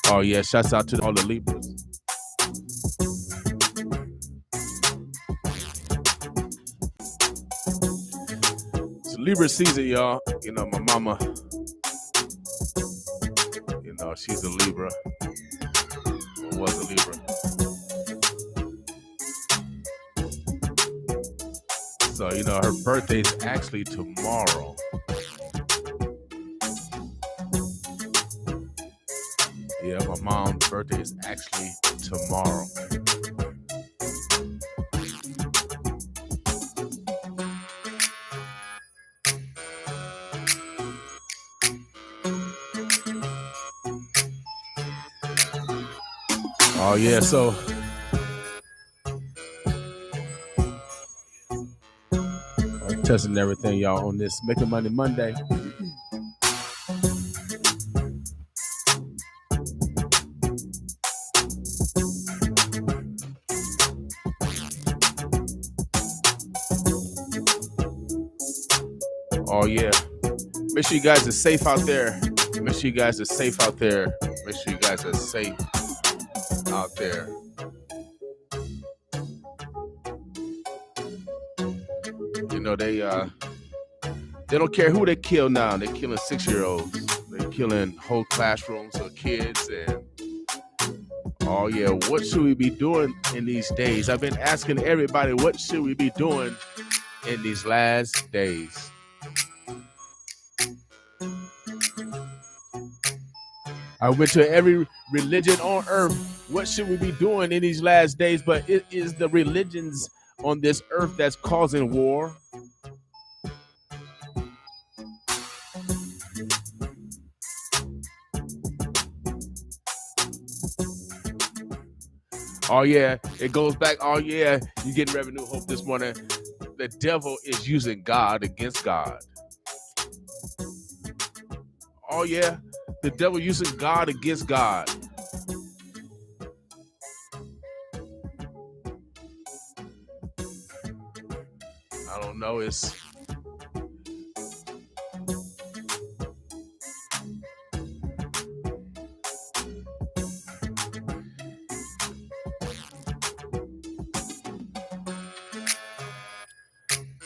Oh yeah, shouts out to all the Libras. It's Libra season, y'all. You know, my mama, you know, she's a Libra, or was a Libra. So, you know, her birthday's actually tomorrow. Yeah, my mom's birthday is actually tomorrow. Oh yeah, so I'm testing everything, y'all, on this Making Money Monday. Oh yeah. Make sure you guys are safe out there. Make sure you guys are safe out there. Make sure you guys are safe out there. You know, they don't care who they kill now. They're killing 6-year-olds. They're killing whole classrooms of kids. And oh yeah, what should we be doing in these days? I've been asking everybody, what should we be doing in these last days? I went to every religion on earth. What should we be doing in these last days? But it is the religions on this earth that's causing war. Oh yeah, it goes back. Oh yeah, you getting Revenue Hope this morning. The devil is using God against God. Oh yeah, the devil using God against God. I don't know. It's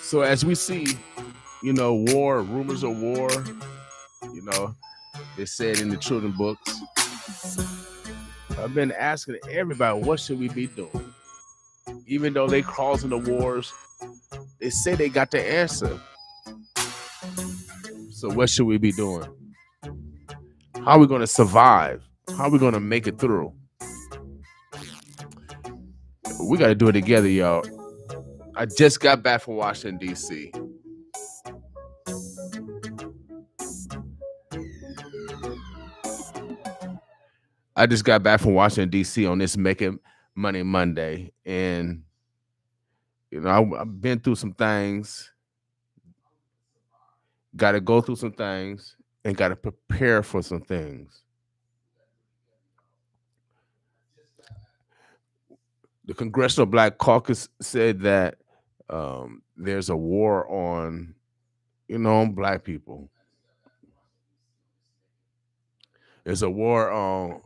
so as we see, you know, war, rumors of war. You know, they said in the children books. I've been asking everybody, what should we be doing? Even though they causing the wars, they say they got the answer. So what should we be doing? How are we going to survive? How are we going to make it through? We got to do it together, y'all. I just got back from Washington, D.C. I just got back from Washington, D.C. on this Making Money Monday. And, you know, I've been through some things, got to go through some things, and got to prepare for some things. The Congressional Black Caucus said that there's a war on, you know, on black people. There's a war on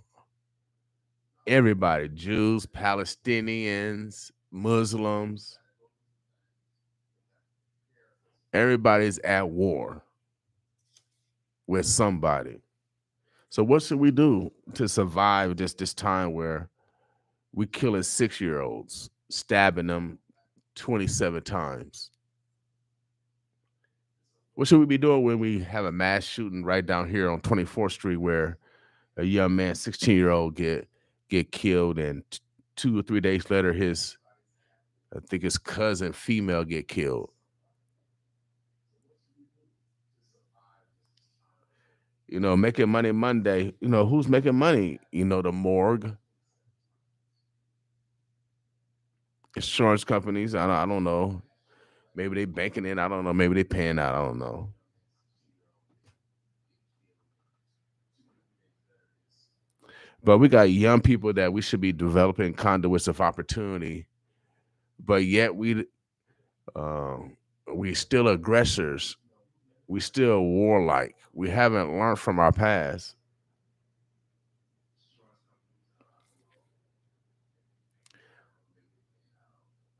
everybody, Jews, Palestinians, Muslims. Everybody's at war with somebody. So what should we do to survive this time where we killing 6-year-olds, stabbing them 27 times? What should we be doing when we have a mass shooting right down here on 24th Street where a young man, 16-year-old, get killed, and 2 or 3 days later, I think his cousin female get killed. You know, Making Money Monday. You know, who's making money? You know, the morgue, insurance companies. I don't know. Maybe they banking in. I don't know. Maybe they paying out. I don't know. But we got young people that we should be developing conduits of opportunity, but yet we still aggressors. We still warlike. We haven't learned from our past.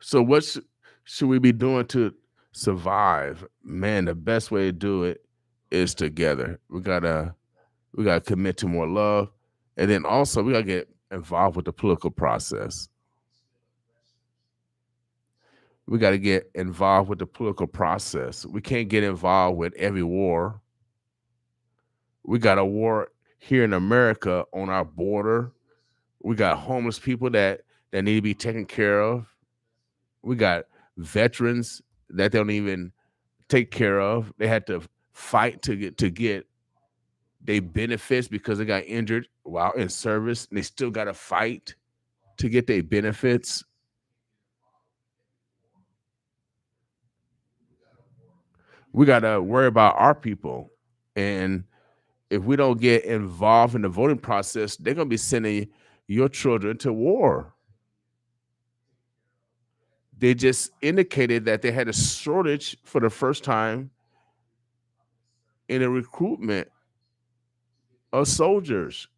So what should we be doing to survive? Man, the best way to do it is together. We gotta commit to more love, and then also we gotta get involved with the political process. We got to get involved with the political process. We can't get involved with every war. We got a war here in America on our border. We got homeless people that need to be taken care of. We got veterans that they don't even take care of. They had to fight to get their benefits because they got injured while in service. And they still got to fight to get their benefits. We got to worry about our people. And if we don't get involved in the voting process, they're going to be sending your children to war. They just indicated that they had a shortage for the first time in the recruitment of soldiers.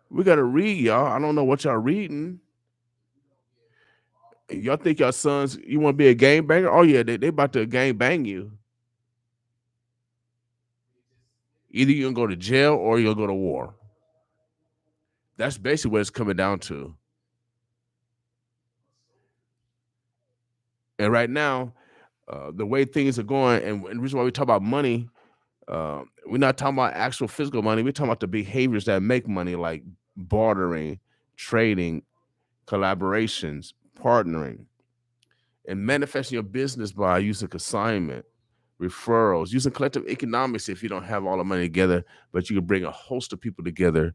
We got to read, y'all. I don't know what y'all reading. Y'all think your sons, you want to be a gang banger? Oh, yeah, they about to gang bang you. Either you're going to go to jail or you'll go to war. That's basically what it's coming down to. And right now, the way things are going, and the reason why we talk about money, we're not talking about actual physical money. We're talking about the behaviors that make money, like bartering, trading, collaborations, partnering, and manifesting your business by using consignment, referrals, using collective economics if you don't have all the money together, but you can bring a host of people together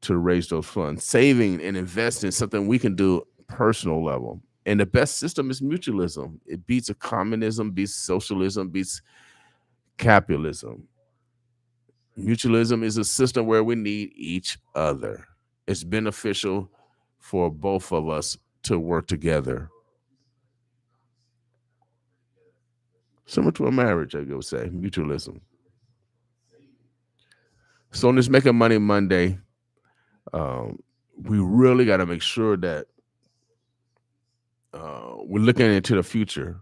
to raise those funds. Saving and investing is something we can do personal level. And the best system is mutualism. It beats a communism, beats socialism, beats capitalism. Mutualism is a system where we need each other. It's beneficial for both of us to work together. Similar to a marriage, I would say, mutualism. So on this Making Money Monday, um, we really got to make sure that we're looking into the future.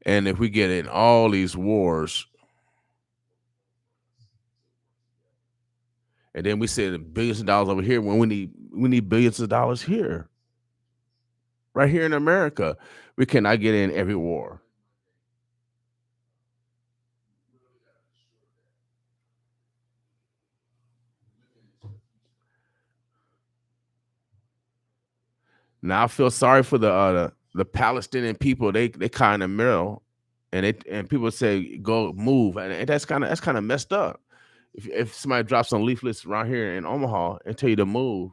And if we get in all these wars, and then we say billions of dollars over here when we need billions of dollars here, right here in America, we cannot get in every war. Now I feel sorry for the Palestinian people. They kind of middle, and people say go move, and that's kind of messed up. If somebody drops some leaflets around here in Omaha and tell you to move,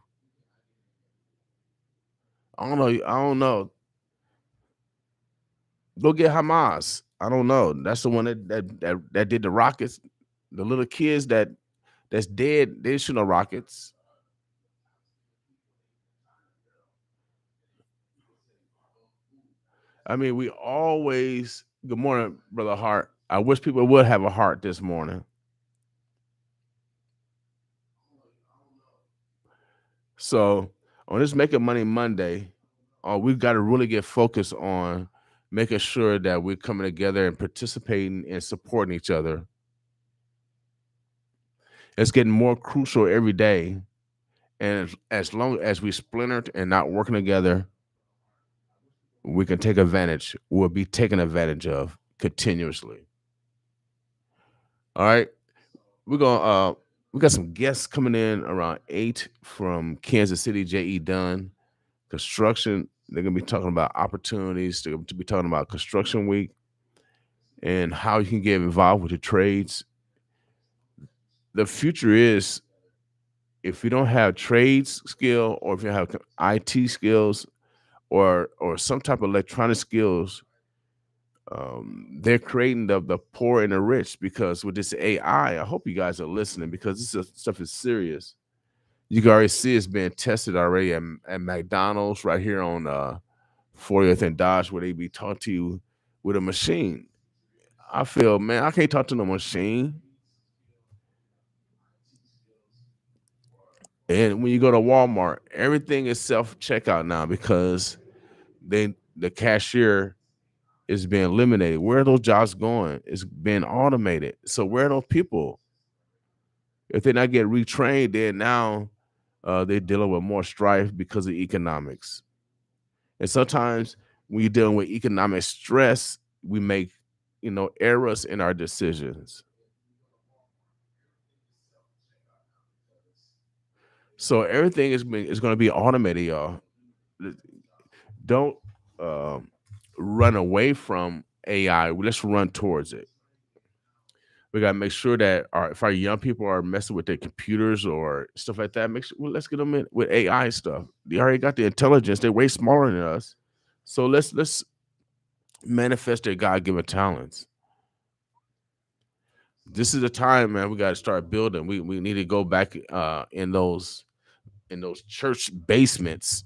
I don't know. I don't know. Go get Hamas. I don't know. That's the one that did the rockets. The little kids that's dead. They shoot no rockets. I mean, we always. Good morning, brother Hart. I wish people would have a heart this morning. So on this Making Money Monday, we've got to really get focused on making sure that we're coming together and participating and supporting each other. It's getting more crucial every day. And as long as we splintered and not working together, we can take advantage. We'll be taken advantage of continuously. All right. We're gonna we got some guests coming in around 8 from Kansas City, J.E. Dunn. Construction. They're gonna be talking about opportunities. They're going to be talking about construction week and how you can get involved with the trades. The future is if you don't have trades skill or if you have IT skills or some type of electronic skills, they're creating the poor and the rich because with this AI, I hope you guys are listening because stuff is serious. You can already see it's being tested already at McDonald's right here on 40th and Dodge where they be talking to you with a machine. I feel, man, I can't talk to no machine. And when you go to Walmart, everything is self checkout now because the cashier is being eliminated. Where are those jobs going? It's being automated. So where are those people? If they not get retrained, then now they're dealing with more strife because of economics. And sometimes when you're dealing with economic stress, we make errors in our decisions. So everything is going to be automated, y'all. Don't um, run away from AI. Let's run towards it. We gotta make sure that if our young people are messing with their computers or stuff like that, make sure let's get them in with AI stuff. They already got the intelligence. They're way smaller than us. So let's manifest their God given talents. This is the time, man. We got to start building. We need to go back in those church basements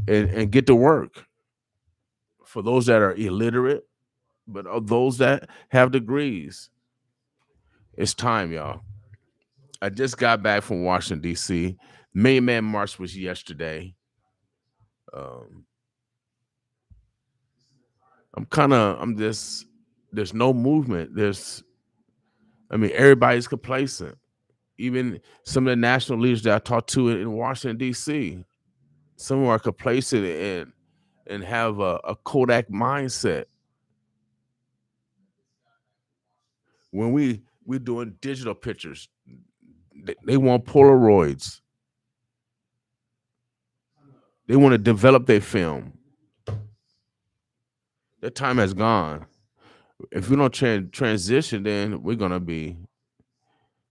and get to work. For those that are illiterate, but of those that have degrees, it's time, y'all. I just got back from Washington D.C. May Man March was yesterday. Um, I'm just there's no movement. Everybody's complacent. Even some of the national leaders that I talked to in Washington D.C. Some of them are complacent and have a Kodak mindset. When we're doing digital pictures, they want Polaroids. They want to develop their film. That time has gone. If we don't transition, then we're gonna be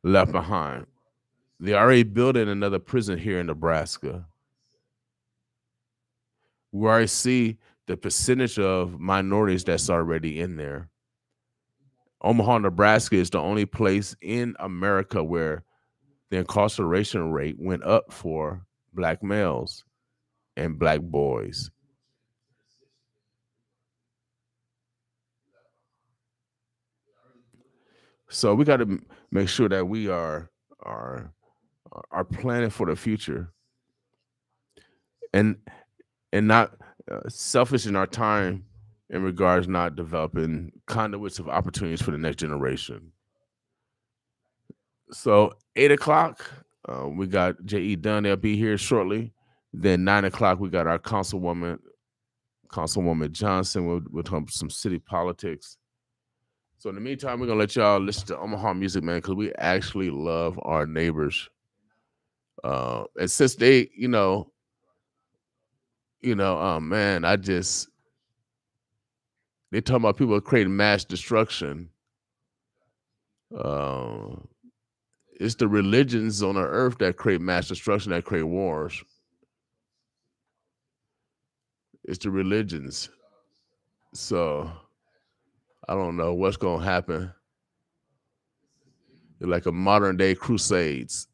left behind. They already building another prison here in Nebraska. We already see the percentage of minorities that's already in there. Omaha, Nebraska is the only place in America where the incarceration rate went up for Black males and Black boys. So we got to make sure that we are planning for the future and not selfish in our time in regards not developing conduits of opportunities for the next generation. So 8 o'clock, we got J.E. Dunn. They'll be here shortly. Then 9 o'clock, we got our Councilwoman Johnson. We'll talk about some city politics. So in the meantime, we're gonna let y'all listen to Omaha music, man, because we actually love our neighbors. And since they, man, they talking about people creating mass destruction. Uh, it's the religions on the earth that create mass destruction, that create wars. It's the religions. So I don't know what's gonna happen. It's like a modern day crusades.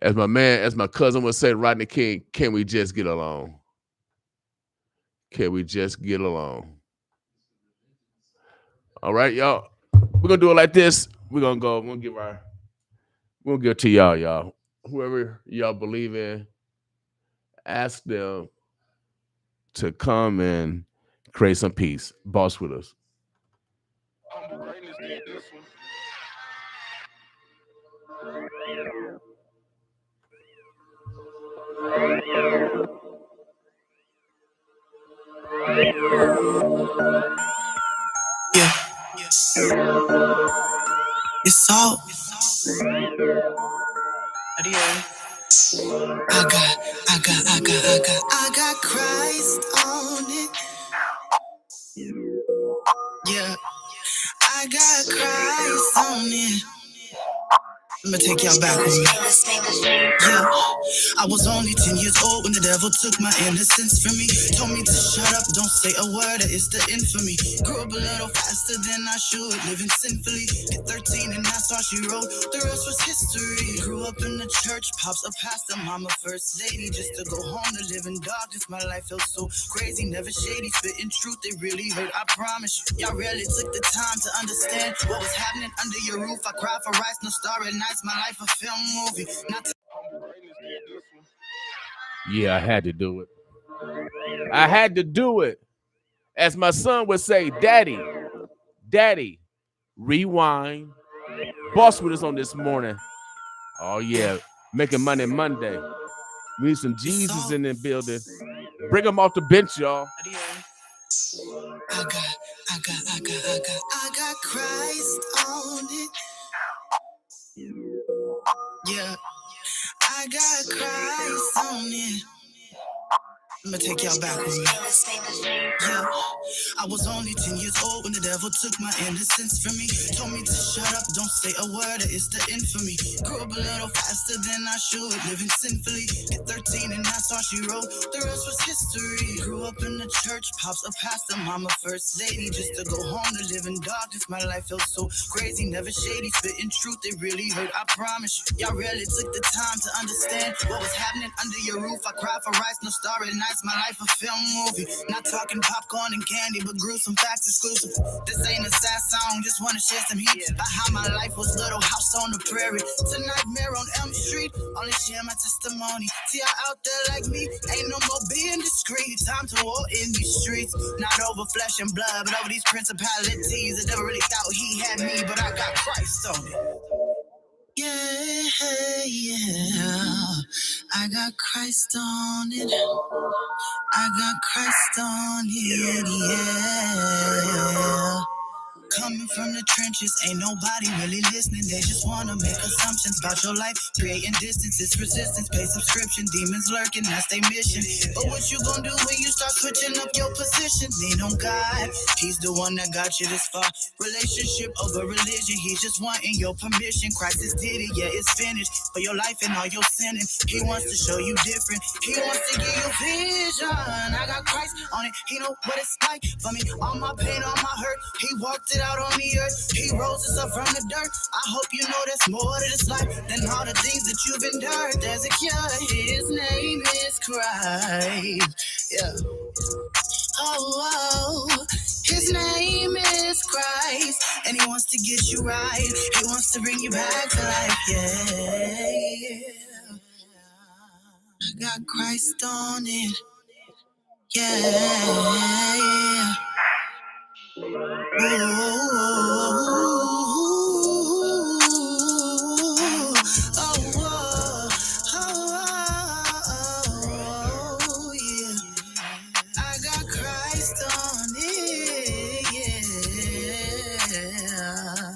As my cousin would say, Rodney King, can we just get along? Can we just get along? All right, y'all. We're gonna do it like this. We're gonna go. We'll give it to y'all. Whoever y'all believe in, ask them to come and create some peace. Boss with us. Yeah, it's all. I got Christ on it. Yeah, I got Christ on it. I'm gonna take y'all back with me. Yeah, I was only 10 years old when the devil took my innocence from me. Told me to shut up, don't say a word, or it's the infamy. Grew up a little faster than I should, living sinfully. Hit 13 and that's all she wrote, the rest was history. Grew up in the church, pops a pastor, mama first lady. Just to go home to live in darkness, my life felt so crazy. Never shady, spitting truth, it really hurt, I promise you. Y'all really took the time to understand what was happening under your roof. I cried for rice, no starry nights. nights, my life a film movie. Not Yeah, I had to do it. I had to do it. As my son would say, Daddy, rewind. Boss with us on this morning. Oh, yeah. Making money Monday. We need some Jesus in the building. Bring them off the bench, y'all. I got Christ on it. Yeah, I got Christ on it. I'm gonna take y'all back with me. Yeah, I was only 10 years old when the devil took my innocence from me. Told me to shut up, don't say a word, or it's the infamy. Grew up a little faster than I should, living sinfully. At 13 and that's all she wrote, the rest was history. Grew up in the church, pops a pastor, mama first lady. Just to go home to live in darkness, my life felt so crazy. Never shady, spitting truth, it really hurt, I promise you. Y'all really took the time to understand what was happening under your roof. I cried for rice, no starry nights. My life a film movie. Not talking popcorn and candy, but gruesome facts exclusive. This ain't a sad song, just wanna share some heat about how my life was little house on the prairie to nightmare on Elm Street. Only share my testimony. See y'all out there like me, ain't no more being discreet. Time to war in these streets, not over flesh and blood, but over these principalities. I never really thought he had me, but I got Christ on it. Yeah, I got Christ on it. I got Christ on it, yeah. Coming from the trenches, ain't nobody really listening. They just wanna make assumptions about your life, creating distance. It's resistance, pay subscription, demons lurking, that's their mission. But what you gonna do when you start switching up your position? Lean on God, he's the one that got you this far. Relationship over religion, he's just wanting your permission. Christ has did it, yeah, it's finished. For your life and all your sinning, he wants to show you different. He wants to give you vision. I got Christ on it, he know what it's like for me. All my pain, all my hurt, he walked it out on the earth. He rose us up from the dirt. I hope you know there's more to this life than all the things that you've endured. There's a cure, his name is Christ. Yeah. Oh, his name is Christ, and he wants to get you right. He wants to bring you back to life. Yeah. I got Christ on it. Yeah. Yeah. I got Christ on it, yeah.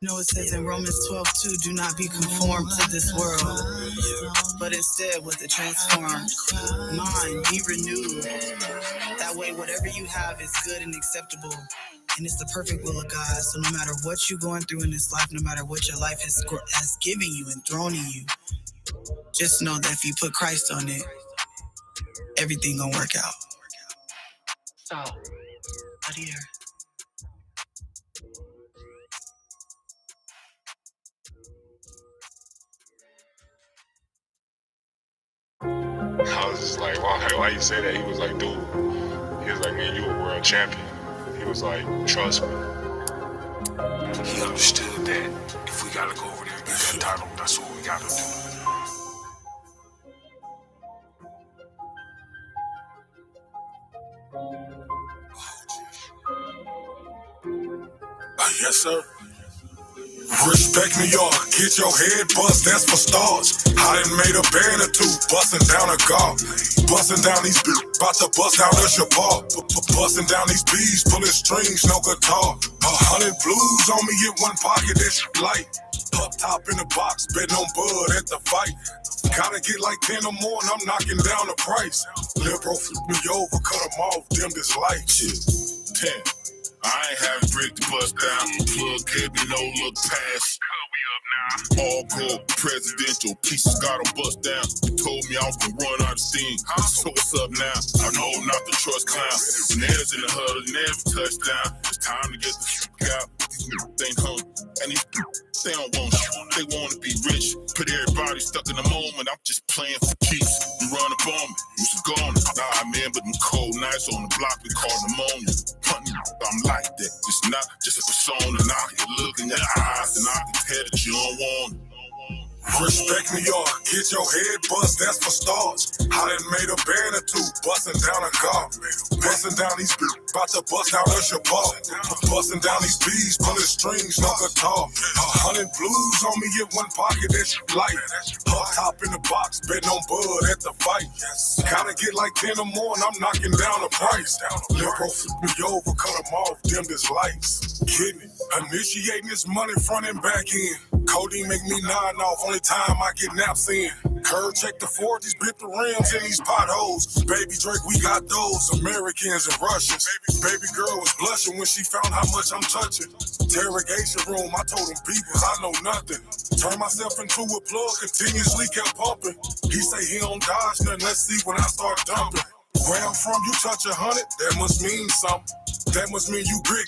No, it says in Romans 12:2, do not be conformed to this world, but instead with the transformed mind, be renewed. That way, whatever you have is good and acceptable. And it's the perfect will of God. So no matter what you're going through in this life, no matter what your life has given you and thrown in you, just know that if you put Christ on it, everything gonna work out. So, out here. I was just like, why you say that? He was like, dude, he was like, man, you a world champion. He was like, trust me. He understood that if we gotta go over there and get that title, that's what we gotta do. Yes, sir. Respect New York, get your head bust, that's for stars. I done made a band or two, bustin' down a guard. Bustin' down these beats, bout to bust down the Shabbat. Bustin' down these beats, pulling strings, no guitar. 100 blues on me in one pocket, that shit light. Up top in the box, betting on Bud at the fight. Gotta get like 10 or more and I'm knocking down the price. Liberal flip me over, cut them off, dim this light shit. 10. I ain't have brick to bust down. Plug KB, no look past. All gold presidential pieces got 'em bust down. He told me I was gonna run out of steam. So what's up now? I know not to trust clowns. Bananas in the huddle, never touchdown. It's time to get the fuck out. These niggas ain't home, and they don't want shit. They wanna be rich. Put everybody stuck in the moment. I'm just playing for keeps. You run up on me, you should go on it. Nah, man, but them cold nights on the block we call pneumonia. I'm like that. It's not just a persona. Now I can look in your eyes and I can tell that you don't want it. Respect New York, get your head bust, that's for starts. I done made a band or two, bustin' down a car. Bustin' down these beats, about to bust out a Shabbat. Bustin' down these beats, pulling strings, no guitar. 100 blues on me in one pocket, that's light. Up top in the box, betting on Bud at the fight. Gotta get like 10 or more and I'm knocking down the price. Liberal flip me over, cut them off, dim this lights. Kidding it, initiating this money front and back end. Cody make me nod off, only time I get naps in. Curve check the 40s, bit the rims in these potholes. Baby Drake, we got those, Americans and Russians. Baby girl was blushing when she found how much I'm touching. Interrogation room, I told him beepers, I know nothing. Turn myself into a plug, continuously kept pumping. He say he don't dodge nothing, let's see when I start dumping. Where I'm from, you touch 100, that must mean something. That must mean you grit.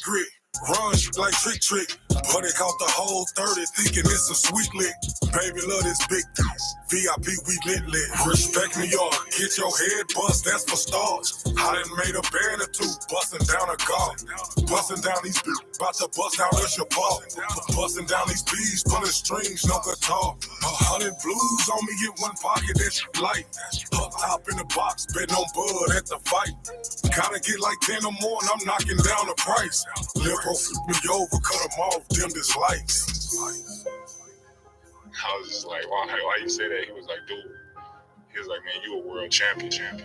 Run like trick. But it caught the whole 30, thinking it's a sweet lick. Baby, love this big VIP, we lit. Respect New York, get your head bust, that's for starts. I done made a band or two, bustin' down a car. Bustin' down these beats, about to bust out a Shabbat. Bustin' down these beats, pulling strings, no guitar. 100 blues on me in one pocket, that's light. Up top in the box, betting on Bud at the fight. Gotta get like 10 or more and I'm knocking down the price. Liberal flip me over, cut them off, dim this lights. I was just like, why you say that? He was like, dude. He was like, man, you a world champion.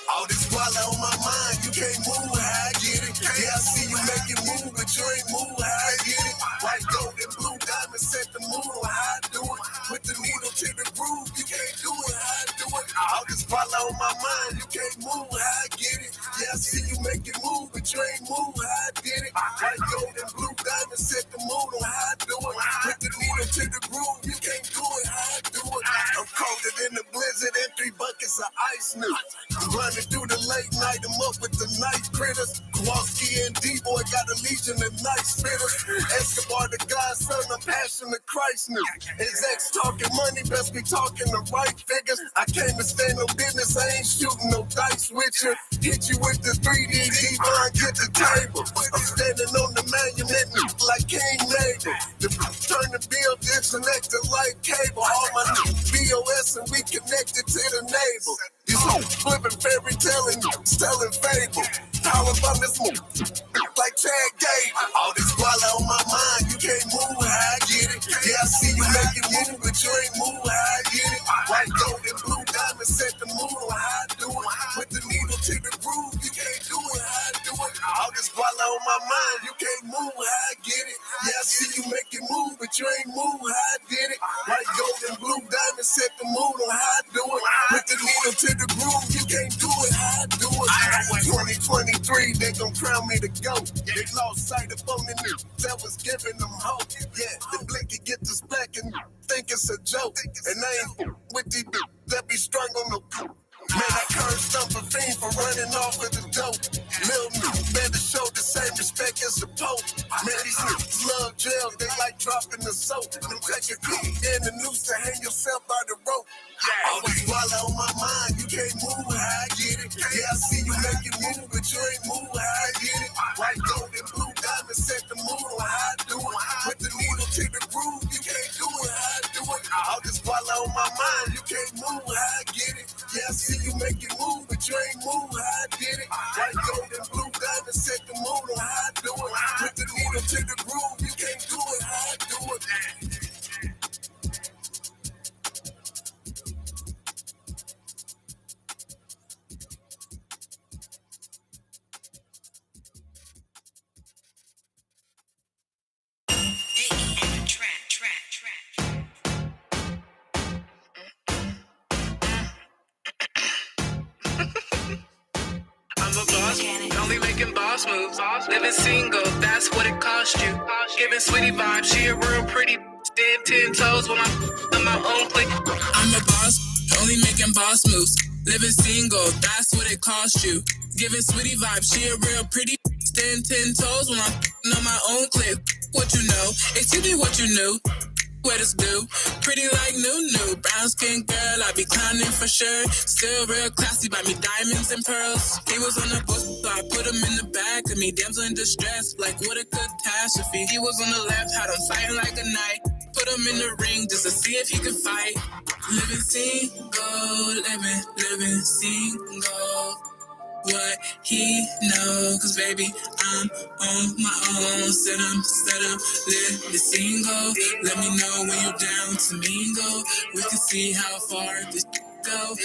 All this guala on my mind, you can't move how I get it. Yeah, I see you make it move, but you ain't move how I get it. White gold and blue diamond set the mood on how I do it. Put the needle to the groove, you can't do it how I do it. All this guala on my mind, you can't move how I get it. Yeah, I see you make it move, but you ain't move how I did it. White gold and blue diamond set the mood on how I do it. Put the needle to the groove, you can't do it how I do it. I'm colder than the blizzard and 3 buckets of ice new. Running through the late night, I'm up with the night critters. Kowalski and D-Boy got a legion of night spitters. Escobar, the godson, I'm passion of Christ new. His ex talking money, best be talking the right figures. I came to stand no business, I ain't shooting no dice with you. Hit you with the 3D D-Boy, get the table. I'm standing on the monument like King Nabal. The turn the bill, disconnect the light cable. All my BOS and we connected to the navel. These hoes flipping fairy telling, telling fable. Power from this move, like Chad Gable. All this guala on my mind, you can't move how I get it. Yeah, I see you make it move, but you ain't move how I get it. White gold and blue diamond set the mood on how I do it. Put the needle to the groove, you can't do it how I do it. All this guala on my mind, you can't move how I get it. Yeah, I see you make it move, but you ain't move how I did it. White gold and blue diamond set the mood on how I do it. Put the needle to the groove, you can't do it how I do it. 2023, they gon' crown me the GOAT. They lost sight of on the new that was giving them hope. Yeah, the blicky get this back and think it's a joke. And I ain't with these that be strung on the man, I curve stump a fiend for running off of the dope. Lil' me, better show the same respect as the Pope. Man, these niggas love jail, they like dropping the soap. Them take a cookie and the noose to hang yourself by the rope. All this guala on my mind, you can't move how I get it. Yeah, I see you make it move, but you ain't move how I get it. White gold and blue diamond set the mood on how I do it. Put the needle to the groove, you can't do it how I do it. All this guala on my mind, you can't move how I get it. Yeah, I see you make it move, but you ain't move how I did it. White gold and blue diamond set the mood on how I do it. Put the needle to the groove, you can't do it how I do it. Only making boss moves. Living single, that's what it cost you. Giving sweetie vibes, she a real pretty. Stand 10 toes when I'm on my own plate. I'm a boss, only making boss moves. Living single, that's what it cost you. Giving sweetie vibes, she a real pretty. Stand 10 toes when I'm on my own clip. What you know, excuse me what you knew. What it's do, pretty like new. Brown skin girl, I be clowning for sure. Still real classy, buy me diamonds and pearls. He was on the bus, so I put him in the back of me. Damsel in distress, like what a catastrophe. He was on the left, had him fighting like a knight. Put him in the ring just to see if he could fight. Living single, living single. What he know, cause baby, I'm on my own. Set up, living single. Let me know when you're down to mingle. We can see how far this go.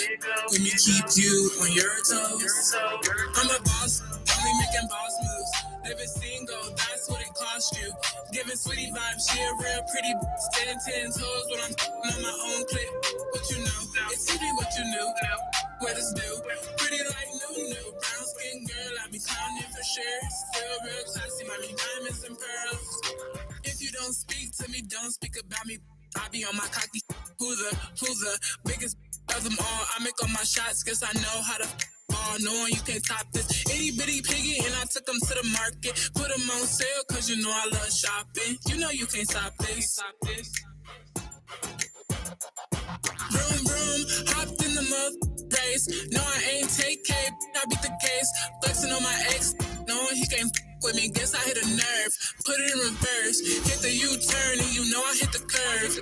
Let me keep you on your toes. I'm a boss, only making boss moves. Living single, that's what it cost you. Giving sweetie vibes, she a real pretty. Stand 10 toes when I'm on my own clip. What you know, it's me what you knew. What it's do, pretty like new. Brown skin girl, I be clowning for sure. Still real classy, mommy diamonds and pearls. If you don't speak to me, don't speak about me. I be on my cocky. Who's the biggest of them all? I make all my shots, guess I know how to ball. Knowing you can't stop this. Itty bitty piggy, and I took them to the market. Put them on sale, cause you know I love shopping. You know you can't stop this. Vroom, hopped in the mud race. No, I ain't take K, I beat the case. Flexing on my ex, knowing he can't with me. Guess I hit a nerve, put it in reverse. Hit the U-turn, and you know I hit the curve.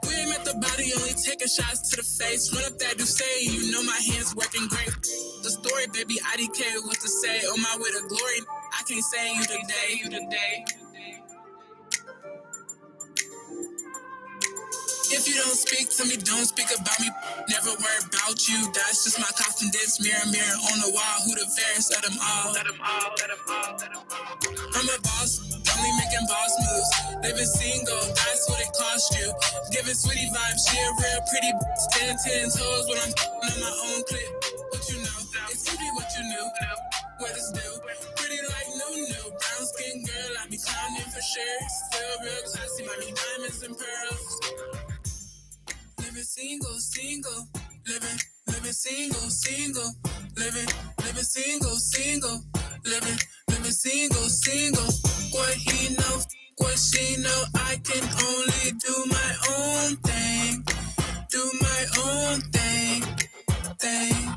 We aim at the body, only taking shots to the face. Run up that Douce, you know my hands working great. The story, baby, IDK, what to say. On my way to glory, I can't say you today. If you don't speak to me, don't speak about me. Never worry about you. That's just my confidence. Mirror on the wall. Who the fairest of them all? I'm a boss, only making boss moves. Living single, that's what it cost you. Giving sweetie vibes, she a real pretty. Stand 10 toes when I'm on my own clip. What you know? It's me what you knew. What it's do? Pretty like new. Brown skin girl, I be clowning for sure. Still real classy, mommy diamonds and pearls. Living single, living single, living single, living single. What he know, what she know, I can only do my own thing, thing.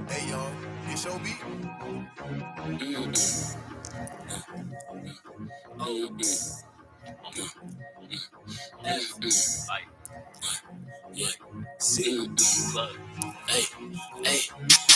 Hey y'all, it's your beat.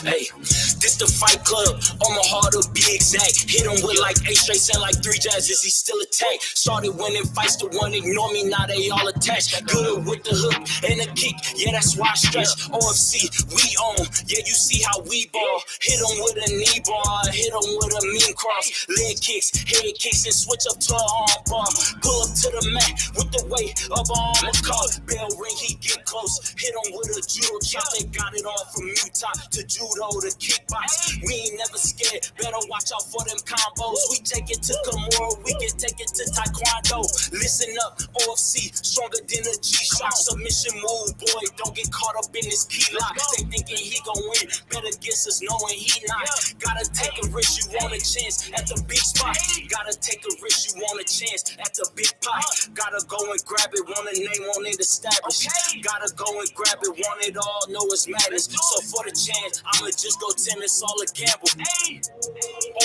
Hey, this the Fight Club, on my heart to be exact. Hit him with like 8 straights and like 3 jazzes, he still attack. Started winning fights, the one ignore me, now they all attached. Good with the hook and the kick, yeah, that's why I stretch. OFC, we on, yeah, you see how we ball. Hit him with a knee bar, hit him with a mean cross. Leg kicks, head kicks, and switch up to an arm bar. Pull up to the mat with the weight of an armor car. Bell ring, he get close, hit him with a judo chop. They got it all from Utah to judo to kickbox. We ain't never scared, better watch out for them combos. We take it to Kimura, we can take it to Taekwondo. Listen up, OFC, stronger than a G-Shock. Submission move, boy, don't get caught up in this key lock. They thinking he gon' win, better guess us knowing he not. Gotta take a risk, you want a chance at the big spot. Gotta take a risk, you want a chance at the big pot. Gotta go and grab it, want a name on it established. Gotta go and grab it, want it all, know it's madness. So for the chance, I'ma just go tennis, all a gamble.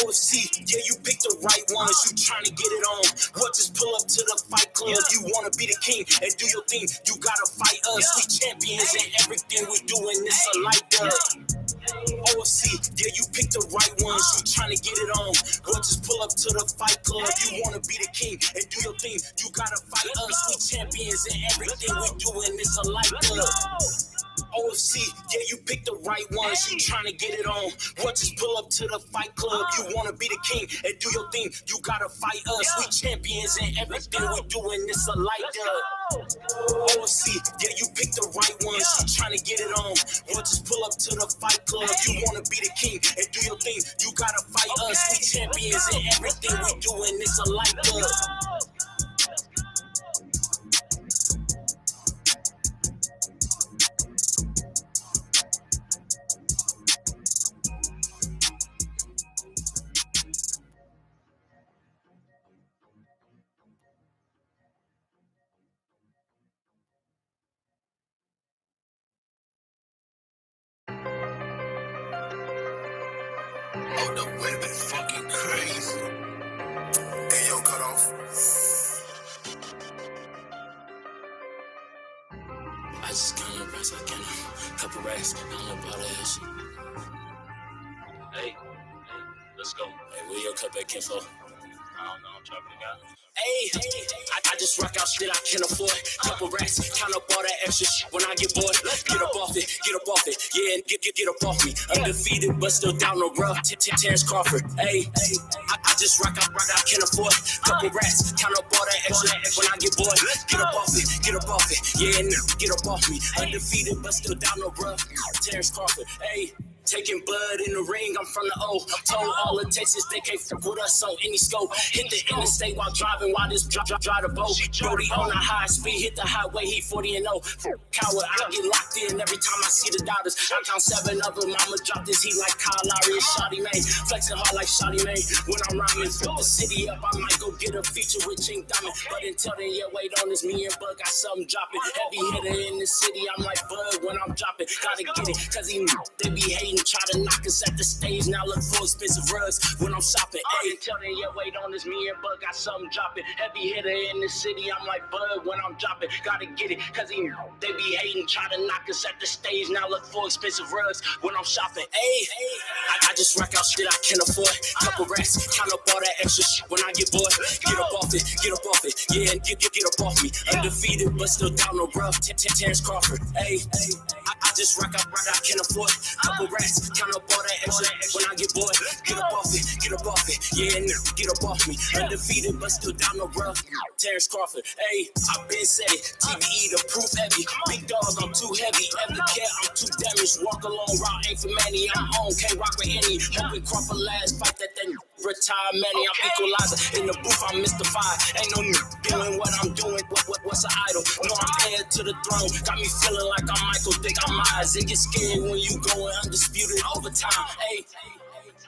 OFC, yeah, you picked the right ones, you tryna get it on. Well, just pull up to the Fight Club. You wanna be the king and do your thing, you gotta fight us. We champions and everything we do in this a light up. OFC, yeah, you picked the right one. ones, you trying to get it on. Well, just pull up to the fight club. You wanna be the king and do your thing, you gotta fight us. We champions in everything we do, and it's a light club. OFC, yeah, you picked the right ones, you trying to get it on. Well, just pull up to the fight club. You wanna be the king and do your thing, you gotta fight us. We champions in everything we do, and it's a light club. OFC, yeah, you picked the right ones, you trying to get it on. Well, just pull up to the fight club. You wanna be the king and do your thing, you gotta fight us. We champions in everything we do, and it's a light club. Oh, the women fucking crazy. Hey, yo, cut off. I just count up racks, I count up couple racks, I don't know about that shit. Hey, let's go. Hey, where your cutback came for? I don't know, I'm chopping it out. Hey, I just rock out shit I can't afford. Couple racks, count up all that extra shit when I get bored. Get up off it, yeah, and get up off me. Undefeated, but still down the rough. Terrence Crawford. Hey, I just rock out can't afford. Couple racks, count up all that extra when I get bored. Get up off it, yeah, and get up off me. Undefeated, but still down the rough. Terrence Crawford. Hey. Taking blood in the ring, I'm from the O. Told all of Texas they can't fuck with us on any scope. Hit the interstate while driving, while this drive the boat. Brody on a high speed, hit the highway, he 40 and 0. Coward, I get locked in every time I see the doubters. I count 7 of them, I'ma drop this heat like Kyle Lowry and Shotty May. Flexing hard like Shotty May. When I'm rhyming, flip the city up, I might go get a feature with Chink Diamond. But until then, yeah, wait on this, me and Bug got something dropping. Heavy hitter in the city, I'm like Bug when I'm dropping. Gotta get it, cause he know they be hating. Try to knock us at the stage, now look for expensive rugs when I'm shopping. Hey, until then, yeah, wait on this, me and Bug got something dropping. Heavy hitter in the city, I'm like Bug when I'm dropping. Gotta get it, cause he know they be hating. Try to knock us at the stage, now look for expensive rugs when I'm shopping. Hey, I just rock out shit I can't afford. Couple racks, count up all that extra shit when I get bored. Get up off it, yeah, and get up off me. Undefeated, but still down the rough. Terrence Crawford. Hey, I just rock out can't afford. Couple racks, count up all that extra when I get bored. Get up off it, yeah, and get up off me. Undefeated, but still down the rough. Terrence Crawford, hey, I been said it. TBE, the proof heavy. Big dog, I'm too heavy. Ever care, I'm too damaged. Walk along route, ain't for many. I'm on, can't rock with any. Hoping Crawford last fight that retire many. I'm equalizer. In the booth, I'm mystified. Ain't no doing what I'm doing. What's an idol? No, I'm heir to the throne. Got me feeling like I'm Michael. Think I'm Myers. It gets scary when you going undisputed overtime. Hey,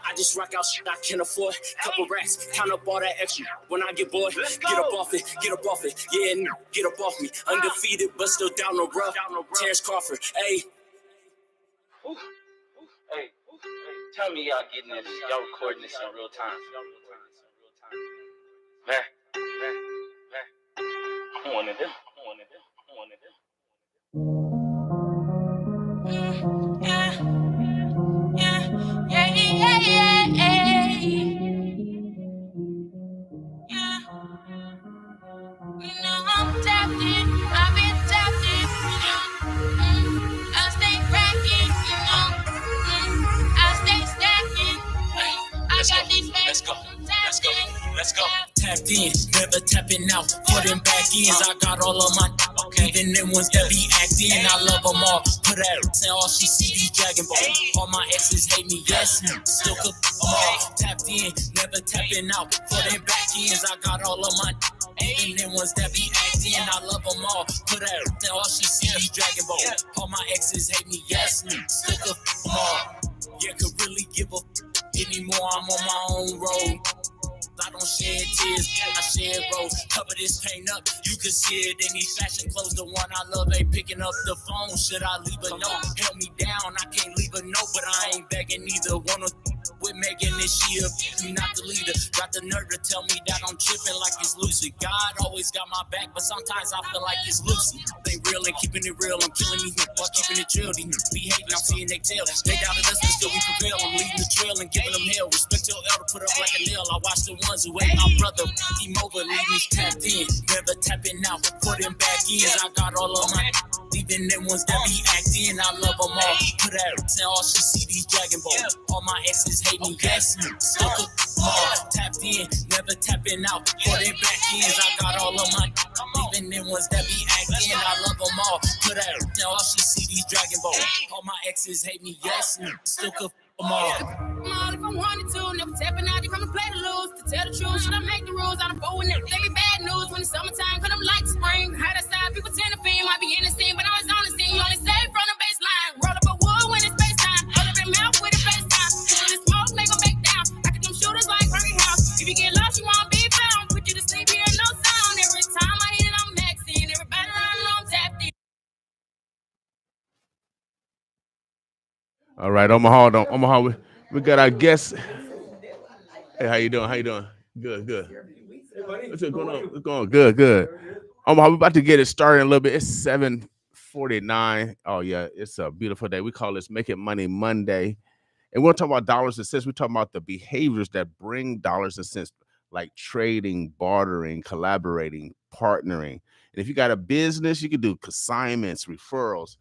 I just rock out shit I can't afford. Couple racks, count up all that extra when I get bored. Get up off it, yeah, and get up off me. Undefeated, but still down the rough. Terrence Crawford, hey. Hey, tell me y'all getting this, y'all recording this in real time. Man. I'm one of them. You know I'm tapped in, I've been tapped in, I stay cracking, I stay stacking, I got these bands, Let's go. Tapped in, never tapping out. For them back ends, I got all of my. Even them ones that be acting, I love them all. Put that say all she see these Dragon Balls. All my exes hate me, yes, still cook them all. Tapped in, never tapping out. For them back ends, I got all of my. Even them ones that be acting, I love them all. Put that say all she see these Dragon Balls. All my exes hate me, yes, still cook them all. Yeah, could really give a anymore. I'm on my own road. I don't don't shed tears. I shed rose, cover this paint up. You can see it in these fashion clothes. The one I love ain't picking up the phone. Should I leave a note? Help me down, I can't leave a note, but I ain't begging either. One with Megan and she not the leader. Got the nerve to tell me that I'm tripping like it's lucid. God always got my back, but sometimes I feel like it's lucid. They real and keeping it real. I'm killing these niggas while keeping it real. These niggas be hating, I'm seeing they tail. They doubted us, but still we prevail. I'm leading the trail and giving them hell. Respect your elder, put up like a nail. I watch the ones who ain't my brother. Team over, leave me tapped in. Never tapping out, put them back in. I got all of my even them ones that be acting. I love them all. Put that and all she see these Dragon Balls. All my exes hate me, yes, still cook all. Tapped in, never tapping out. Put it back in. I got all of my even them ones that be acting. I love them all. Put that and all she see these Dragon Balls. All my exes hate me, yes, still cook them all. If I wanted to, never tapping out, they come to play to lose. To tell the truth, should I make the rules? I don't go with them. They be bad news when it's summertime, cause I'm like spring. Hot outside, people tend to feel, might be innocent, but I was on the scene. You only save from the baseline. Roll up a wood when it's space time. Hold up your mouth with a face time. Pull the smoke, make them back down. I get them shooters like Curry House. If you get lost, you won't be found. Put you to sleep, here, no sound. Every time I hit it, I'm maxing. Everybody around I'm tapped in. All right, Omaha, we got our guests. Hey, how you doing? How you doing? Good. What's going on? What's going on? Good. Omaha, we're about to get it started in a little bit. It's 7:49. Oh yeah, it's a beautiful day. We call this Make It Money Monday, and we're talking about dollars and cents. We're talking about the behaviors that bring dollars and cents, like trading, bartering, collaborating, partnering. And if you got a business, you can do consignments, referrals,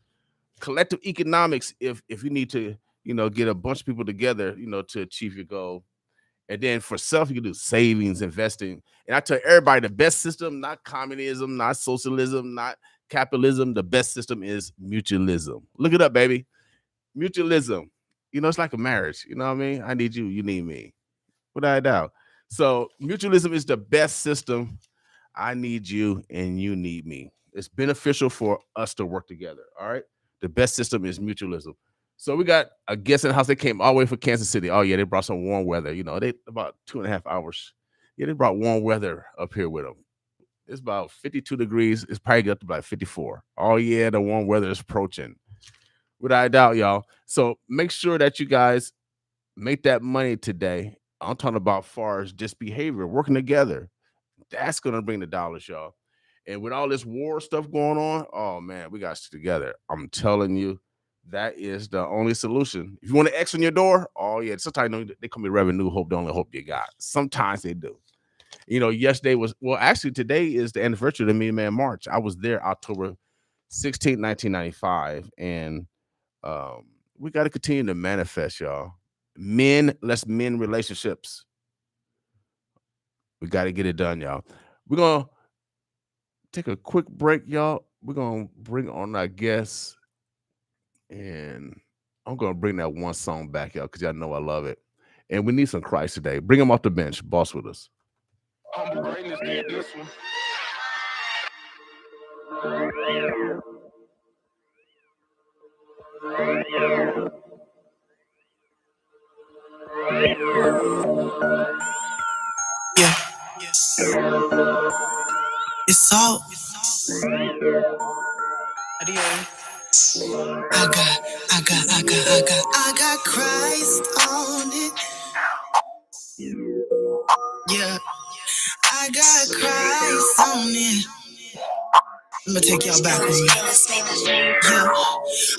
collective economics. If you need to, get a bunch of people together, to achieve your goal. And then for self, you can do savings, investing. And I tell everybody, the best system, not communism, not socialism, not capitalism. The best system is mutualism. Look it up, baby. Mutualism. It's like a marriage. You know what I mean? I need you, you need me. Without a doubt. So mutualism is the best system. I need you and you need me. It's beneficial for us to work together. All right. The best system is mutualism. So we got a guest in the house. They came all the way from Kansas City. Oh yeah, they brought some warm weather. They about 2.5 hours. Yeah, they brought warm weather up here with them. It's about 52 degrees. It's probably up to about 54. Oh yeah, the warm weather is approaching. Without a doubt, y'all. So make sure that you guys make that money today. I'm talking about far as just behavior, working together. That's gonna bring the dollars, y'all. And with all this war stuff going on, oh man, we got to stick together. I'm telling you, that is the only solution. If you want an X on your door, oh yeah, sometimes they call me Revenue Hope, the only hope you got. Sometimes they do. Yesterday actually today is the anniversary of the Million Man March. I was there October 16, 1995. And we got to continue to manifest, y'all. Let's mend relationships. We got to get it done, y'all. We're going to take a quick break, y'all. We're going to bring on our guests. And I'm going to bring that one song back, y'all, because y'all know I love it. And we need some Christ today. Bring them off the bench. Boss with us. Greatness did this one. Yeah. It's all. I got Christ on it. Yeah. I got Christ on it. I'm gonna take y'all back with me. Yeah.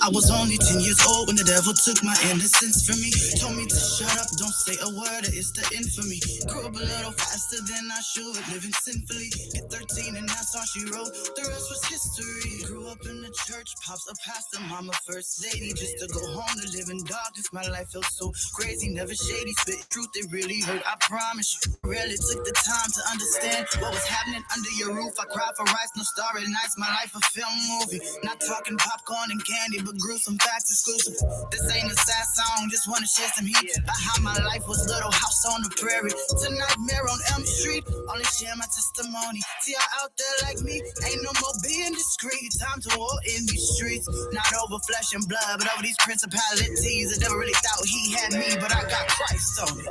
I was only 10 years old when the devil took my innocence from me. Told me to shut up, don't say a word, or it's the end for me. Grew up a little faster than I should, living sinfully. At 13 and that's all she wrote, the rest was history. Grew up in the church, pops a pastor, mama first lady. Just to go home to live in darkness, my life felt so crazy. Never shady, spit truth, it really hurt, I promise you. Really took the time to understand what was happening under your roof. I cried for rice, no starry nights, my life a film movie. Not talking popcorn and candy, but gruesome facts exclusive. This ain't a sad song, just wanna share some heat about how my life was little house on the prairie to nightmare on Elm Street. Only share my testimony. See y'all out there like me, ain't no more being discreet. Time to war in these streets, not over flesh and blood, but over these principalities. The devil really thought he had me, but I got Christ on it.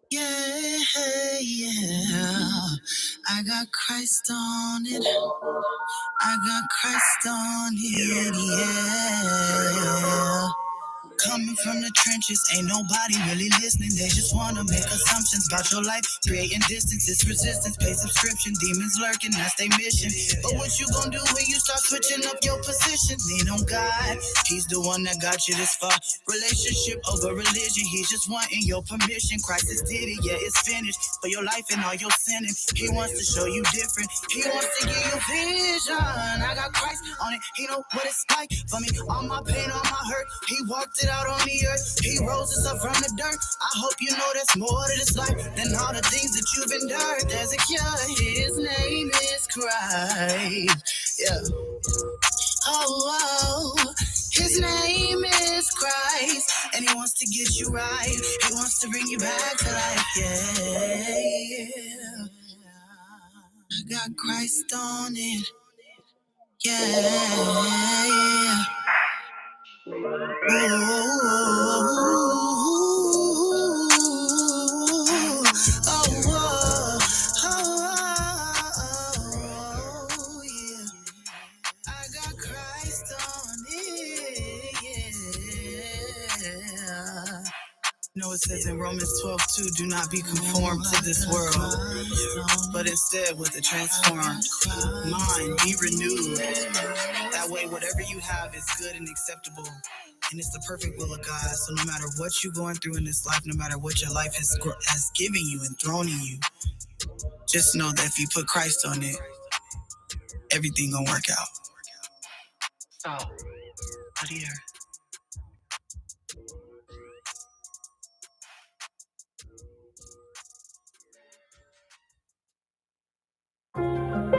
Yeah. Hey, yeah. I got Christ on it. I got Christ on it, yeah. Coming from the trenches, ain't nobody really listening. They just wanna make assumptions about your life, creating distance. It's resistance, pay subscription. Demons lurking, that's their mission. But what you gonna do when you start switching up your position? Lean on God, He's the one that got you this far. Relationship over religion, He's just wanting your permission. Christ has did it, yeah, it's finished. For your life and all your sinning, He wants to show you different. He wants to give you vision. I got Christ on it, He know what it's like for me. All my pain, all my hurt, He walked it out on the earth. He rose us up from the dirt. I hope you know there's more to this life than all the things that you've endured. There's a cure. His name is Christ. Yeah. Oh, His name is Christ, and He wants to get you right. He wants to bring you back to life. Yeah. I got Christ on it. Yeah. Oh, yeah. I got Christ on it, yeah. You know, it says in Romans 12:2, do not be conformed to this world, but instead with a transformed mind, be renewed. That way, whatever you have is good and acceptable. And it's the perfect will of God. So no matter what you're going through in this life, no matter what your life has given you and thrown in you, just know that if you put Christ on it, everything gonna work out. So, what here?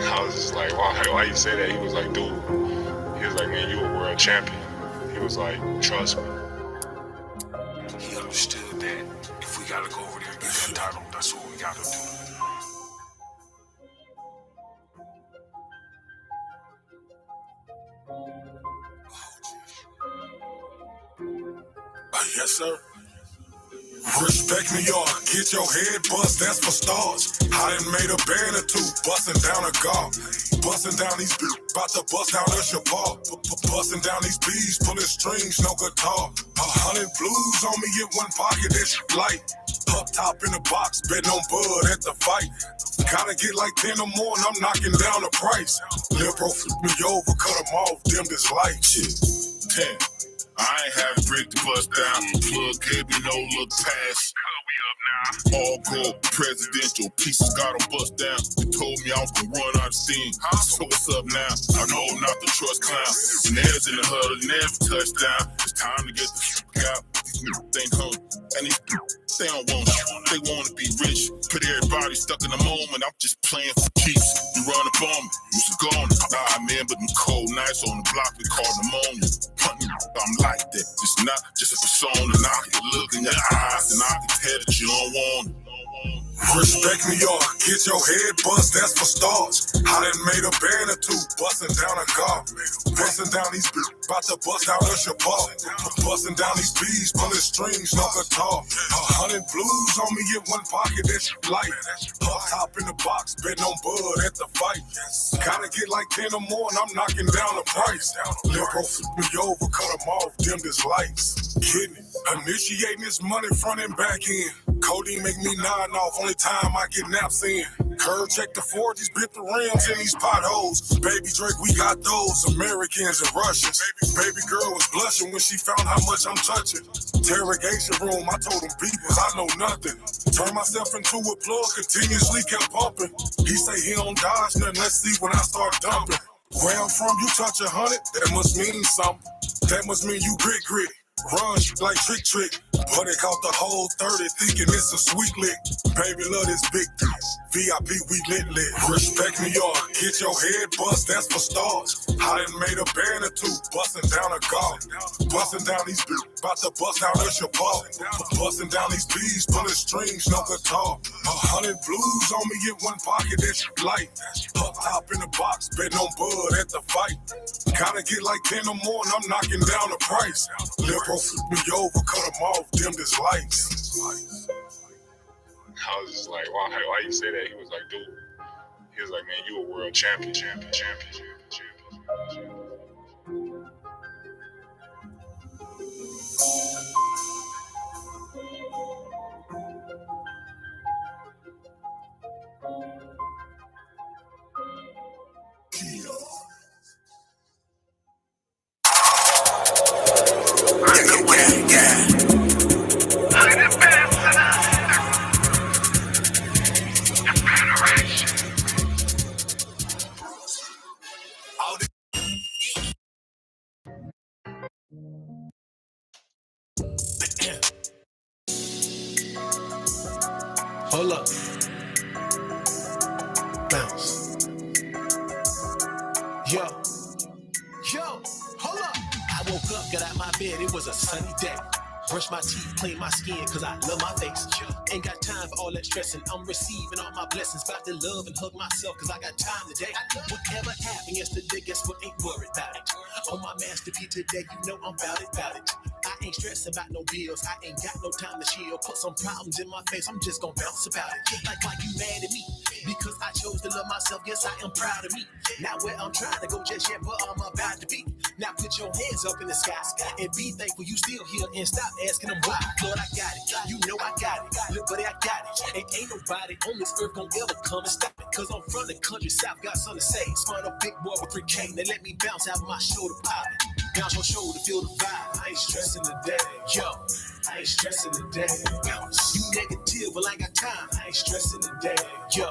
I was just like, why you say that? He was like, dude, he was like, man, you a world champion. He was like, trust me. He understood that if we gotta go over there and get that title, that's what we gotta do. Yes, sir. Respect New York, get your head bust, that's for stars. I done made a band or two, busting down a guard. Busting down these beats, about to bust down Usher Park. Busting down these beats, pulling strings, no guitar. 100 blues on me in one pocket, that's light. Up top in the box, betting on Bud at the fight. Gotta get like 10 or more and I'm knocking down the price. Lil' bro flipped me over, cut him off, dimmed his light. Shit, 10. I ain't have a brick to bust down. Plug gave me no look past. All gold, presidential pieces got them bust down. They told me I was gonna run out of steam. So what's up now? I know I'm not the trust clown. And there's in the huddle, never touchdown. It's time to get the fuck out. These niggas ain't home. And these they don't want it. They wanna be rich. Put everybody stuck in the moment. I'm just playing for keeps. You run up on me, you should go on it. Nah, man, but them cold nights on the block, we call pneumonia. I'm like that. It's not just a persona. And I can look in your eyes and I can tell that you don't want it. Respect New York, get your head bust, that's for stars. I done made a band or two, busting down a car. Busting down these beats, about to bust out Usher Park. Busting down these beats, pulling strings, no guitar. 100 blues on me in one pocket, that's light. Up top in the box, betting on Bud at the fight. Gotta get like 10 or more and I'm knocking down the price. Lil' bro flipped me over, cut him off, dimmed his lights. Kidding, initiating this money front and back end. Cody make me nod off, only time I get naps in. Curve check the 40s, bit the rims in these potholes. Baby Drake, we got those, Americans and Russians. Baby girl was blushing when she found how much I'm touching. Interrogation room, I told them beepers, I know nothing. Turned myself into a plug, continuously kept pumping. He say he don't dodge nothing, let's see when I start dumping. Where I'm from, you touch 100, that must mean something. That must mean you gritty. Run like trick. But it caught the whole 30 thinking it's a sweet lick. Baby love this big VIP, we lit. Respect New York, get your head bust, that's for stars. I done made a band or two, busting down a guard. Busting down these beats, about to bust out Usher Park. Busting down these beats, pulling strings, no guitar. 100 blues on me in one pocket, that's light. Up top in the box, betting on Bud at the fight. Gotta get like 10 or more and I'm knocking down the price. Lil' bro flipped me over, cut him off, dimmed his lights. I was just like, why you say that? He was like, dude, he was like, man, you a world champion. Hold up. Bounce. Yo, hold up. I woke up, got out my bed, it was a sunny day. Brush my teeth, clean my skin, cause I love my face. Ain't got time for all that stressing. I'm receiving all my blessings. About to love and hug myself, cause I got time today. Whatever happened yesterday, guess what? Ain't worried about it. On my masterpiece today, you know I'm about it. I ain't stressing about no bills. I ain't got no time to chill. Put some problems in my face, I'm just gonna bounce about it. Like, why you mad at me? Because I chose to love myself, yes, I am proud of me. Not where I'm trying to go just yet, but I'm about to be. Now put your hands up in the sky and be thankful you still here and stop asking them why. Lord, I got it. You know I got it. Look, buddy, I got it. And ain't nobody on this earth gonna ever come and stop it. Cause I'm from the country south, got something to say. Smart up big boy with 3K. They let me bounce out of my shoulder pop. Bounce your shoulder, feel the vibe. I ain't stressing today. Yo, I ain't stressing today. Bounce. You negative, well, I ain't got time. I ain't stressing today. Yo,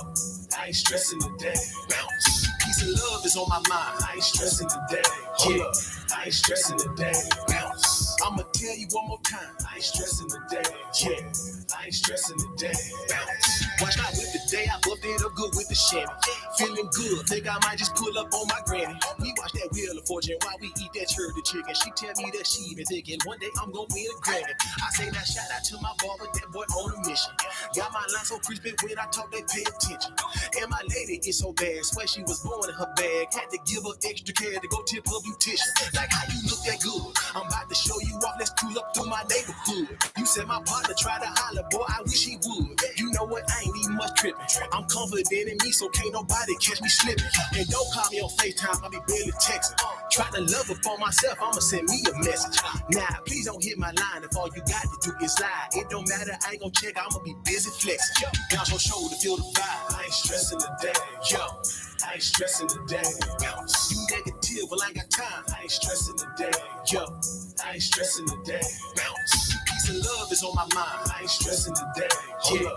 I ain't stressing today. Bounce. Peace and love is on my mind. I ain't stressing today. Hold up. I ain't stressing today. Bounce. I'ma tell you one more time. I ain't stressing today. Yeah, I ain't stressing today. Bounce. Watch my whip today. I buffed it up good with the Chevy. Feeling good. Think I might just pull up on my granny. We watch that Wheel of Fortune while we eat that turkey chicken. She tell me that she been thinking one day I'm gonna win a Grammy. I say now shout out to my barber, that boy on a mission. Got my line so crispy when I talk, they pay attention. And my lady is so bad, swear she was born in her bag. Had to give her extra care to go tip her beautician. Like, how you look that good? I'm about to show you off, let's cool up through my neighborhood. You said my partner tried to holler, boy, I wish he would. You know what, I ain't even much tripping. I'm confident in me, so can't nobody catch me slipping. And don't call me on FaceTime, I be barely texting. Try to love upon myself, I'ma send me a message. Nah, please don't hit my line if all you got to do is lie. It don't matter, I ain't gon' check, I'ma be busy flexing. Bounce your shoulder, feel the vibe. I ain't stressing today. Yo, I ain't stressing today. Bounce. You negative, well, I ain't got time. I ain't stressing today. Yo, I ain't stressing today. Bounce. Peace and love is on my mind. I ain't stressing today. Yeah,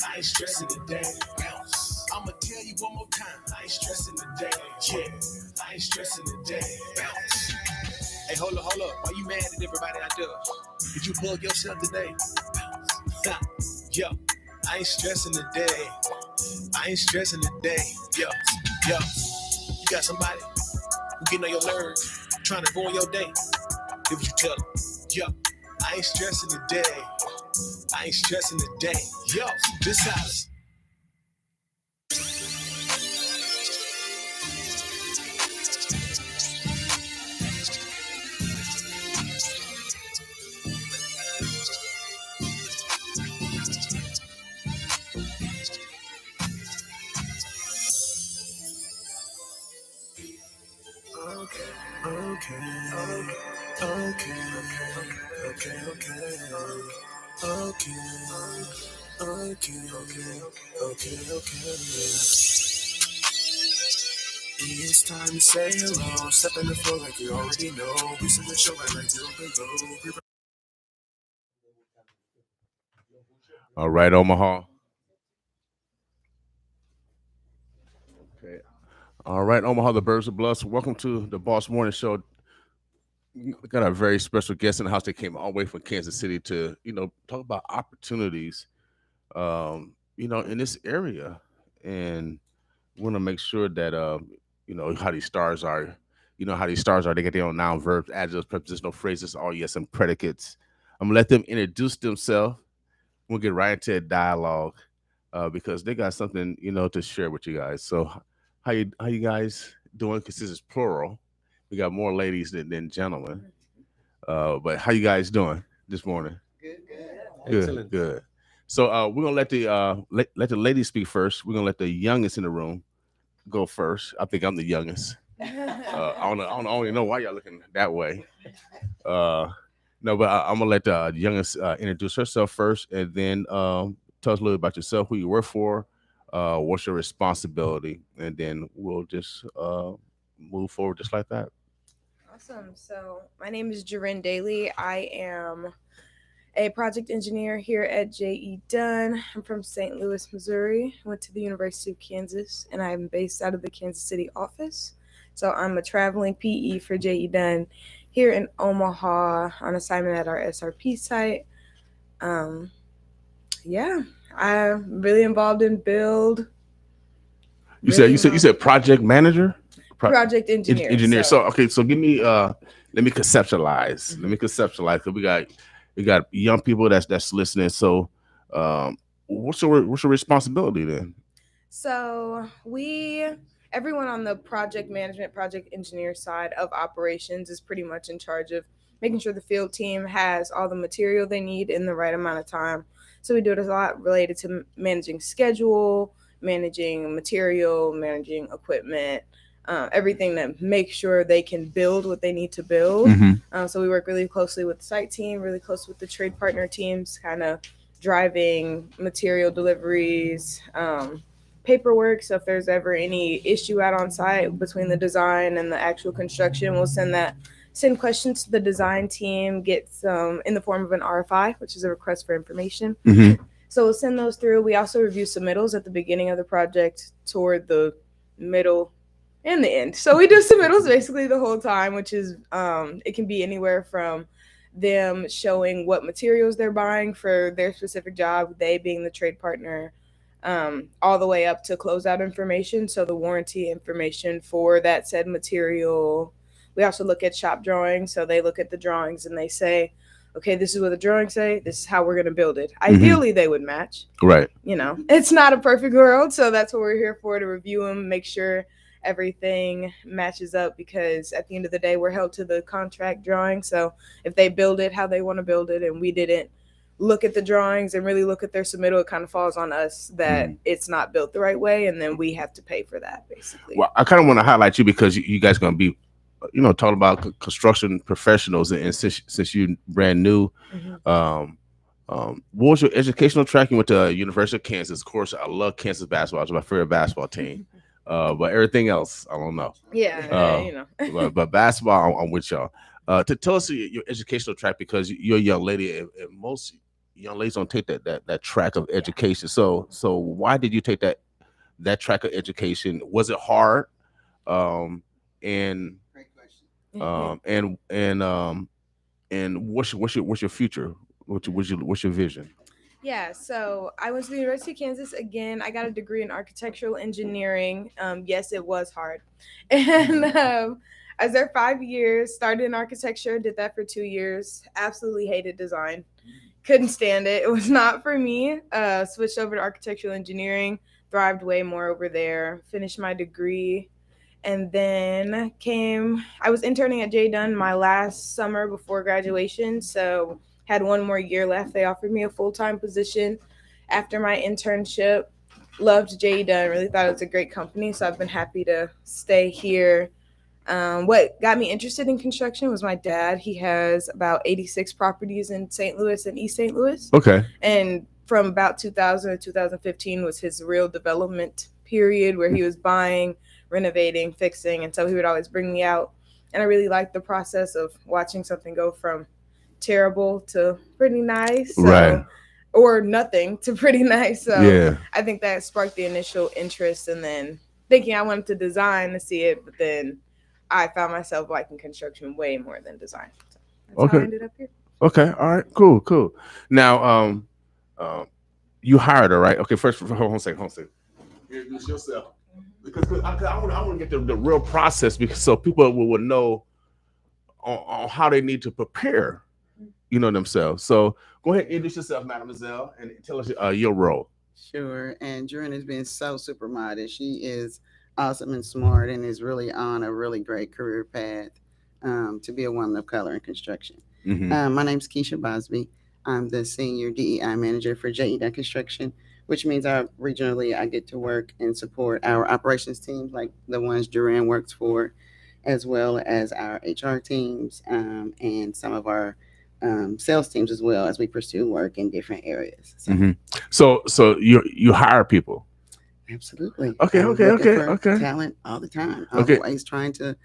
I ain't stressing today. Bounce. I'ma tell you one more time. I ain't stressing today. Yeah, I ain't stressing today. Bounce. Hey, hold up. Why you mad at everybody out there? Did you bug yourself today? Yo, I ain't stressing today. I ain't stressing today. Yo, you got somebody who getting on your nerves, trying to ruin your day. Do what you tell them. Yo, I ain't stressing today. I ain't stressing today. Yo, this house. Okay. It's time to say hello. Step in the floor like you already know. We see the show right below. All right, Omaha. Okay. All right, Omaha, the Birds of Bluffs. Welcome to the Boss Morning Show. We got a very special guest in the house that came all the way from Kansas City to, talk about opportunities, in this area. And we want to make sure that, how these stars are, they get their own noun, verbs, adjectives, prepositional phrases, all yes, and predicates. I'm going to let them introduce themselves. We'll get right into a dialogue because they got something, to share with you guys. So how you guys doing? Because this is plural. We got more ladies than gentlemen. But how you guys doing this morning? Excellent. Good. So we're gonna let the ladies speak first. We're gonna let the youngest in the room go first. I think I'm the youngest. I don't even know why y'all looking that way. Uh, no, but I'm gonna let the youngest introduce herself first, and then tell us a little about yourself, who you work for, what's your responsibility, and then we'll just move forward just like that. Awesome. So my name is Jaren Daly. I am a project engineer here at Dunn. I'm from St. Louis, Missouri. Went to the University of Kansas, and I'm based out of the Kansas City office. So I'm a traveling PE for Dunn here in Omaha on assignment at our SRP site. Yeah, I'm really involved in build. You said project manager, Project engineer. Engineer. So okay, so give me let me conceptualize. Let me conceptualize because we got young people that's listening. So what's your responsibility then? So everyone on the project management, project engineer side of operations is pretty much in charge of making sure the field team has all the material they need in the right amount of time. So we do it a lot related to managing schedule, managing material, managing equipment, everything that makes sure they can build what they need to build. So we work really closely with the site team, really close with the trade partner teams, kind of driving material deliveries, paperwork. So if there's ever any issue out on site between the design and the actual construction, we'll send questions to the design team, get some in the form of an RFI, which is a request for information. So we'll send those through. We also review submittals at the beginning of the project, toward the middle, and the end. So we do submittals basically the whole time, which is it can be anywhere from them showing what materials they're buying for their specific job, they being the trade partner, all the way up to closeout information, so the warranty information for that said material. We also look at shop drawings, so they look at the drawings and they say, okay, this is what the drawings say, this is how we're going to build it. Ideally, they would match. Right. You know, it's not a perfect world, so that's what we're here for, to review them, make sure everything matches up, because at the end of the day, we're held to the contract drawing. So if they build it how they want to build it and we didn't look at the drawings and really look at their submittal, it kind of falls on us that it's not built the right way, and then we have to pay for that, basically. Well, I kind of want to highlight you because you guys are going to be, talking about construction professionals, and since you're brand new, what was your educational track? You went to University of Kansas. Of course, I love Kansas basketball. It's my favorite basketball team. But everything else, I don't know. Yeah, but basketball, I'm with y'all. To tell us your educational track, because you're a young lady, and most young ladies don't take that track of education. So why did you take that track of education? Was it hard? And great question. And what's your future? What's your vision? Yeah, so I went to the University of Kansas again. I got a degree in architectural engineering. Yes, it was hard. And I was there 5 years, started in architecture, did that for 2 years. Absolutely hated design. Couldn't stand it. It was not for me. Switched over to architectural engineering, thrived way more over there, finished my degree. And then I was interning at Dunn my last summer before graduation. So had 1 more year left. They offered me a full-time position after my internship. Loved Dunn, really thought it was a great company, so I've been happy to stay here. What got me interested in construction was my dad. He has about 86 properties in St. Louis and East St. Louis. Okay. And from about 2000 to 2015 was his real development period, where he was buying, renovating, fixing, and so he would always bring me out. And I really liked the process of watching something go from terrible to pretty nice, right, or nothing to pretty nice. So yeah. I think that sparked the initial interest, and then thinking I wanted to design to see it, but then I found myself liking construction way more than design. So that's how I ended up here. Okay, all right, cool. Now, you hired her, right? Okay, first, hold on a second. Introduce yourself, because I want to get the real process, because so people will know on how they need to prepare, themselves. So go ahead, introduce yourself, mademoiselle, and tell us your role. Sure. And Jaren has been so super minded. She is awesome and smart, and is really on a really great career path to be a woman of color in construction. My name's Keisha Bosby. I'm the senior DEI manager for JE Dunn Construction, which means regionally I get to work and support our operations teams like the ones Duran works for, as well as our HR teams and some of our sales teams as well as we pursue work in different areas. So, so you hire people. Absolutely. Okay. Looking for talent all the time. Always trying to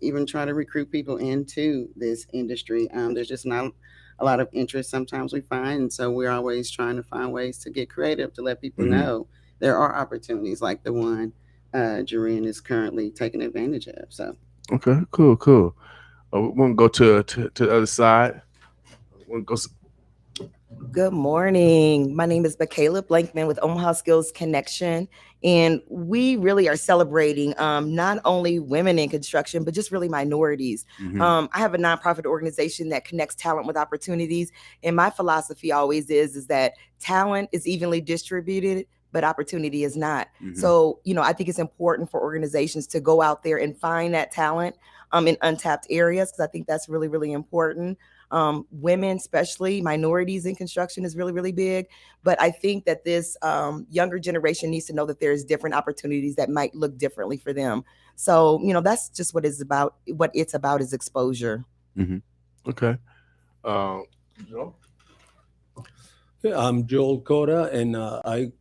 even try to recruit people into this industry. There's just not a lot of interest sometimes we find, and so we're always trying to find ways to get creative to let people know there are opportunities like the one Jareen is currently taking advantage of. So okay, cool. We're gonna go to the other side. We're gonna go. Good morning. My name is Michaela Blankman with Omaha Skills Connection, and we really are celebrating not only women in construction, but just really minorities. I have a nonprofit organization that connects talent with opportunities, and my philosophy always is that talent is evenly distributed, but opportunity is not. So, I think it's important for organizations to go out there and find that talent in untapped areas, because I think that's really, really important. Women, especially minorities in construction, is really, really big. But I think that this younger generation needs to know that there's different opportunities that might look differently for them. So, that's just what it's about. What it's about is exposure. Okay. Joel? Yeah, I'm Joel Cota, and I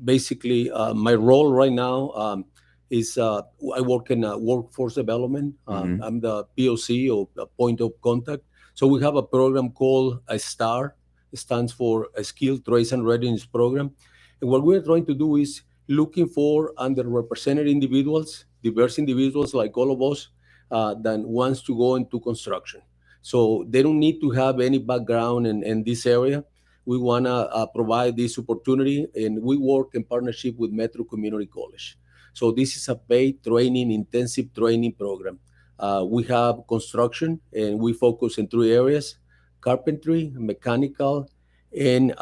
basically, my role right now is I work in workforce development. I'm the POC, or point of contact. So we have a program called a STAR. It stands for a Skill, Trace, and Readiness Program. And what we're trying to do is looking for underrepresented individuals, diverse individuals like all of us, that wants to go into construction. So they don't need to have any background in this area. We want to provide this opportunity, and we work in partnership with Metro Community College. So this is a paid training, intensive training program. We have construction, and we focus in 3 areas: carpentry, mechanical, and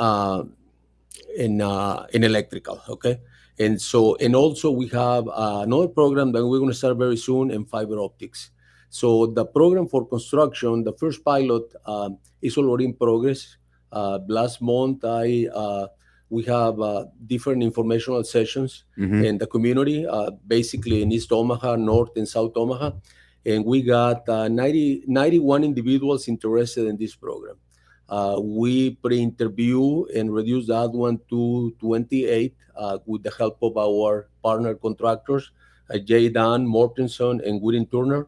electrical. Okay, and also we have another program that we're going to start very soon in fiber optics. So the program for construction, the first pilot is already in progress. Last month, we have different informational sessions in the community, basically in East Omaha, North and South Omaha. And we got 91 individuals interested in this program. We pre-interview and reduce that one to 28 with the help of our partner contractors, J. Dunn, Mortenson, and Woodin Turner.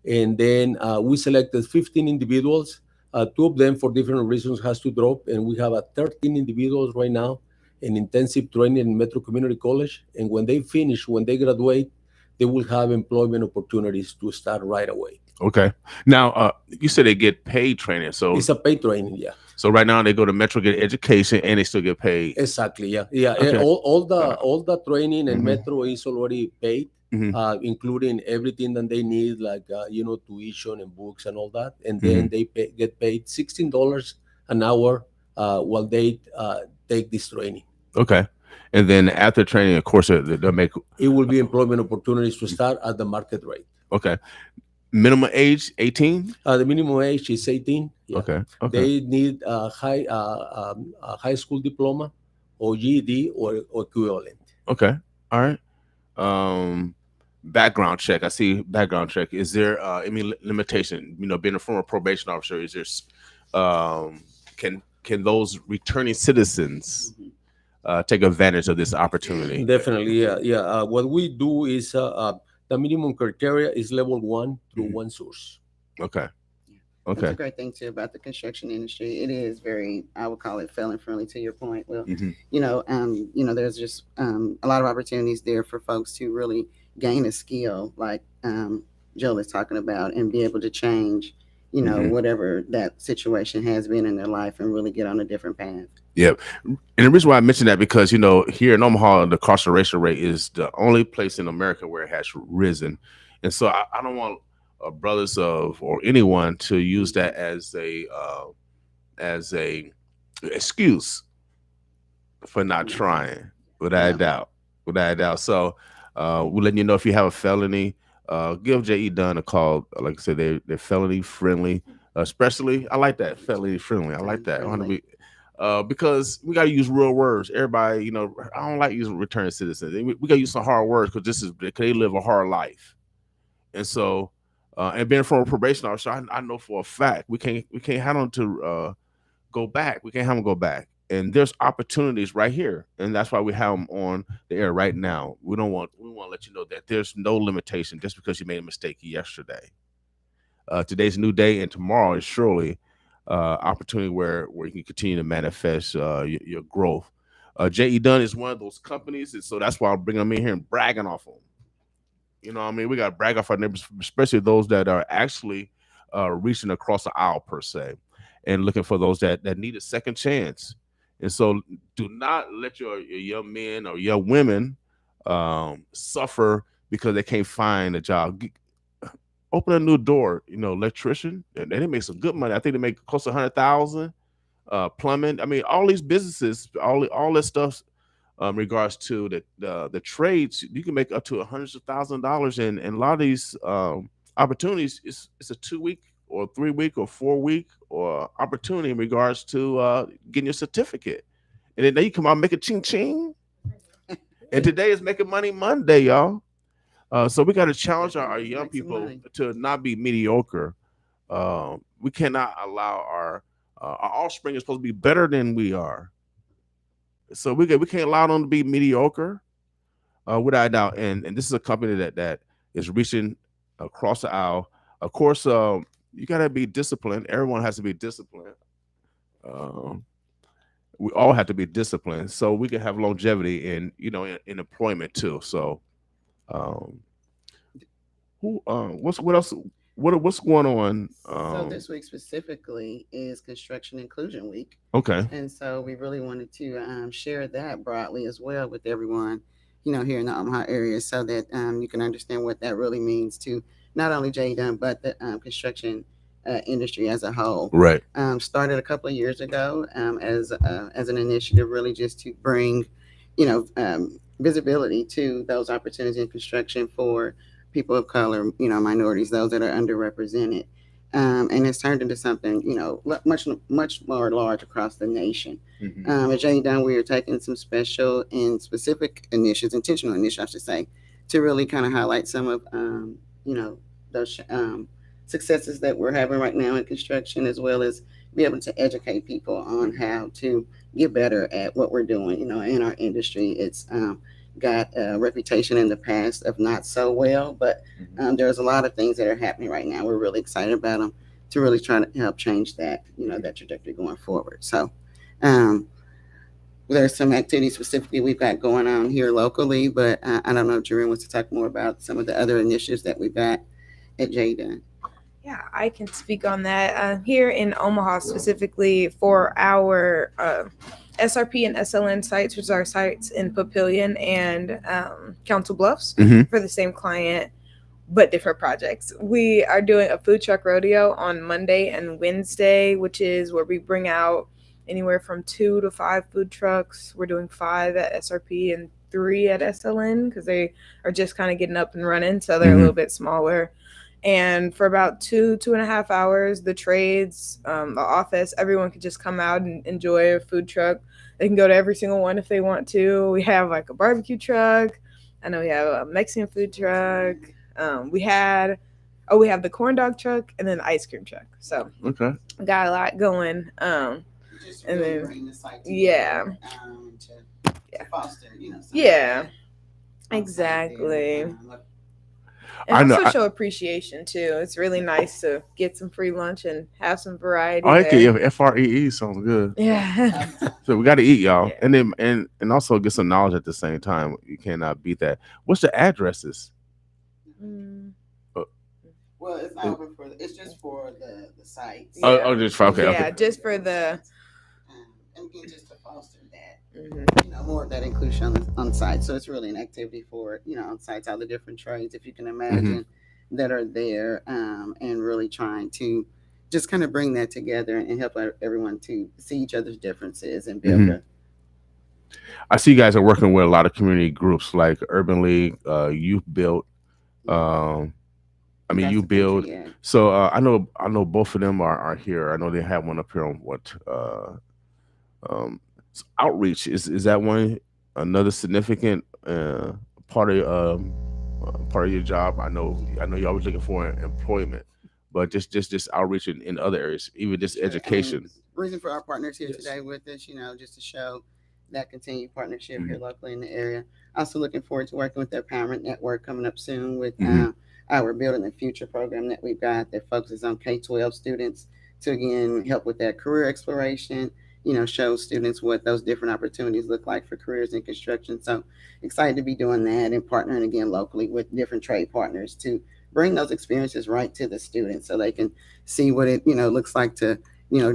And then we selected 15 individuals. 2 of them, for different reasons, has to drop. And we have 13 individuals right now in intensive training in Metro Community College. And when they finish, when they graduate, they will have employment opportunities to start right away. Okay. Now, you said they get paid training. So it's a paid training, yeah. So right now they go to Metro, get education, and they still get paid. Exactly, yeah. Okay. All the training in Metro is already paid, including everything that they need, like tuition and books and all that. And then they get paid $16 an hour while they take this training. Okay. And then after training, of course, they'll make... It will be employment opportunities to start at the market rate. Okay. Minimum age, 18? The minimum age is 18. Yeah. Okay. They need a high school diploma or GED or equivalent. Okay. All right. Background check. I see background check. Is there any limitation? Being a former probation officer, is there... Can those returning citizens... take advantage of this opportunity? Definitely, yeah. What we do is the minimum criteria is level 1 through 1 source. Okay. That's a great thing too about the construction industry. It is very, I would call it felon friendly. To your point, Will. There's just a lot of opportunities there for folks to really gain a skill, like Joel is talking about, and be able to change, whatever that situation has been in their life, and really get on a different path. Yep. And the reason why I mentioned that, because, here in Omaha, the incarceration rate is the only place in America where it has risen. And so I don't want brothers or anyone to use that as a excuse for not trying, without a doubt. So we're letting you know, if you have a felony, give J.E. Dunn a call. Like I said, they're felony friendly. especially I like that family friendly. I like that. I want to be because we got to use real words. Everybody, I don't like using return citizens. We got to use some hard words because they live a hard life, and so and being from a probation officer, I know for a fact we can't have them to go back. We can't have them go back. And there's opportunities right here, and that's why we have them on the air right now. We want to let you know that there's no limitation just because you made a mistake yesterday. Today's a new day, and tomorrow is surely opportunity where you can continue to manifest your growth. J.E. Dunn is one of those companies, and so that's why I'm bringing them in here and bragging off them. You know what I mean? We got to brag off our neighbors, especially those that are actually reaching across the aisle per se, and looking for those that need a second chance. And so do not let your young men or young women suffer because they can't find a job. Open a new door, electrician, and they make some good money. I think they make close to 100,000. Plumbing. I mean, all these businesses, all this stuff, regards to the trades, you can make up to hundreds of $1,000s, and a lot of these opportunities. It's a 2 week or 3 week or 4 week or opportunity in regards to getting your certificate, and then you come out and make a ching ching. And today is Making Money Monday, y'all. So we got to challenge our young people to not be mediocre. We cannot allow our offspring is supposed to be better than we are. So we can't allow them to be mediocre, without a doubt. And this is a company that is reaching across the aisle. Of course, you got to be disciplined. Everyone has to be disciplined. We all have to be disciplined so we can have longevity in employment too. So what else? What's going on? So this week specifically is Construction Inclusion Week. Okay. And so we really wanted to share that broadly as well with everyone, here in the Omaha area, so that you can understand what that really means to not only J Dunn, but the construction industry as a whole. Right. Started a couple of years ago as an initiative, really just to bring, visibility to those opportunities in construction for people of color, minorities, those that are underrepresented. And it's turned into something, much more large across the nation. Mm-hmm. At J Dunn, we are taking some special and specific initiatives, intentional initiatives, I should say, to really kind of highlight some of, those successes that we're having right now in construction, as well as be able to educate people on how to get better at what we're doing, in our industry. It's got a reputation in the past of not so well, but there's a lot of things that are happening right now. We're really excited about them to really try to help change that, that trajectory going forward. So there's some activities specifically we've got going on here locally, but I don't know if Jareen wants to talk more about some of the other initiatives that we've got at J Dunn. Yeah, I can speak on that. Here in Omaha specifically for our SRP and SLN sites, which are our sites in Papillion and Council Bluffs, for the same client, but different projects. We are doing a food truck rodeo on Monday and Wednesday, which is where we bring out anywhere from 2 to 5 food trucks. We're doing 5 at SRP and 3 at SLN because they are just kind of getting up and running, so they're a little bit smaller. And for about 2.5 hours, the trades, the office, everyone could just come out and enjoy a food truck. They can go to every single one if they want to. We have like a barbecue truck. I know we have a Mexican food truck. We have the corn dog truck and then the ice cream truck. So okay, we got a lot going. And then to foster, exactly. And also show appreciation too. It's really nice to get some free lunch and have some variety. FREE sounds good. Yeah. So we got to eat, y'all, and then and also get some knowledge at the same time. You cannot beat that. What's the addresses? Well, it's not open for. It's just for the sites. Just for okay. Just for the. And again, just to foster that, more of that inclusion on site. So it's really an activity for, on sites, all the different trades, if you can imagine, that are there, and really trying to just kind of bring that together and help everyone to see each other's differences and build a. I see you guys are working with a lot of community groups like Urban League, Youth Built. I mean, across you the country. build. Yeah. So I know both of them are here. I know they have one up here on what um outreach is that one another significant part of part of your job. I know you're always looking for employment, but just outreach in other areas, even just Sure. education. Reason for our partners here Yes. today with us, just to show that continued partnership here Mhm. locally in the area. Also looking forward to working with the Empowerment Network coming up soon with Mhm. our Building the Future program that we've got that focuses on K-12 students to again help with that career exploration. Show students what those different opportunities look like for careers in construction. So excited to be doing that and partnering again locally with different trade partners to bring those experiences right to the students so they can see what it looks like to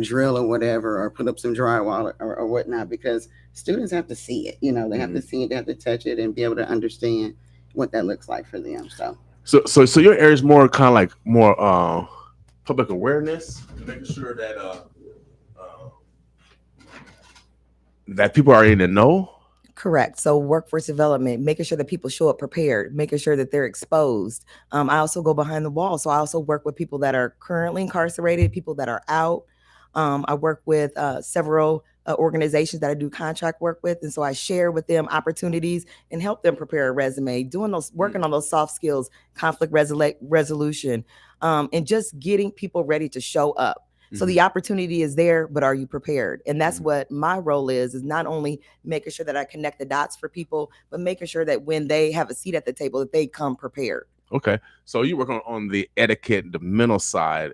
drill or whatever, or put up some drywall or whatnot, because students have to see it. They have to see it, they have to touch it, and be able to understand what that looks like for them. So, So your area is more kind of like more public awareness, making sure uh that people are in the know. Correct. So workforce development, making sure that people show up prepared, making sure that they're exposed. I also go behind the wall. So I also work with people that are currently incarcerated, people that are out. I work with several organizations that I do contract work with. And so I share with them opportunities and help them prepare a resume, working on those soft skills, conflict resolution, and just getting people ready to show up. So the opportunity is there, but are you prepared? And that's what my role is not only making sure that I connect the dots for people, but making sure that when they have a seat at the table, that they come prepared. Okay, so you work on the etiquette, the mental side,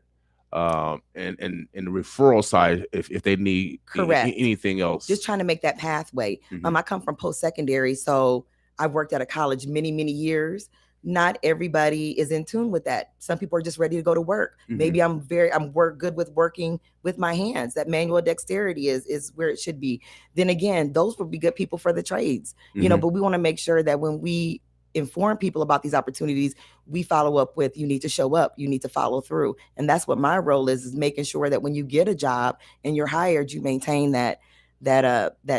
and the referral side if they need Correct. anything else. Just trying to make that pathway. I come from post-secondary, so I've worked at a college many, many years. Not everybody is in tune with that. Some people are just ready to go to work. Maybe I'm good with working with my hands. That manual dexterity is where it should be. Then again, those would be good people for the trades. But we want to make sure that when we inform people about these opportunities, we follow up with, you need to show up, you need to follow through. And that's what my role is making sure that when you get a job and you're hired, you maintain that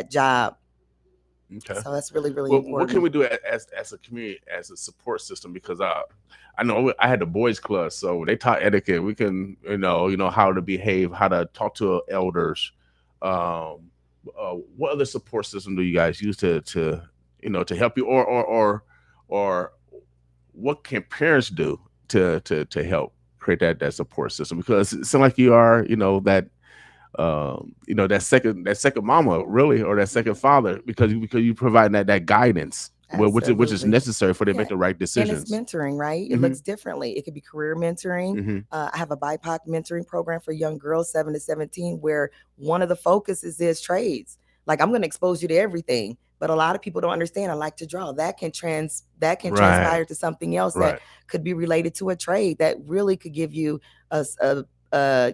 job. Okay. So that's really, really Well, what can important. we do as a community, as a support system? Because I know I had the boys club, so they taught etiquette. We can, how to behave, how to talk to elders. What other support system do you guys use to help you, or what can parents do to help create that support system? Because it seems like you are, that second mama, really, or that second father, because you provide that guidance, which is Absolutely. necessary for them to Yeah. make the right And it's decisions. mentoring, right? It looks differently. It could be career mentoring. Hmm. I have a BIPOC mentoring program for young girls, 7 to 17, where one of the focuses is trades. Like, I'm going to expose you to everything, but a lot of people don't understand. I like to draw. That can Right, transpire to something else right. that could be related to a trade that really could give you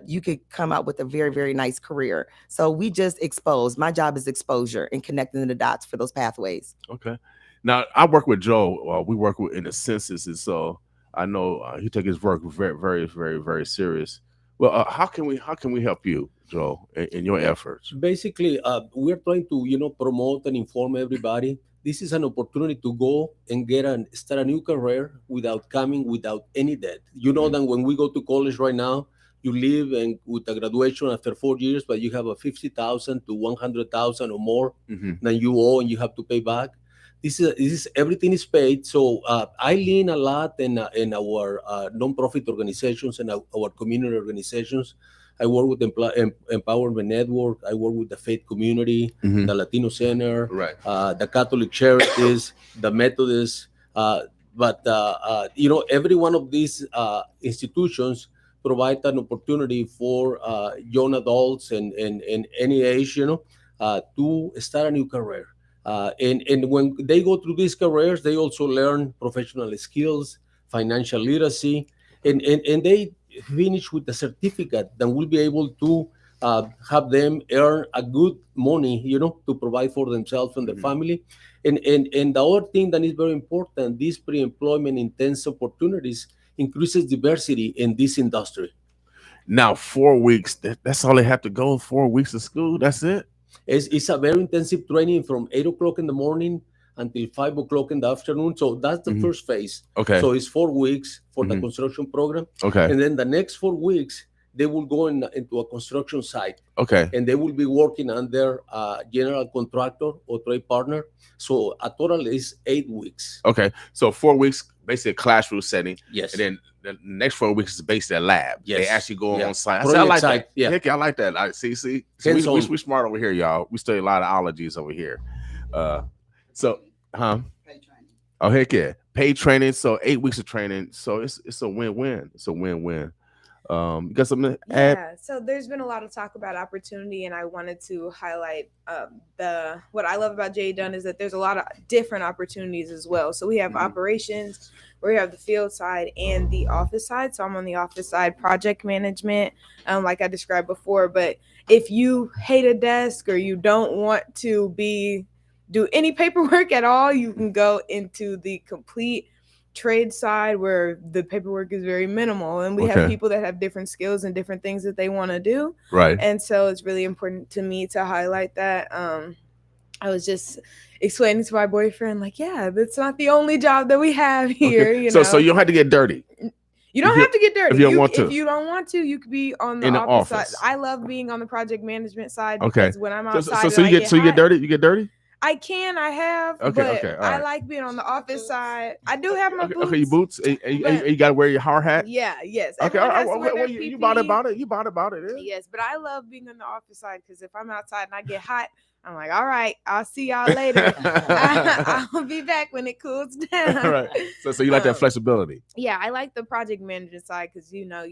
you could come out with a very, very nice career. So we just expose. My job is exposure and connecting the dots for those pathways. Okay. Now I work with Joe. We work with in the census, and so I know he took his work very, very, very, very serious. Well, how can we help you, Joe, in your efforts? Basically, we're trying to promote and inform everybody. This is an opportunity to go and start a new career without coming without any debt. You know that when we go to college right now, you leave and with a graduation after 4 years, but you have a 50,000 to 100,000 or more than you owe and you have to pay back. This is everything is paid. So I lean a lot in our nonprofit organizations and our community organizations. I work with Empowerment Network. I work with the faith community, the Latino Center, Right. the Catholic Charities, the Methodists. But every one of these institutions provide an opportunity for young adults and any age, to start a new career. And when they go through these careers, they also learn professional skills, financial literacy, and they finish with a certificate that will be able to have them earn a good money, to provide for themselves and their family. And the other thing that is very important, these pre-employment intense opportunities increases diversity in this industry. Now 4 weeks. That's all they have to go. 4 weeks of school. That's it. It's a very intensive training from 8 o'clock in the morning until 5 o'clock in the afternoon. So that's the first phase. Okay. So it's 4 weeks for the construction program. Okay. And then the next 4 weeks, they will go into a construction site. Okay. And they will be working under a general contractor or trade partner. So a total is 8 weeks. Okay. So 4 weeks, basically a classroom setting. Yes. And then the next 4 weeks is basically a lab. Yes. They actually go on site. I Project like site, that. yeah. Heck, I like that. See, we smart over here, y'all. We study a lot of ologies over here. So, Oh, heck yeah. Paid training. So 8 weeks of training. So it's a win-win. It's a win-win. You got something to add? Yeah, so there's been a lot of talk about opportunity, and I wanted to highlight what I love about J Dunn is that there's a lot of different opportunities as well. So we have operations, where we have the field side and the office side. So I'm on the office side, project management, like I described before. But if you hate a desk or you don't want to do any paperwork at all, you can go into the complete trade side where the paperwork is very minimal, and we have people that have different skills and different things that they want to do. Right. And so it's really important to me to highlight that. I was just explaining to my boyfriend, like, yeah, that's not the only job that we have here. Okay. You know, so you don't have to get dirty. You don't have to get dirty. If you don't want to. If you don't want to, you could be on the office side. I love being on the project management side because when I'm outside, so you get dirty. You get dirty. I have, but I like being on the office side. I do have my boots. Okay, your boots. You got to wear your hard hat. Yeah, yes. Okay, you bought about it. Yeah. Yes, but I love being on the office side because if I'm outside and I get hot, I'm like, all right, I'll see y'all later. I'll be back when it cools down. Right. So you like that flexibility. Yeah, I like the project management side because you're out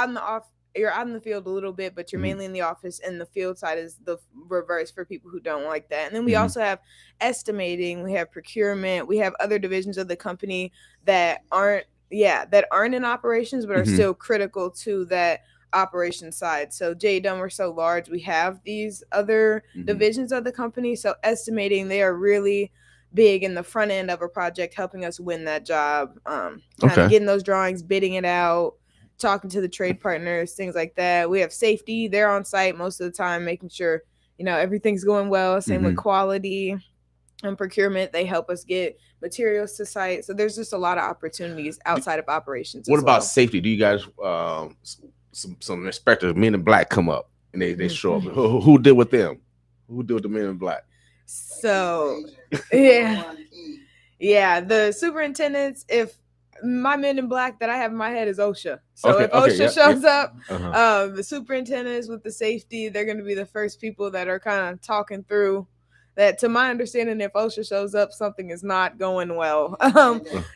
in the office. You're out in the field a little bit, but you're mainly in the office, and the field side is the reverse for people who don't like that. And then we also have estimating, we have procurement, we have other divisions of the company that aren't in operations, but are still critical to that operation side. So J Dunn, we're so large, we have these other divisions of the company. So estimating, they are really big in the front end of a project, helping us win that job, kind of getting those drawings, bidding it out, talking to the trade partners, things like that. We have safety. They're on site most of the time, making sure, everything's going well. Same with quality and procurement. They help us get materials to site. So there's just a lot of opportunities outside of operations. What about safety? Do you guys, some inspectors, men in black come up and they show up? Who deal with them? Who deal with the men in black? So, the superintendents, if my men in black that I have in my head is OSHA. So if OSHA shows up, the superintendents with the safety, they're going to be the first people that are kind of talking through that. To my understanding, if OSHA shows up, something is not going well.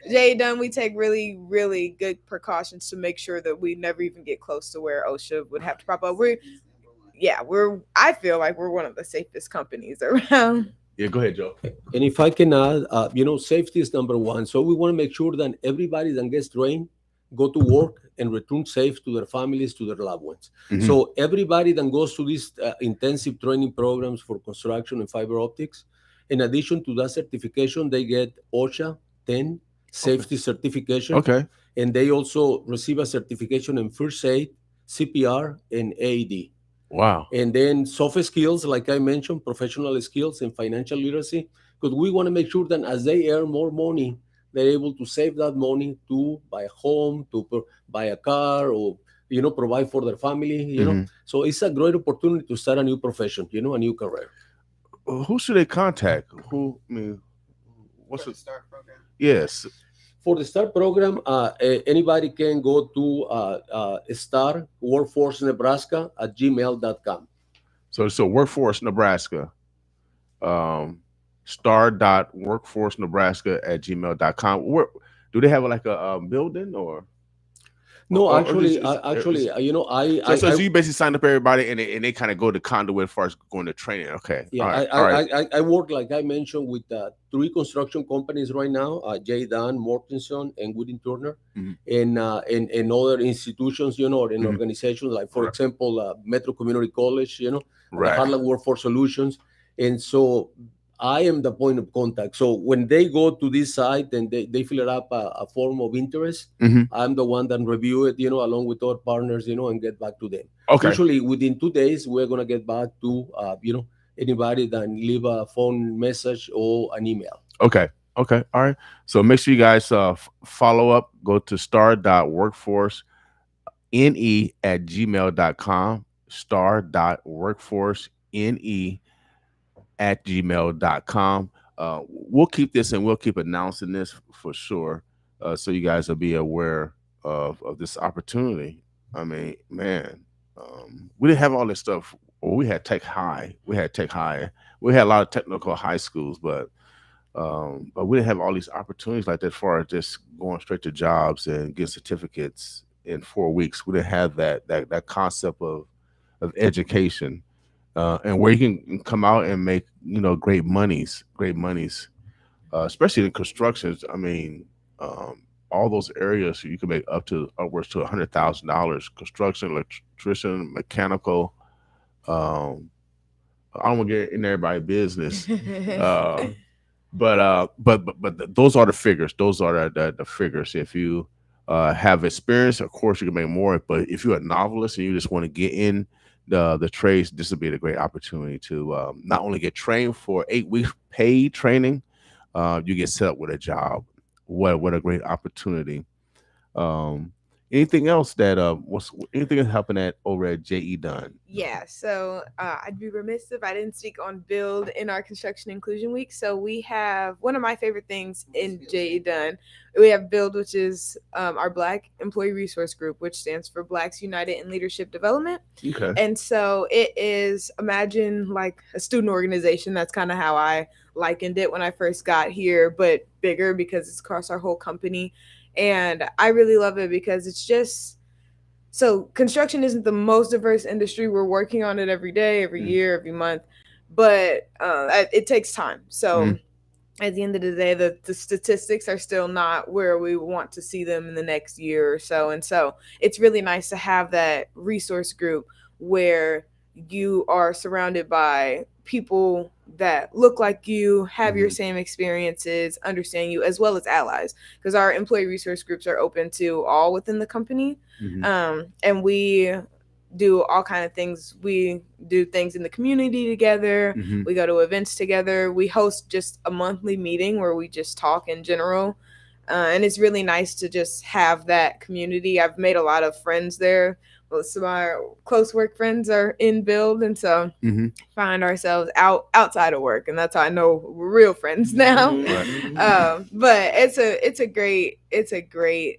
J Dunn, we take really, really good precautions to make sure that we never even get close to where OSHA would have to pop up. I feel like we're one of the safest companies around. Yeah, go ahead, Joe. And if I can add, safety is number one. So we want to make sure that everybody that gets trained go to work and return safe to their families, to their loved ones. So everybody that goes to these intensive training programs for construction and fiber optics, in addition to that certification, they get OSHA 10 safety certification. Okay. And they also receive a certification in first aid, CPR, and AED. Wow. And then soft skills, like I mentioned, professional skills and financial literacy, because we want to make sure that as they earn more money, they're able to save that money to buy a home, to buy a car, or, provide for their family, So it's a great opportunity to start a new profession, a new career. Who should they contact? What's the START program? Yes. For the STAR program, anybody can go to STAR Workforce Nebraska at gmail.com. So Workforce Nebraska, star.workforcenebraska@gmail.com. Where do they have like a building or? No, actually, So you basically sign up everybody and they kind of go to conduit as far as going to training. Okay. Yeah, all right. I work, like I mentioned, with 3 construction companies right now: J Dunn, Mortenson, and Woodin Turner, and other institutions, and organizations like, for example, Metro Community College, the Heartland Workforce Solutions, and so I am the point of contact. So when they go to this site and they fill up a form of interest, I'm the one that review it, along with our partners, and get back to them. Okay. Usually within 2 days, we're going to get back to, anybody, then leave a phone message or an email. Okay. Okay. All right. So make sure you guys follow up. Go to star.workforcene@gmail.com. Star.workforcene@gmail.com. We'll keep this and we'll keep announcing this for sure. So you guys will be aware of this opportunity. I mean, man, we didn't have all this stuff. Well, we had Tech High. We had Tech High. We had a lot of technical high schools, but we didn't have all these opportunities like that as far as just going straight to jobs and get certificates in 4 weeks. We didn't have that concept of education, and where you can come out and make great monies, especially in constructions. I mean, all those areas you can make upwards to $100,000. Construction, electrician, mechanical. I don't want to get in everybody's business. But those are the figures. Those are the figures. If you have experience, of course you can make more. But if you're a novelist and you just want to get in the trades, this would be a great opportunity to not only get trained for 8 weeks paid training, you get set up with a job. What a great opportunity. Um, Anything else that what's anything that's happening over at JE Dunn? Yeah, so I'd be remiss if I didn't speak on Build in our Construction Inclusion Week. So we have one of my favorite things in JE Dunn. We have Build, which is our Black Employee Resource Group, which stands for Blacks United in Leadership Development. Okay. And so it is, imagine like a student organization. That's kind of how I likened it when I first got here, but bigger because it's across our whole company. And I really love it because it's just, so construction isn't the most diverse industry. We're working on it every day, every year, every month, but it takes time. So at the end of the day, the statistics are still not where we want to see them in the next year or so. And so it's really nice to have that resource group where you are surrounded by people that look like you, have your same experiences, understand you, as well as allies, because our employee resource groups are open to all within the company. And we do all kind of things. We do things in the community together. We go to events together. We host just a monthly meeting where we just talk in general. And it's really nice to just have that community. I've made a lot of friends there. Most of my close work friends are in Build, and so find ourselves outside of work, and that's how I know we're real friends now. But it's a great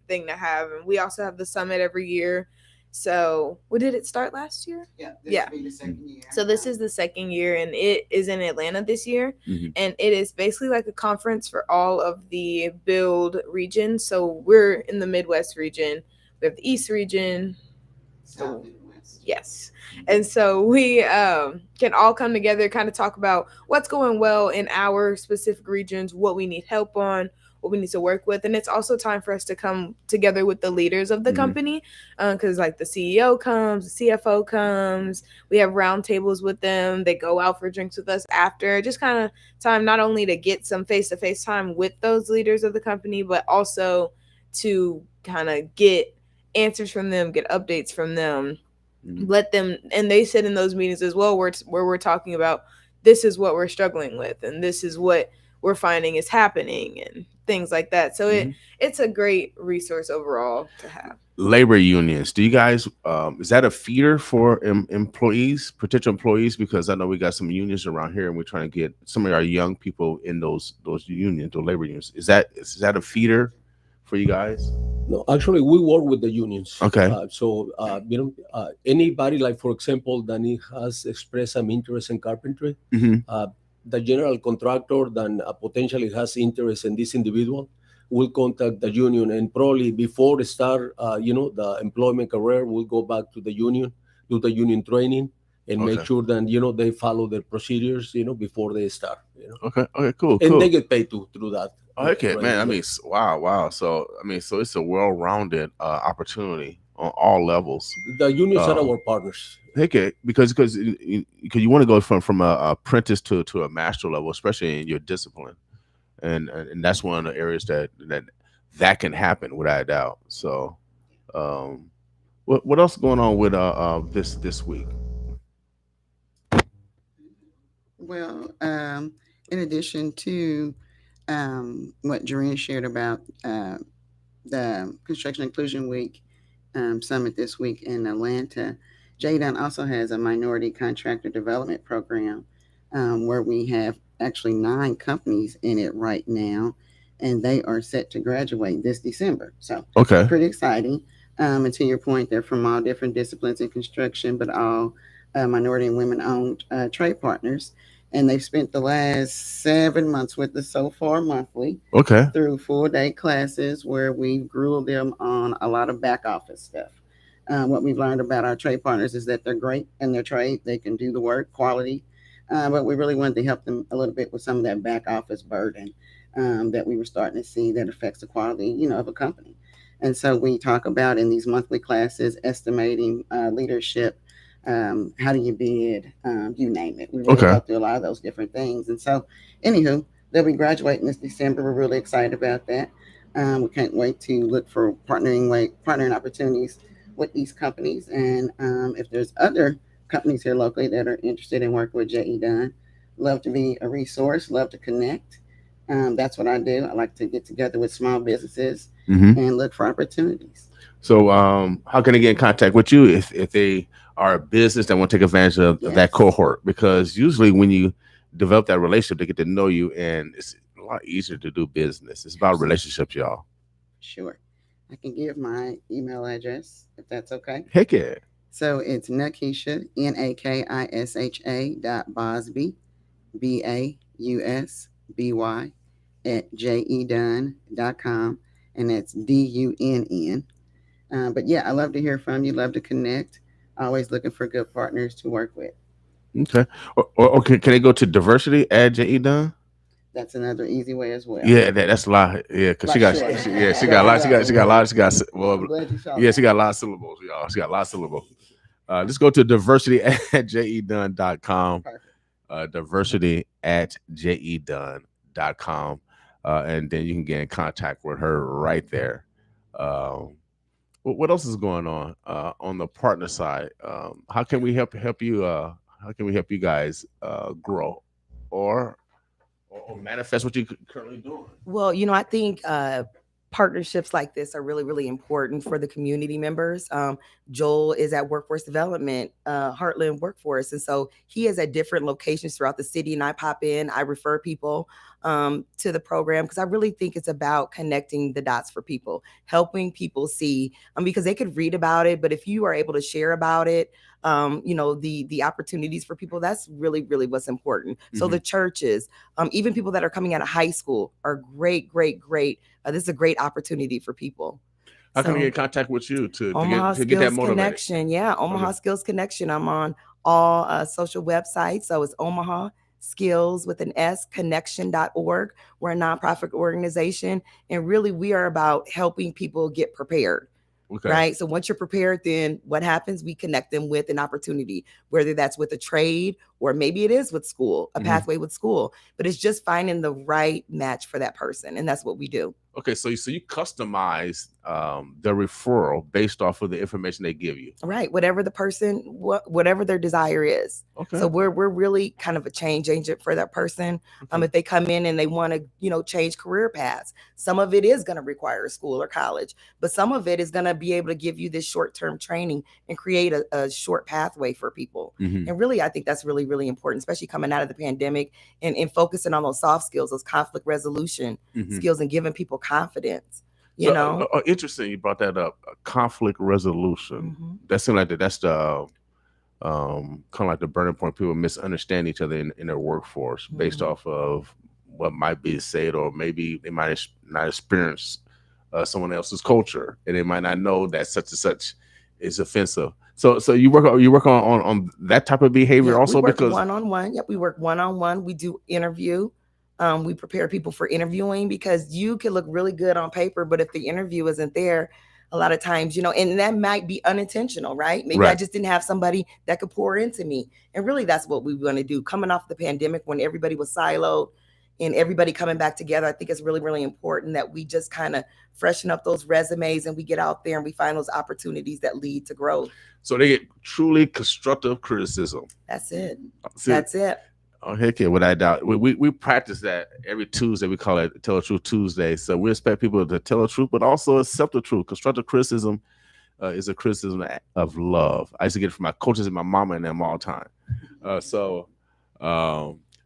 thing to have, and we also have the summit every year. So, did it start last year? Yeah. This will be the second year. So this is the second year, and it is in Atlanta this year, and it is basically like a conference for all of the Build regions. So we're in the Midwest region. We have the East region. South and West. Yes. And so we can all come together, kind of talk about what's going well in our specific regions, what we need help on, what we need to work with. And it's also time for us to come together with the leaders of the company, because like the CEO comes, the CFO comes, we have roundtables with them. They go out for drinks with us after. Just kind of time not only to get some face-to-face time with those leaders of the company, but also to kind of get answers from them, get updates from them, let them, and they sit in those meetings as well, where we're talking about this is what we're struggling with, and this is what we're finding is happening, and things like that. So it's a great resource overall to have. Labor unions, do you guys is that a feeder for employees, potential employees? Because I know we got some unions around here, and we're trying to get some of our young people in those unions, those labor unions. Is that a feeder for you guys? No, actually, we work with the unions. Okay. Anybody, like for example, Danny has expressed some interest in carpentry. The general contractor then potentially has interest in this individual will contact the union, and probably before they start, the employment career, will go back to the union, do the union training, and make sure that they follow the procedures, before they start. Okay, cool. And they get paid through that. Okay, man. I mean, wow. So it's a well-rounded opportunity on all levels. The unions are our partners. Okay, because you want to go from a apprentice to a master level, especially in your discipline, and that's one of the areas that can happen without a doubt. So, what else is going on with this week? Well, in addition to what Joreen shared about the Construction Inclusion Week summit this week in Atlanta, Dunn also has a minority contractor development program where we have actually 9 companies in it right now, and they are set to graduate this December. So Okay. pretty exciting. And to your point, they're from all different disciplines in construction, but all minority and women-owned trade partners. And they've spent the last 7 months with us so far monthly Okay. through full-day classes where we've grilled them on a lot of back office stuff. What we've learned about our trade partners is that they're great in their trade. They can do the work, quality, but we really wanted to help them a little bit with some of that back office burden that we were starting to see that affects the quality, of a company. And so we talk about in these monthly classes, estimating leadership, how do you bid, you name it. We really Okay. go through a lot of those different things. And so, anywho, they'll be graduating this December. We're really excited about that. We can't wait to look for partnering opportunities with these companies. And if there's other companies here locally that are interested in working with JE Dunn, love to be a resource, love to connect. That's what I do. I like to get together with small businesses Mm-hmm. and look for opportunities. So, how can they get in contact with you if they are a business that want to take advantage of that Yes. cohort? Because usually when you develop that relationship, they get to know you, and it's a lot easier to do business. It's about relationships, y'all. Sure. I can give my email address if that's okay. Heck yeah. So it's Nakisha, Nakisha .Bosby, BAUSBY at jedunn.com. And that's DUNN. But yeah, I love to hear from you. Love to connect. Always looking for good partners to work with. Okay. Or okay, can they go to diversity at JE Dunn? That's another easy way as well. Yeah, that's a lot. Yeah, because she got, Like, she, sure. yeah, she got a lot. She got a lot. She got well, I'm glad you saw yeah, that. she got a lot of syllables, y'all. She got a lot of syllables. Let's go to diversity at jedunn.com. Perfect. Diversity at jedunn.com. And then you can get in contact with her right there. What else is going on the partner side? How can we help you? How can we help you guys grow or manifest what you're currently doing? Well, I think partnerships like this are really, really important for the community members. Joel is at Workforce Development, Heartland Workforce. And so he is at different locations throughout the city. And I pop in, I refer people to the program because I really think it's about connecting the dots for people, helping people see, because they could read about it. But if you are able to share about it, the opportunities for people, that's really, really what's important. So the churches, even people that are coming out of high school are great. This is a great opportunity for people. How can we get in contact with you to get that Skills motivated? Connection. Yeah, Omaha Skills Connection. I'm on all social websites. So it's Omaha Skills with an S, connection.org. We're a nonprofit organization. And really, we are about helping people get prepared. Okay. Right. So once you're prepared, then what happens? We connect them with an opportunity, whether that's with a trade or maybe it is with school, a pathway with school. But it's just finding the right match for that person. And that's what we do. Okay, so you customize the referral based off of the information they give you. Right, whatever the person, whatever their desire is. Okay. So we're really kind of a change agent for that person. Okay. If they come in and they want to, change career paths, some of it is going to require school or college, but some of it is going to be able to give you this short-term training and create a short pathway for people. Mm-hmm. And really, I think that's really, really important, especially coming out of the pandemic and focusing on those soft skills, those conflict resolution skills, and giving people confidence. Interesting you brought that up. Conflict resolution. That seems like that's the kind of like the burning point. People misunderstand each other in their workforce based off of what might be said, or maybe they might not experience someone else's culture, and they might not know that such and such is offensive. So you work on that type of behavior also, we work because one-on-one. Yep, we work one-on-one. We do interview. We prepare people for interviewing, because you can look really good on paper, but if the interview isn't there, a lot of times, and that might be unintentional, right? Maybe I just didn't have somebody that could pour into me. And really, that's what we want to do. Coming off the pandemic, when everybody was siloed and everybody coming back together, I think it's really, really important that we just kind of freshen up those resumes and we get out there and we find those opportunities that lead to growth. So they get truly constructive criticism. That's it. That's it. Oh, heck yeah, without a doubt. We practice that every Tuesday. We call it Tell the Truth Tuesday. So we expect people to tell the truth, but also accept the truth. Constructive criticism is a criticism of love. I used to get it from my coaches and my mama and them all the time. So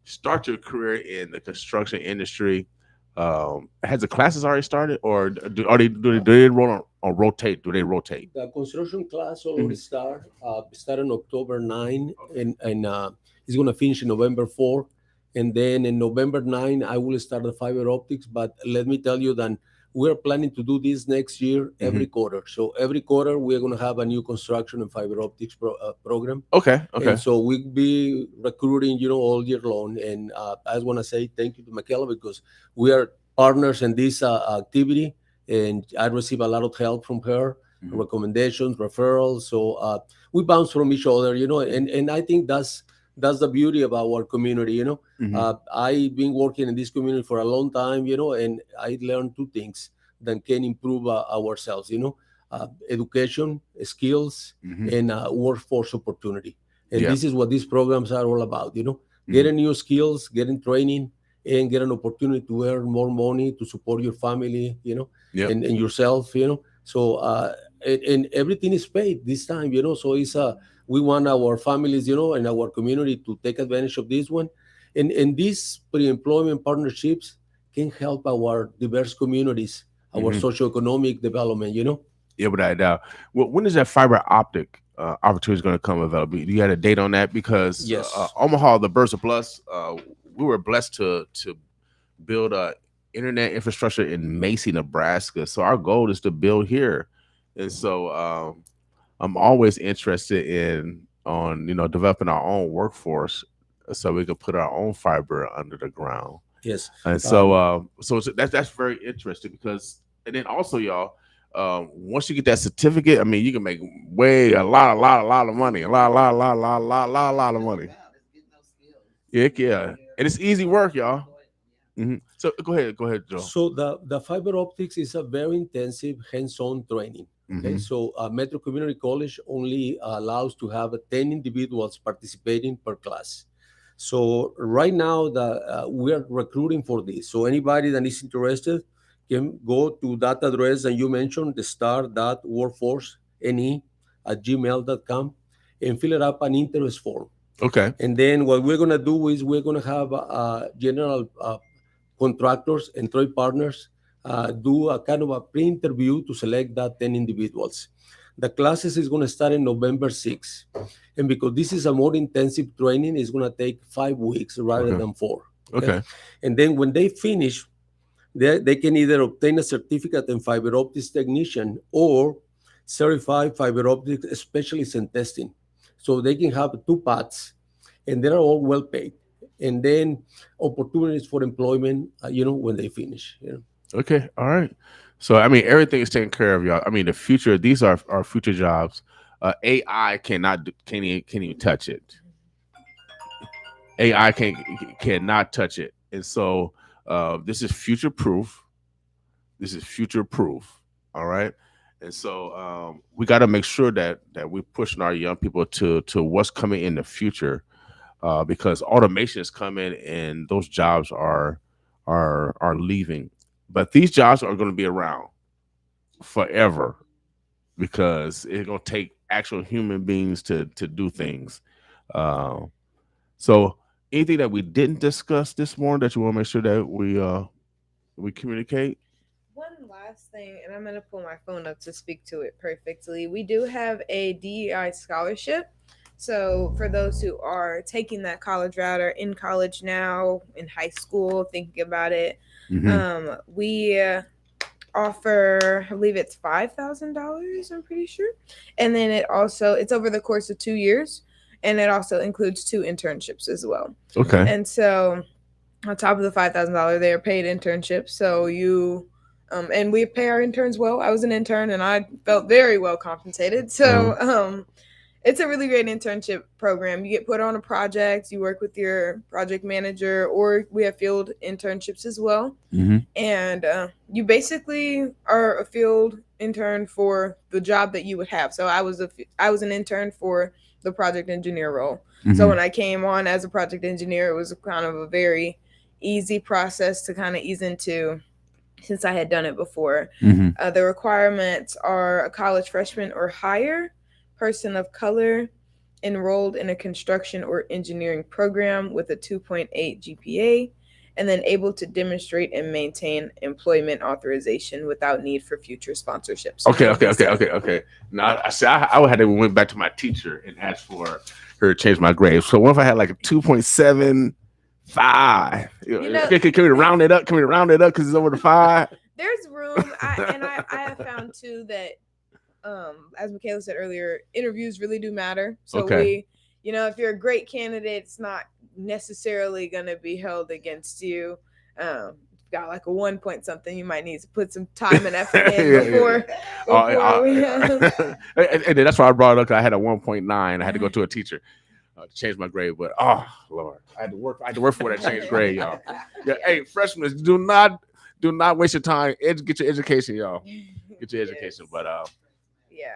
start your career in the construction industry. Has the classes already started, or do they roll on rotate? Do they rotate? The construction class already start on October 9, and it's going to finish in November 4. And then in November 9, I will start the fiber optics. But let me tell you that we're planning to do this next year every quarter. So every quarter, we're going to have a new construction and fiber optics program. Okay. And so we'll be recruiting, all year long. And I just want to say thank you to Michaela because we are partners in this activity. And I receive a lot of help from her, recommendations, referrals. So we bounce from each other, and I think that's the beauty of our community, I've been working in this community for a long time, and I learned two things that can improve ourselves, education, skills, and workforce opportunity. And this is what these programs are all about, getting new skills, getting training, and get an opportunity to earn more money to support your family, and yourself, So and everything is paid this time, So it's we want our families, and our community to take advantage of this one, and these pre-employment partnerships can help our diverse communities, our socioeconomic development, Yeah, without a doubt. Well, when is that fiber optic opportunity going to come available? Do you have a date on that? Because Yes. Omaha, the Birds of Bless, we were blessed to build a internet infrastructure in Macy, Nebraska. So our goal is to build here, and so I'm always interested on developing our own workforce so we can put our own fiber under the ground. Yes. And so that's very interesting because, and then also y'all. Once you get that certificate, I mean, you can make a lot of money, a lot of money. Yeah, and it's easy work, y'all. So go ahead, Joe. So the fiber optics is a very intensive hands-on training. Okay, so Metro Community College only allows to have 10 individuals participating per class. So right now we are recruiting for this. So anybody that is interested can go to that address that you mentioned, the star.workforcene@gmail.com, and fill it up an interest form. Okay. And then what we're going to do is we're going to have general contractors and trade partners do a kind of a pre-interview to select that 10 individuals. The classes is going to start in November 6th. And because this is a more intensive training, it's going to take 5 weeks rather than 4. Okay. And then when they finish, they can either obtain a certificate in fiber optics technician or certified fiber optics specialist in testing. So they can have 2 paths, and they're all well paid. And then opportunities for employment, when they finish. Okay, all right. So I mean, everything is taken care of, y'all. I mean, the future; these are our future jobs. AI can't even touch it. AI cannot touch it, and so this is future proof. This is future proof. All right. And so we got to make sure that we're pushing our young people to what's coming in the future, because automation is coming and those jobs are leaving. But these jobs are going to be around forever because it's going to take actual human beings to do things. So anything that we didn't discuss this morning that you want to make sure that we communicate? One last thing, and I'm going to pull my phone up to speak to it perfectly. We do have a DEI scholarship. So for those who are taking that college route or in college now, in high school, thinking about it, we offer, I believe it's $5,000, I'm pretty sure. And then it's over the course of 2 years, and it also includes 2 internships as well. Okay. And so on top of the $5,000, they are paid internships. So and we pay our interns well. I was an intern and I felt very well compensated. So it's a really great internship program. You get put on a project, you work with your project manager, or we have field internships as well. And you basically are a field intern for the job that you would have. So I was an intern for the project engineer role. Mm-hmm. So when I came on as a project engineer, it was kind of a very easy process to kind of ease into, since I had done it before. Mm-hmm. The requirements are a college freshman or higher, person of color, enrolled in a construction or engineering program with a 2.8 GPA, and then able to demonstrate and maintain employment authorization without need for future sponsorships. Okay. Now I would have to went back to my teacher and asked for her to change my grade. So what if I had like a 2.75? Can we round it up? Because it's over the 5? There's room. I have found too that, as Michaela said earlier, interviews really do matter. So if you're a great candidate, it's not necessarily going to be held against you. Got like a 1 point something, you might need to put some time and effort in before and that's why I brought it up, because I had a 1.9. I had to go to a teacher to change my grade, but oh Lord, I had to work for that changed grade, y'all. Yeah, hey, freshmen, do not waste your time. Get your education, y'all. Get your education. But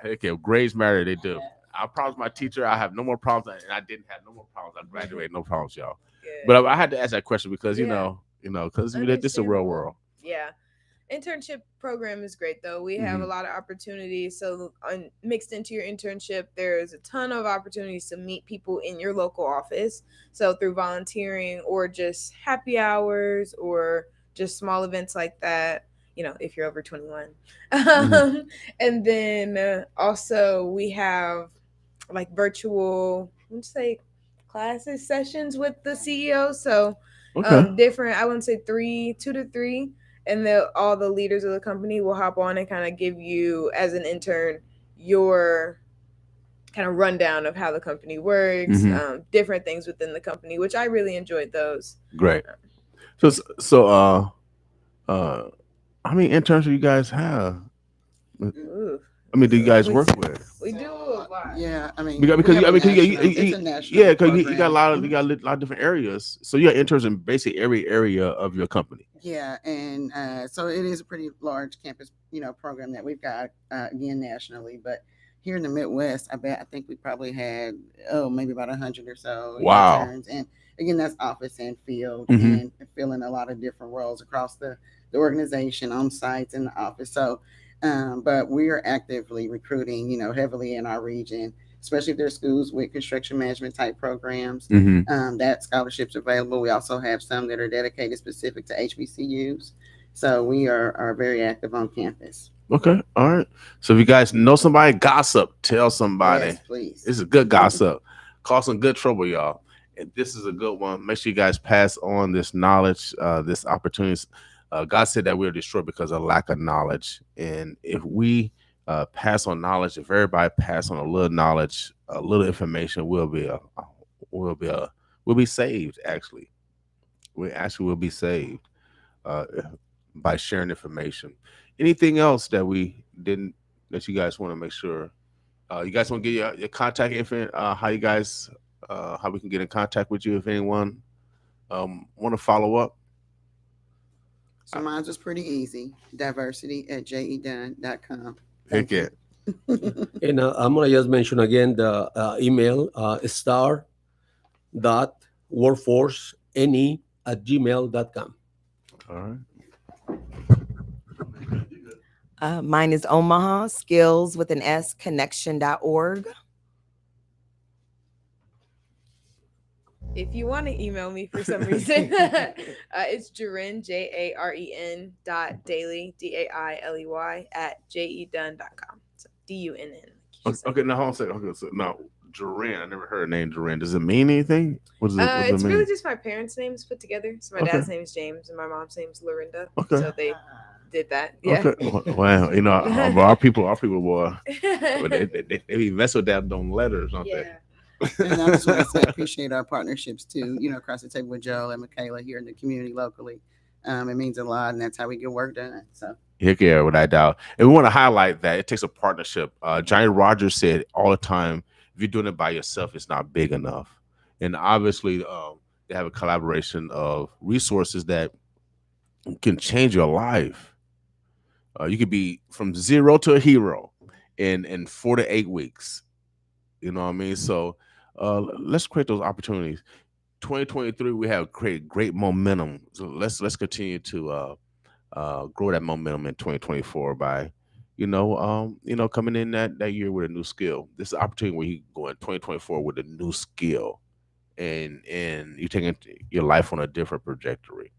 okay, grades matter. They do. I promised my teacher I have no more problems, and I didn't have no more problems. I graduated, no problems, y'all. Good. But I had to ask that question because because this is a real world. Yeah. Internship program is great though. We have a lot of opportunities. So mixed into your internship, there's a ton of opportunities to meet people in your local office. So through volunteering or just happy hours or just small events like that, if you're over 21. And then also we have like virtual, classes, sessions with the CEO. So different, I wouldn't say 2 to 3. And all the leaders of the company will hop on and kind of give you, as an intern, your kind of rundown of how the company works, different things within the company, which I really enjoyed those. Great. So how many interns do you guys have? Do you guys work with? We do a lot. Yeah, because it's a national because you got a lot of different areas. So you got interns in basically every area of your company. Yeah, and so it is a pretty large campus, program that we've got again nationally. But here in the Midwest, I think we probably had maybe about 100 or so interns. And again, that's office and field, and filling a lot of different roles across the organization, on sites in the office. So. But we are actively recruiting, heavily in our region, especially if there's schools with construction management type programs. That scholarships available. We also have some that are dedicated specific to HBCUs. So we are very active on campus. Okay. All right. So if you guys know somebody, gossip, tell somebody. Yes, please. This is good gossip. Cause some good trouble, y'all. And this is a good one. Make sure you guys pass on this knowledge, this opportunity. God said that we're destroyed because of lack of knowledge. And if we pass on knowledge, if everybody pass on a little knowledge, a little information, we'll be saved. Actually, we will be saved by sharing information. Anything else that we didn't, that you guys want to make sure? You guys want to get your contact info? How we can get in contact with you if anyone want to follow up? So mine's was pretty easy. diversity@jedunn.com. Heck yeah. And I'm going to just mention again the email, star.workforcene@gmail.com. All right. Mine is Omaha Skills with an S connection.org. If you want to email me for some reason, it's Jaren, JAREN .daily, DAILEY @jedunn.com. So DUNN. Okay, now hold on a second. Okay, so now Jaren, I never heard a name Jaren. Does it mean anything? What does it's it mean? really just my parents' names put together. So my dad's name is James and my mom's name is Lorinda. Okay. So they did that. Yeah. Okay. Wow. Our people, boy, they be mess with that on letters, don't they? And I just want to say I appreciate our partnerships too, across the table with Joe and Michaela here in the community locally. It means a lot, and that's how we get work done. So heck yeah, without doubt. And we want to highlight that it takes a partnership. Johnny Rogers said all the time, if you're doing it by yourself, it's not big enough. And obviously, they have a collaboration of resources that can change your life. You could be from zero to a hero in 4 to 8 weeks. You know what I mean? So let's create those opportunities. 2023, we have created great momentum. So let's continue to grow that momentum in 2024 by, coming in that year with a new skill. This is an opportunity where you go in 2024 with a new skill, and you taking your life on a different trajectory.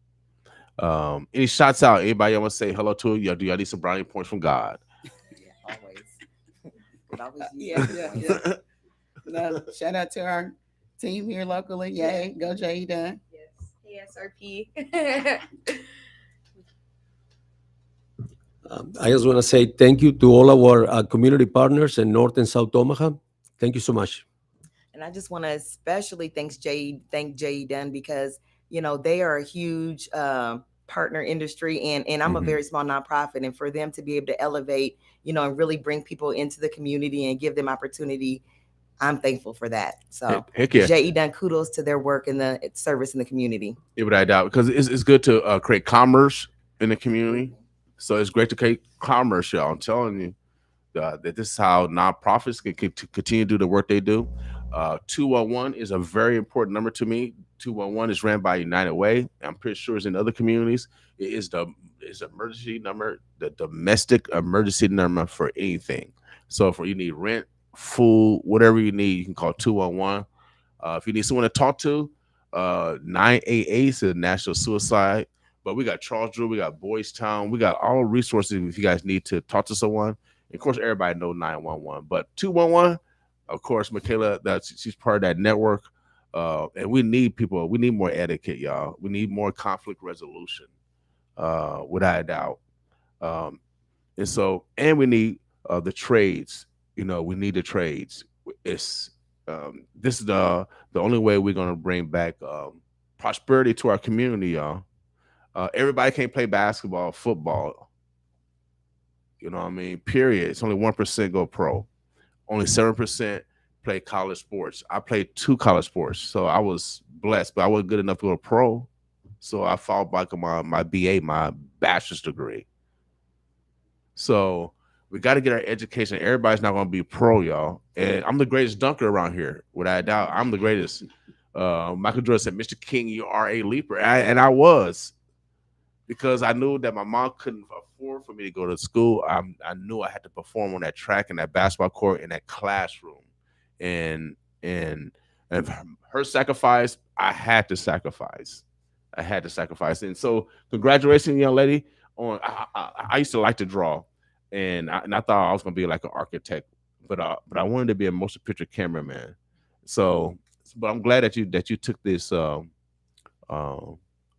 Any shots out? Anybody want to say hello to you? Do y'all need some brownie points from God? Yeah, always. But always Yeah. No, shout out to our team here locally. Yay, go Jay Dunn. Yes, ASRP. I just want to say thank you to all our community partners in North and South Omaha. Thank you so much. And I just want to especially thank Jay Dunn because they are a huge partner industry, and I'm a very small nonprofit, and for them to be able to elevate, and really bring people into the community and give them opportunity, I'm thankful for that. So Heck yeah. Jay Dunn, kudos to their work in the service in the community. Yeah, but I doubt, because it's good to create commerce in the community. So it's great to create commerce, y'all. I'm telling you that this is how nonprofits can continue to do the work they do. 211 is a very important number to me. 211 is ran by United Way. I'm pretty sure it's in other communities. It is the emergency number, the domestic emergency number for anything. So if you need rent, food, whatever you need, you can call 211. If you need someone to talk to, 988 is the National Suicide. But we got Charles Drew, we got Boys Town, we got all resources if you guys need to talk to someone. And of course, everybody knows 911, but 211, of course, Michaela, she's part of that network. And we need people. We need more etiquette, y'all. We need more conflict resolution, without a doubt. And we need the trades. We need the trades. This is the only way we're gonna bring back prosperity to our community, y'all. Everybody can't play basketball, football. You know what I mean? Period. It's only 1% go pro. Only 7% play college sports. I played 2 college sports, so I was blessed, but I wasn't good enough to go pro. So I fought back on my BA, my bachelor's degree. So we got to get our education. Everybody's not going to be pro, y'all. And I'm the greatest dunker around here, without a doubt. I'm the greatest. Michael Jordan said, "Mr. King, you are a leaper," and I was. Because I knew that my mom couldn't afford for me to go to school. I knew I had to perform on that track and that basketball court in that classroom, and her sacrifice, I had to sacrifice. And so, congratulations, young lady. I used to like to draw, and I thought I was gonna be like an architect, but I wanted to be a motion picture cameraman. So, but I'm glad that you took this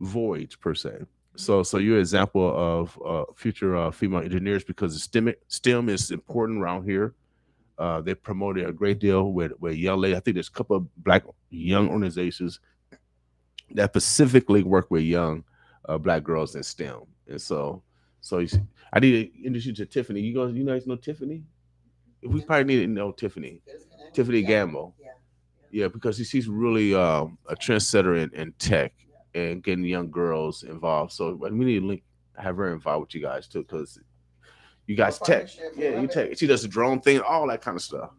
voyage per se. So you're an example of future female engineers, because STEM is important around here. They promoted a great deal with young ladies. I think there's a couple of Black young organizations that specifically work with young Black girls in STEM. And so I need to introduce you to Tiffany. You guys know Tiffany? We probably need to know Tiffany Gamble. Yeah, because she's really a trendsetter in tech and getting young girls involved. So we need to have her involved with you guys too, because you guys tech. Yeah, you tech. She does the drone thing, all that kind of stuff.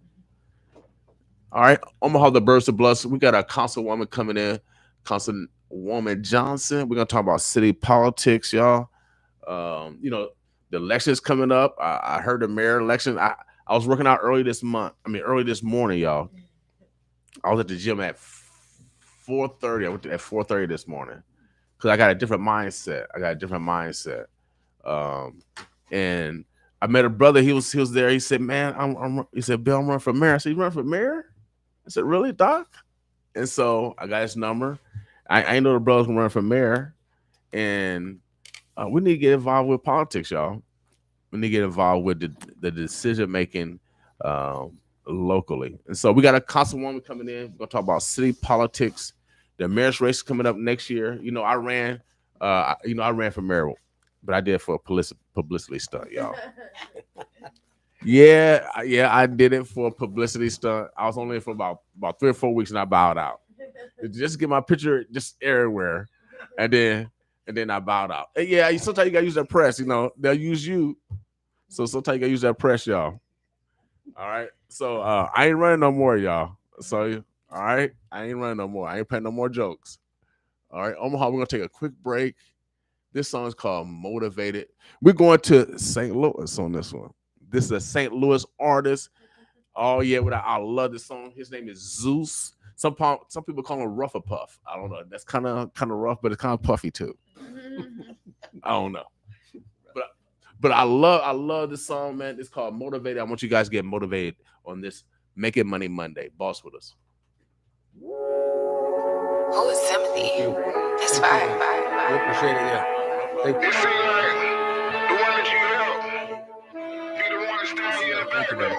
All right, Omaha, the Birds of Blood. We got a councilwoman coming in, Councilwoman Johnson. We're gonna talk about city politics, y'all. The election's coming up. I heard the mayor election. I was working out early this morning, y'all. I was at the gym at 4:30. I went at 4:30 this morning because I got a different mindset. And I met a brother. He was there. He said, "Man, he said, Bill, I'm running for mayor." I said, "You running for mayor?" I said, "Really, Doc?" And so I got his number. I know the brother's gonna run for mayor, and we need to get involved with politics, y'all. We need to get involved with the decision making locally. And so we got a councilwoman coming in. We're gonna talk about city politics. The mayor's race is coming up next year. I ran for mayor, but I did it for a publicity stunt, y'all. Yeah, I did it for a publicity stunt. I was only in for about 3 or 4 weeks, and I bowed out. Just get my picture just everywhere, and then I bowed out. And yeah, sometimes you gotta use that press. They'll use you. So sometimes you gotta use that press, y'all. All right. So I ain't running no more, y'all. So all right, I ain't running no more. I ain't playing no more jokes. All right, Omaha, we're gonna take a quick break. This song is called Motivated. We're going to St. Louis on this one. This is a St. Louis artist. Oh yeah, I love this song. His name is Zeus. Some people call him Rough a Puff. I don't know. That's kind of rough, but it's kind of puffy too. I don't know. But I love this song, man. It's called Motivated. I want you guys to get motivated on this Making Money Monday. Boss with us. Who is Timothy? That's fine. We appreciate it, yeah. Thank you. It seems like the one that you help, he the one that stand here in the back row.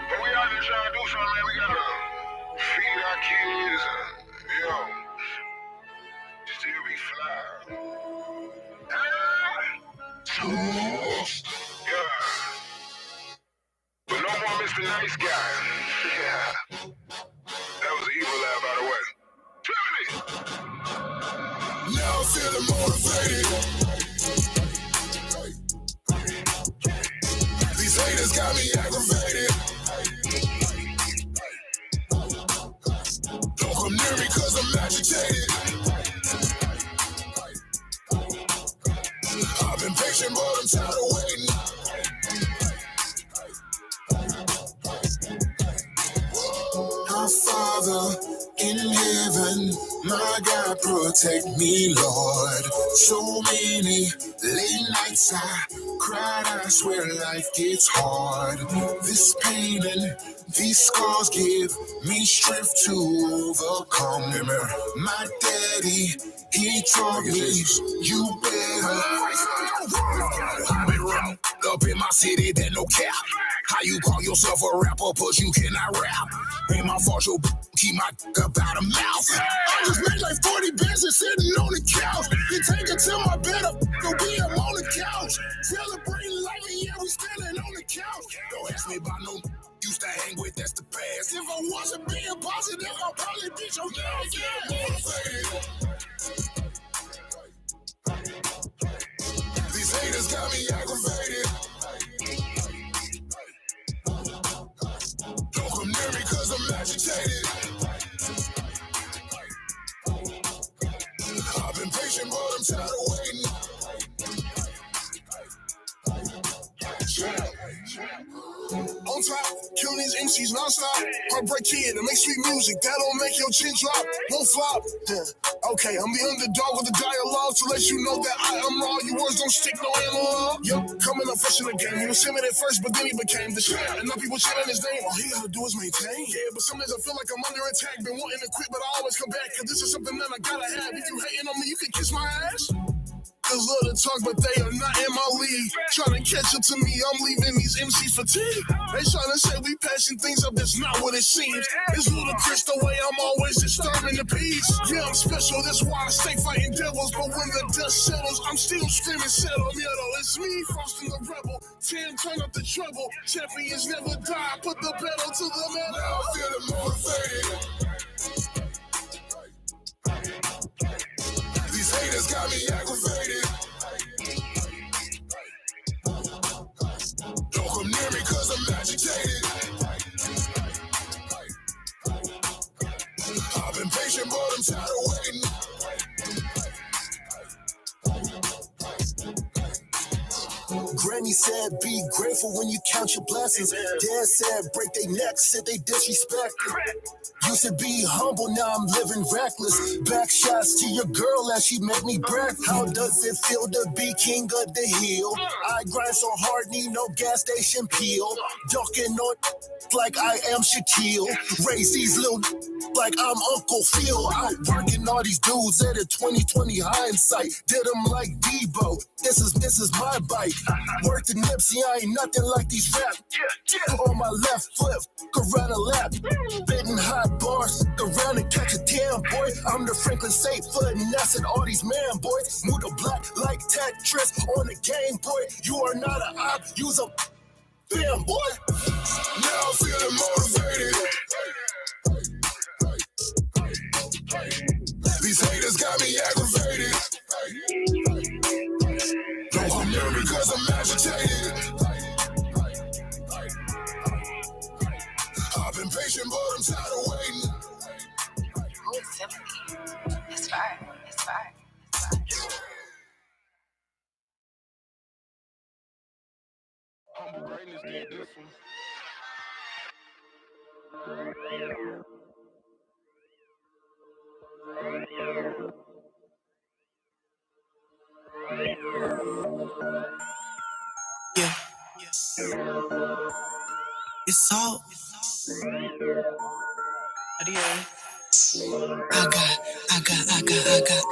But we out there trying to do something, man. We gotta feed our kids, still be fly. Yeah. But no more Mr. Nice Guy. Yeah. That was an evil laugh, by the way. Now I'm feeling motivated. These haters got me aggravated. Don't come near me cause I'm agitated. I've been patient but I'm tired of waiting. Our Father in heaven, my God, protect me, Lord. So many late nights I cried, I swear life gets hard. This pain and these scars give me strength to overcome. My daddy, he taught me, you better. I've been running up in my city, that no cap. How you call yourself a rapper, but you cannot rap? Ain't my fault, your keep my up out of mouth. I just made like 40 bands and sitting on the couch. You take it to my bed, go be I'm on the couch. Celebrating life, and yeah, we standing on the couch. Don't ask me about no used to hang with, that's the past. If I wasn't being positive, I'd probably be your ass. These haters got me aggravated. Don't come near me cause I'm agitated. I've been patient but I'm tired of waiting. On top, kill these MCs non-stop. Heartbreak kid and make sweet music, that don't make your chin drop. Won't flop. Okay, I'm the underdog with the dialogue to let you know that I am raw. Your words don't stick, no analog. Yup, coming up fresh in the game. He was timid at first, but then he became the shit. And now people chanting his name. All he gotta do is maintain. Yeah, but some days I feel like I'm under attack. Been wanting to quit, but I always come back. Cause this is something that I gotta have. If you hating on me, you can kiss my ass. Cause love to talk, but they are not in my league. Trying to catch up to me, I'm leaving these MCs fatigued. They trying to say we passing things up, that's not what it seems. It's ludicrous the way I'm always disturbing the peace. Yeah, I'm special, that's why I stay fighting devils. But when the dust settles, I'm still screaming settle. Yeah, though, it's me, Frosting the Rebel. Tim, turn up the treble. Champions never die, put the pedal to the metal. Now I'm feeling motivated. These haters got me aggravated. Don't come near me cause I'm agitated. I've been patient but I'm tired of waiting. Granny said be grateful when you count your blessings. Dad said break their necks, said they disrespected. Used to be humble, now I'm living reckless. Back shots to your girl as she make me breakfast. How does it feel to be king of the hill? I grind so hard, need no gas station peel. Ducking on like I am Shaquille. Raise these little like I'm Uncle Phil. Outworking all these dudes at a 20/20 hindsight. Did them like Debo. This is my bike. Work the Nipsey, I ain't nothing like these rap. On my left foot, around a lap. Spitting hot bars, around and catch a damn boy. I'm the Franklin safe foot, and that's in all these man boys. Move the black like Tetris on the Game Boy. You are not an op, use a damn boy. Now I'm feeling motivated. These haters got me aggravated. Don't come near me cause I'm agitated. Who is sympathy? It's fire. It's fire. Humble Greatness did this one. Yeah, it's all.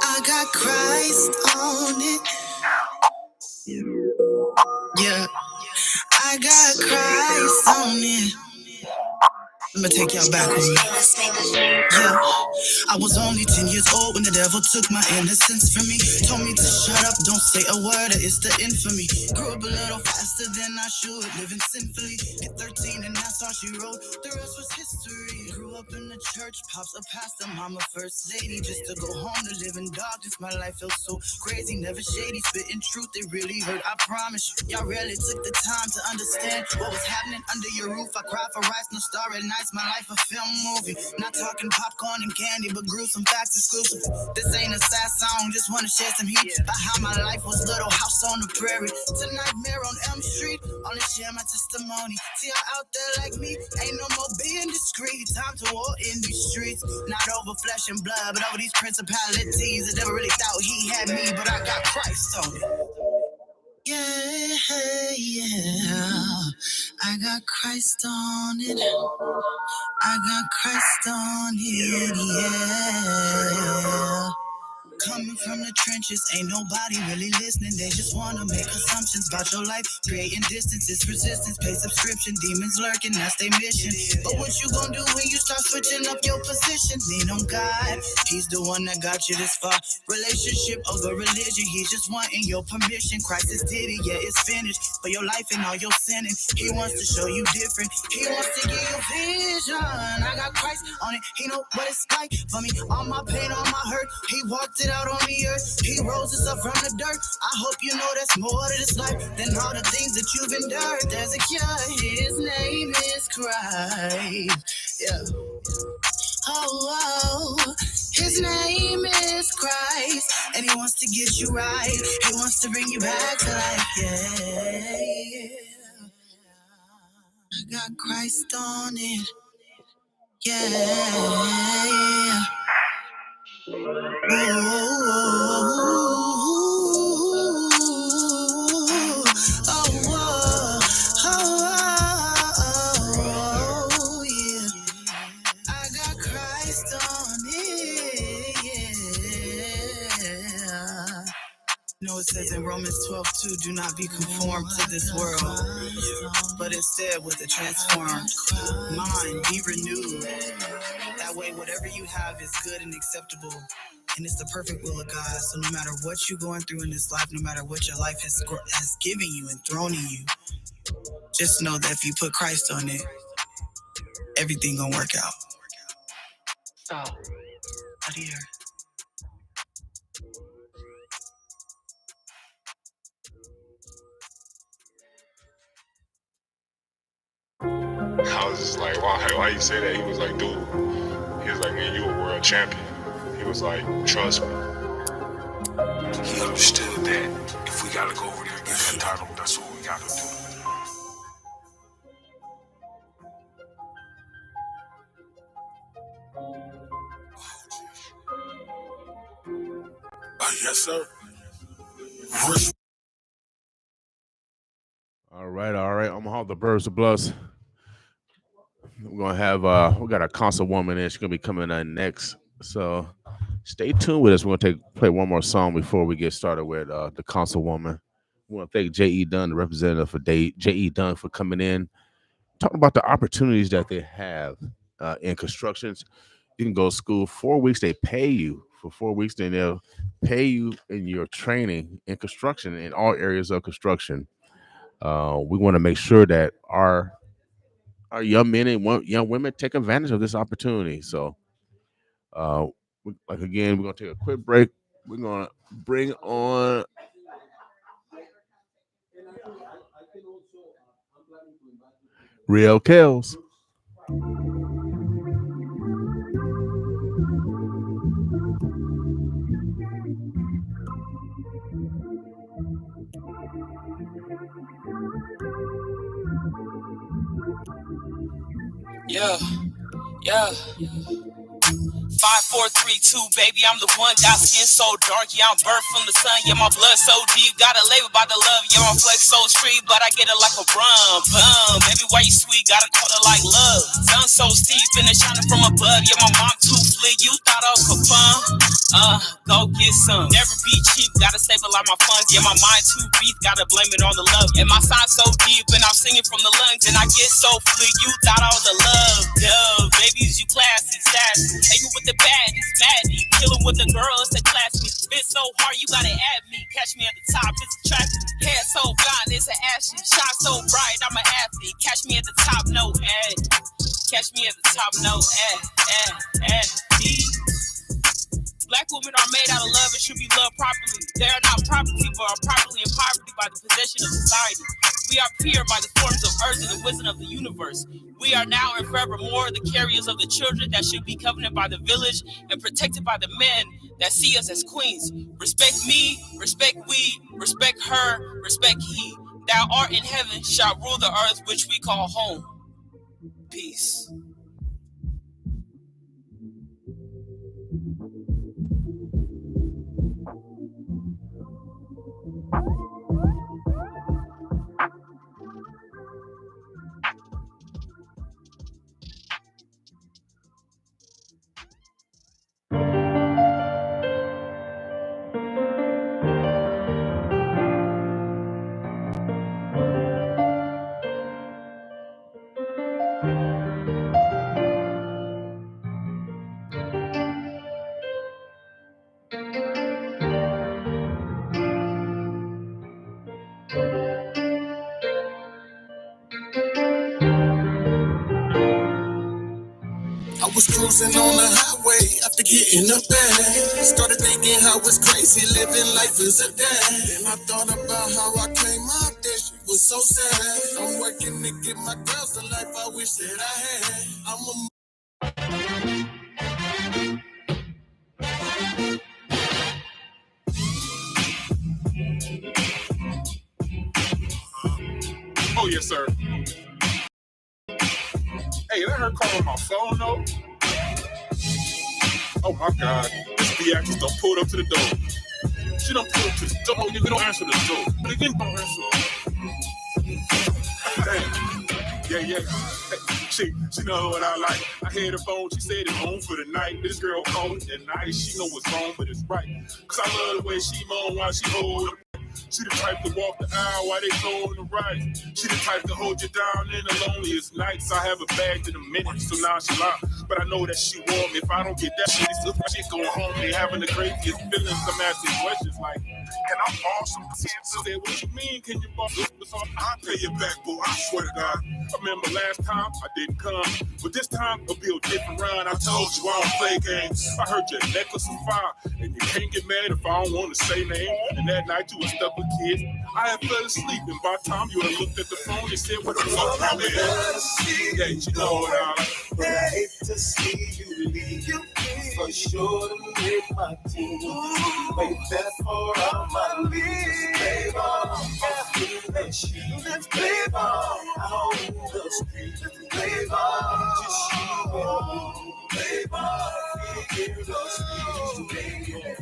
I got Christ on it. Yeah, I got Christ on it. Let me take y'all back with me. Yeah, I was only 10 years old when the devil took my innocence from me. Told me to shut up, don't say a word, or it's the infamy. Grew up a little faster than I should, living sinfully. Hit 13 and that's all she wrote, the rest was history. Grew up in the church, pops a pastor, mama first lady. Just to go home to live in darkness, my life felt so crazy. Never shady, spitting truth, it really hurt, I promise you. Y'all really took the time to understand what was happening under your roof. I cried for rice, no starry nights, my life a film movie. Not talking popcorn and candy, but gruesome facts exclusive. This ain't a sad song, just wanna share some heat about how my life was little house on the prairie to nightmare on Elm Street. Only share my testimony. See you out there like me, ain't no more being discreet. Time to war in these streets, not over flesh and blood, but over these principalities. The devil really thought he had me, but I got Christ on it. Yeah, I got Christ on it. I got Christ on it, yeah. Coming from the trenches, ain't nobody really listening. They just wanna make assumptions about your life, creating distance. It's resistance, pay subscription, demons lurking, that's their mission. But what you gonna do when you start switching up your position? Lean on God, He's the one that got you this far. Relationship over religion, He's just wanting your permission. Christ is did it, yeah, it's finished. For your life and all your sinning, He wants to show you different. He wants to give you vision. I got Christ on it, He know what it's like for me. All my pain, all my hurt, He walked it out on the earth. He rose us up from the dirt. I hope you know that's more to this life than all the things that you've endured. There's a cure. His name is Christ. Yeah. Oh, His name is Christ, and He wants to get you right. He wants to bring you back to life. Yeah. I got Christ on it. Yeah. Yeah. I got Christ on it. Yeah. You know, it says in Romans 12:2, do not be conformed to this world, but instead with a transformed mind, be renewed. That way, whatever you have is good and acceptable. And it's the perfect will of God. So no matter what you're going through in this life, no matter what your life has given you and thrown in you, just know that if you put Christ on it, everything gonna work out. So, out here. I was just like, why you say that? He was like, dude, he was like, man, you a world champion. He was like, trust me. He understood that if we gotta go over there and get that title, that's what we gotta do. Yes, sir. All right. I'm gonna hold the birds of Bloods. We're gonna have we got a Councilwoman in. She's gonna be coming in next. So stay tuned with us. We're gonna play one more song before we get started with the Councilwoman. We want to thank J.E. Dunn, the representative for J.E. Dunn, for coming in, talking about the opportunities that they have in constructions. You can go to school 4 weeks. They pay you for 4 weeks. Then they'll pay you in your training in construction in all areas of construction. We want to make sure that our young men and young women take advantage of this opportunity. So, again, we're gonna take a quick break. We're gonna bring on Real Kells. Yeah, yeah. 5, 4, 3, 2, baby, I'm the one. Got skin so dark, yeah, I'm burnt from the sun. Yeah, my blood so deep, got a label by the love. Yeah, my flex so street, but I get it like a brum. Baby, why you sweet? Got a color like love. Sun so steep, and it's shining from above. Yeah, my mom too fleet, you thought I was for fun. Go get some. Never be cheap, gotta stabilize my funds. Yeah, my mind too beat, gotta blame it on the love. And my side so deep, and I'm singing from the lungs, and I get so fleet, you thought I was a love. Duh, babies, you classy, sassy. Hanging with the baddies, baddie. Killing with the girls that class me. Spit so hard, you gotta add me. Catch me at the top, it's attractive. Hair so blind, it's an ashy. Shine so bright, I'm an athlete. Catch me at the top, no ad. Catch me at the top, no ad. Black women are made out of love and should be loved properly. They are not property, but are properly in poverty by the possession of society. We are pure by the forms of earth and the wisdom of the universe. We are now and forevermore the carriers of the children that should be covenanted by the village and protected by the men that see us as queens. Respect me, respect we, respect her, respect he. Thou art in heaven shall rule the earth which we call home. Peace. I was cruising on the highway after getting up there. Started thinking how it's crazy living life as a dad. And I thought about how I came out there, she was so sad. I'm working to give my girls the life I wish that I had. I'm a Oh, yes, sir. Hey, let her call on my phone, though. Oh, my God. This BX done pulled up to the door. She done pulled up to the door. Nigga, don't answer the door. But again, don't answer. Damn. Yeah. Hey, she know what I like. I heard the phone. She said it's home for the night. This girl called it at night. She know what's wrong, but it's right. Cause I love the way she moan while she hold up. She the type to walk the aisle while they go on the right. She the type to hold you down in the loneliest nights. I have a bag in a minute, so now she locked. But I know that she want me. If I don't get that shit, she's going home. They having the craziest feelings. I'm asking questions like, can I borrow some tips? I said, what you mean, can you borrow this? I'll pay you back, boy, I swear to God. I remember last time I didn't come, but this time it'll be a different run. I told you I don't play games. I heard your necklace on fire, and you can't get mad if I don't want to say name. And that night you was stuck with kids. I had fell asleep, and by the time you had looked at the phone, you said, what the fuck wrong with that? Yeah, you know what I like. But I hate to see you leave. For sure to make my team. Wait that for all my leaves. Play ball, let's play ball out in the street. Play ball, just you and me. Play ball, figure the streets.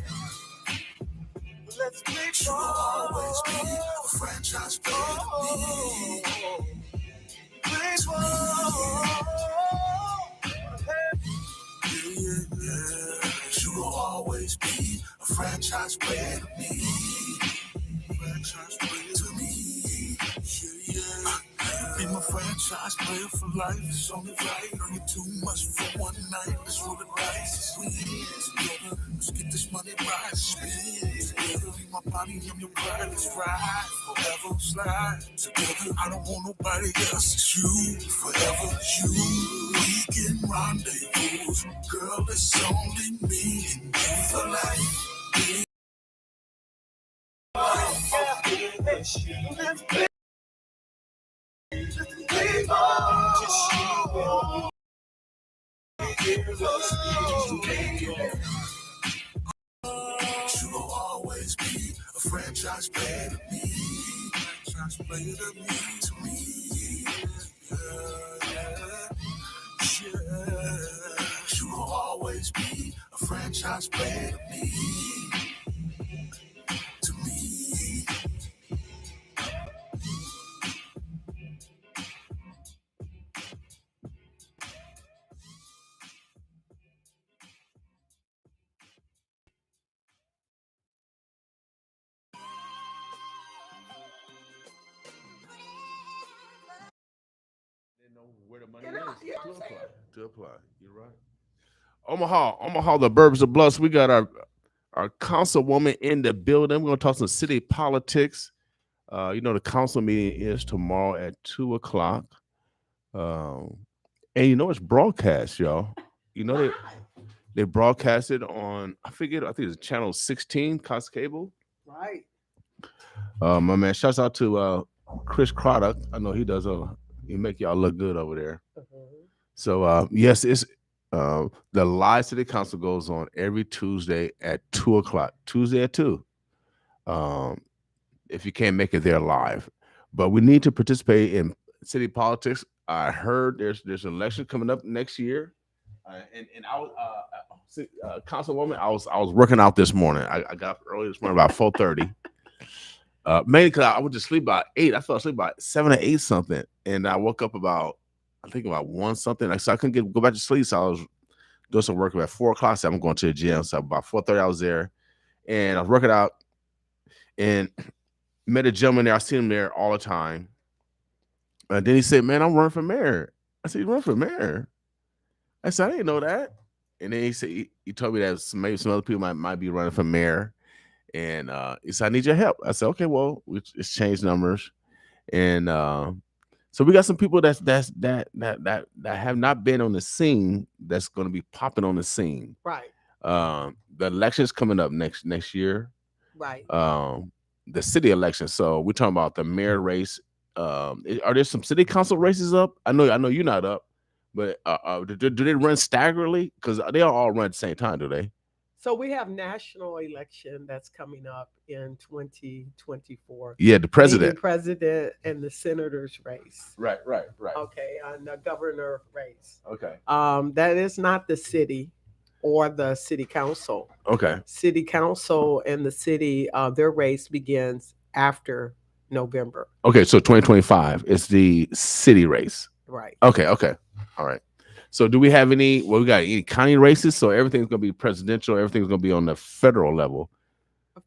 Let's play ball. Always be a franchise player to me. Play ball. You will always be a franchise player to me. Franchise player to me. Yeah. Be my franchise player for life. It's only right. Earn it too much for one night. Let's roll the dice. Together, let's get this money right. Spin together. Be my body, I'm your pride. Let's ride forever. Slide together. I don't want nobody else. It's you. Forever you. We can rendezvous. Girl, it's only me and you for life. Let's play. Play ball. Just you and me. You will always be a franchise player to me. Franchise player to me. Yeah. You will always be a franchise player to me. To me. Didn't know where the money is. To apply. You're right. Omaha, the Burbs, the Bluffs. We got our councilwoman in the building. We're gonna talk some city politics. The council meeting is tomorrow at 2 o'clock. Um, and it's broadcast, y'all. They broadcast it on I think it's channel 16, Cox Cable. Right. My man, shouts out to Chris Craddock. I know he make y'all look good over there. So yes, it's the live city council goes on every Tuesday at 2 o'clock. Tuesday at 2. If you can't make it there live, but we need to participate in city politics. I heard there's an election coming up next year, and I was councilwoman. I was working out this morning. I got up early this morning about 4:30. Mainly because I went to sleep by 8. I fell asleep by 7 or 8 something, and I woke up about 1 something. So I couldn't go back to sleep. So I was doing some work at 4 o'clock. So I'm going to the gym. So about 4:30 I was there, and I was working out, and met a gentleman there. I see him there all the time. Then he said, "Man, I'm running for mayor." I said, "You run for mayor?" I said, "I didn't know that." And then he said he told me that maybe some other people might be running for mayor. And he said, "I need your help." I said, "Okay, well, it's changed numbers." And so we got some people that have not been on the scene that's going to be popping on the scene. Right. The election's coming up next year. Right. The city election. So we're talking about the mayor race. Are there some city council races up? I know you're not up, but do they run staggeringly? Because they all run at the same time, do they? So we have national election that's coming up in 2024. Yeah, the president. The president and the senator's race. Right. Okay, and the governor race. Okay. That is not the city or the city council. Okay. City council and the city, their race begins after November. Okay, so 2025 is the city race. Right. Okay. All right. So do we have we got any county races? So everything's going to be presidential. Everything's going to be on the federal level.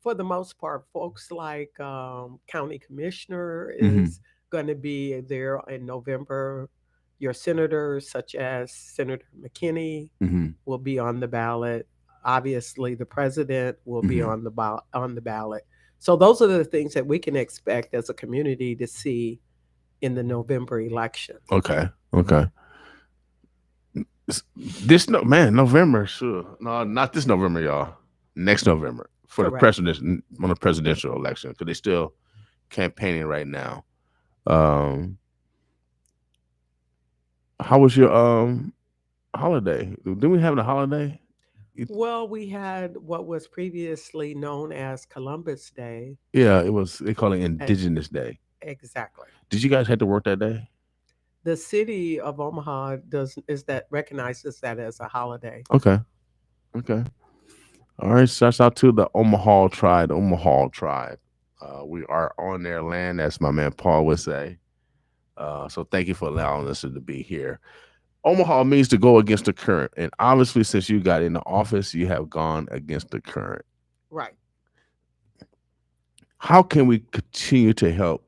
For the most part, folks like county commissioner is going to be there in November. Your senators, such as Senator McKinney, will be on the ballot. Obviously, the president will be on the ballot. So those are the things that we can expect as a community to see in the November election. Okay. November, sure. No, not this November, y'all. Next November for Correct. the presidential election, because they're still campaigning right now. How was your holiday? Didn't we have a holiday? Well, we had what was previously known as Columbus Day. Yeah, it was. They call it Indigenous Day. Exactly. Did you guys have to work that day? The city of Omaha recognizes that as a holiday. Okay. All right. Shouts out to the Omaha tribe. We are on their land, as my man Paul would say. So thank you for allowing us to be here. Omaha means to go against the current, and obviously, since you got in the office, you have gone against the current. Right. How can we continue to help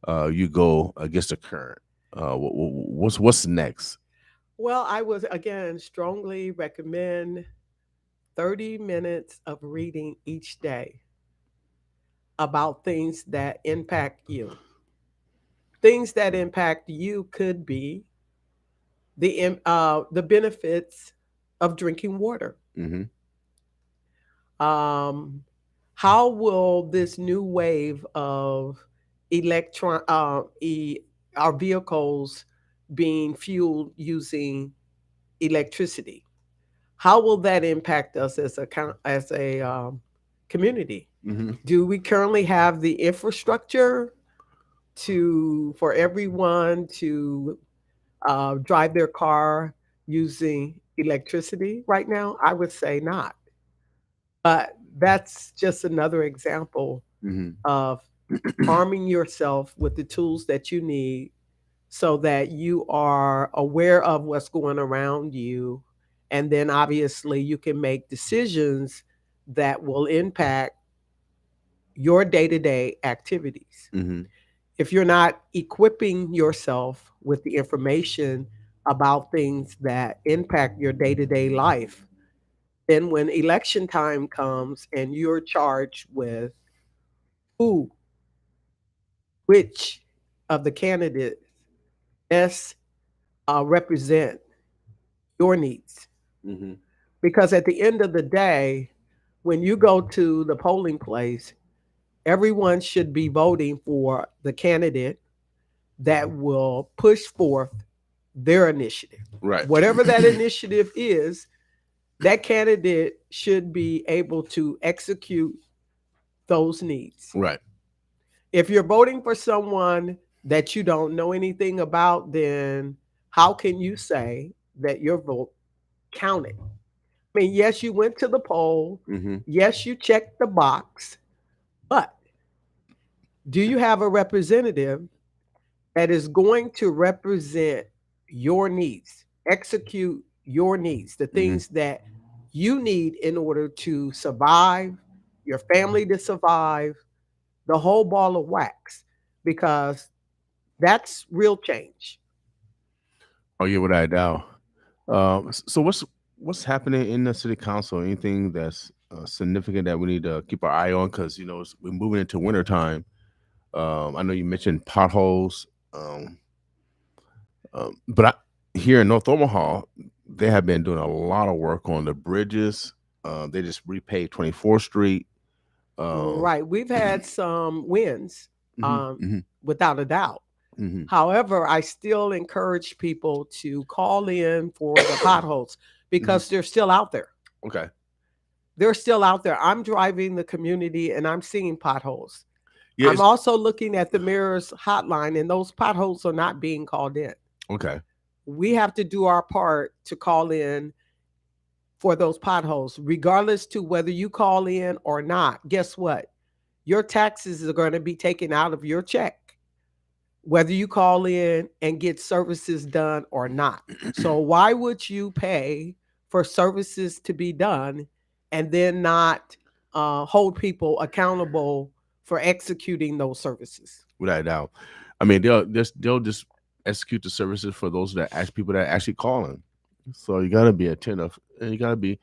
you go against the current? What's next? Well, I would again strongly recommend 30 minutes of reading each day about things that impact you. Things that impact you could be the benefits of drinking water. How will this new wave of our vehicles being fueled using electricity? how will that impact us as a community? Do we currently have the infrastructure for everyone to drive their car using electricity right now? I would say not. But that's just another example of arming yourself with the tools that you need so that you are aware of what's going around you. And then obviously you can make decisions that will impact your day to day activities. If you're not equipping yourself with the information about things that impact your day to day life, then when election time comes and you're charged with who, which of the candidates best represent your needs. Because at the end of the day, when you go to the polling place, everyone should be voting for the candidate that will push forth their initiative. Right. Whatever that initiative is, that candidate should be able to execute those needs. Right. If you're voting for someone that you don't know anything about, then how can you say that your vote counted? I mean, yes, you went to the poll. Yes, you checked the box. But do you have a representative that is going to represent your needs, execute your needs, the things that you need in order to survive, your family to survive, the whole ball of wax? Because that's real change. Oh yeah, without a doubt. So what's happening in the city council? Anything that's significant that we need to keep our eye on? Because we're moving into wintertime. I know you mentioned potholes, but here in North Omaha, they have been doing a lot of work on the bridges. They just repaved 24th Street. Right. We've had some wins, without a doubt. However, I still encourage people to call in for the potholes because they're still out there. Okay. They're still out there. I'm driving the community and I'm seeing potholes. Yeah, I'm also looking at the mayor's hotline and those potholes are not being called in. Okay. We have to do our part to call in for those potholes, regardless to whether you call in or not. Guess what? Your taxes are going to be taken out of your check, whether you call in and get services done or not. So why would you pay for services to be done and then not hold people accountable for executing those services? Without a doubt. I mean, they'll just execute the services for those people that actually call in. So you got to be attentive, and you got to be.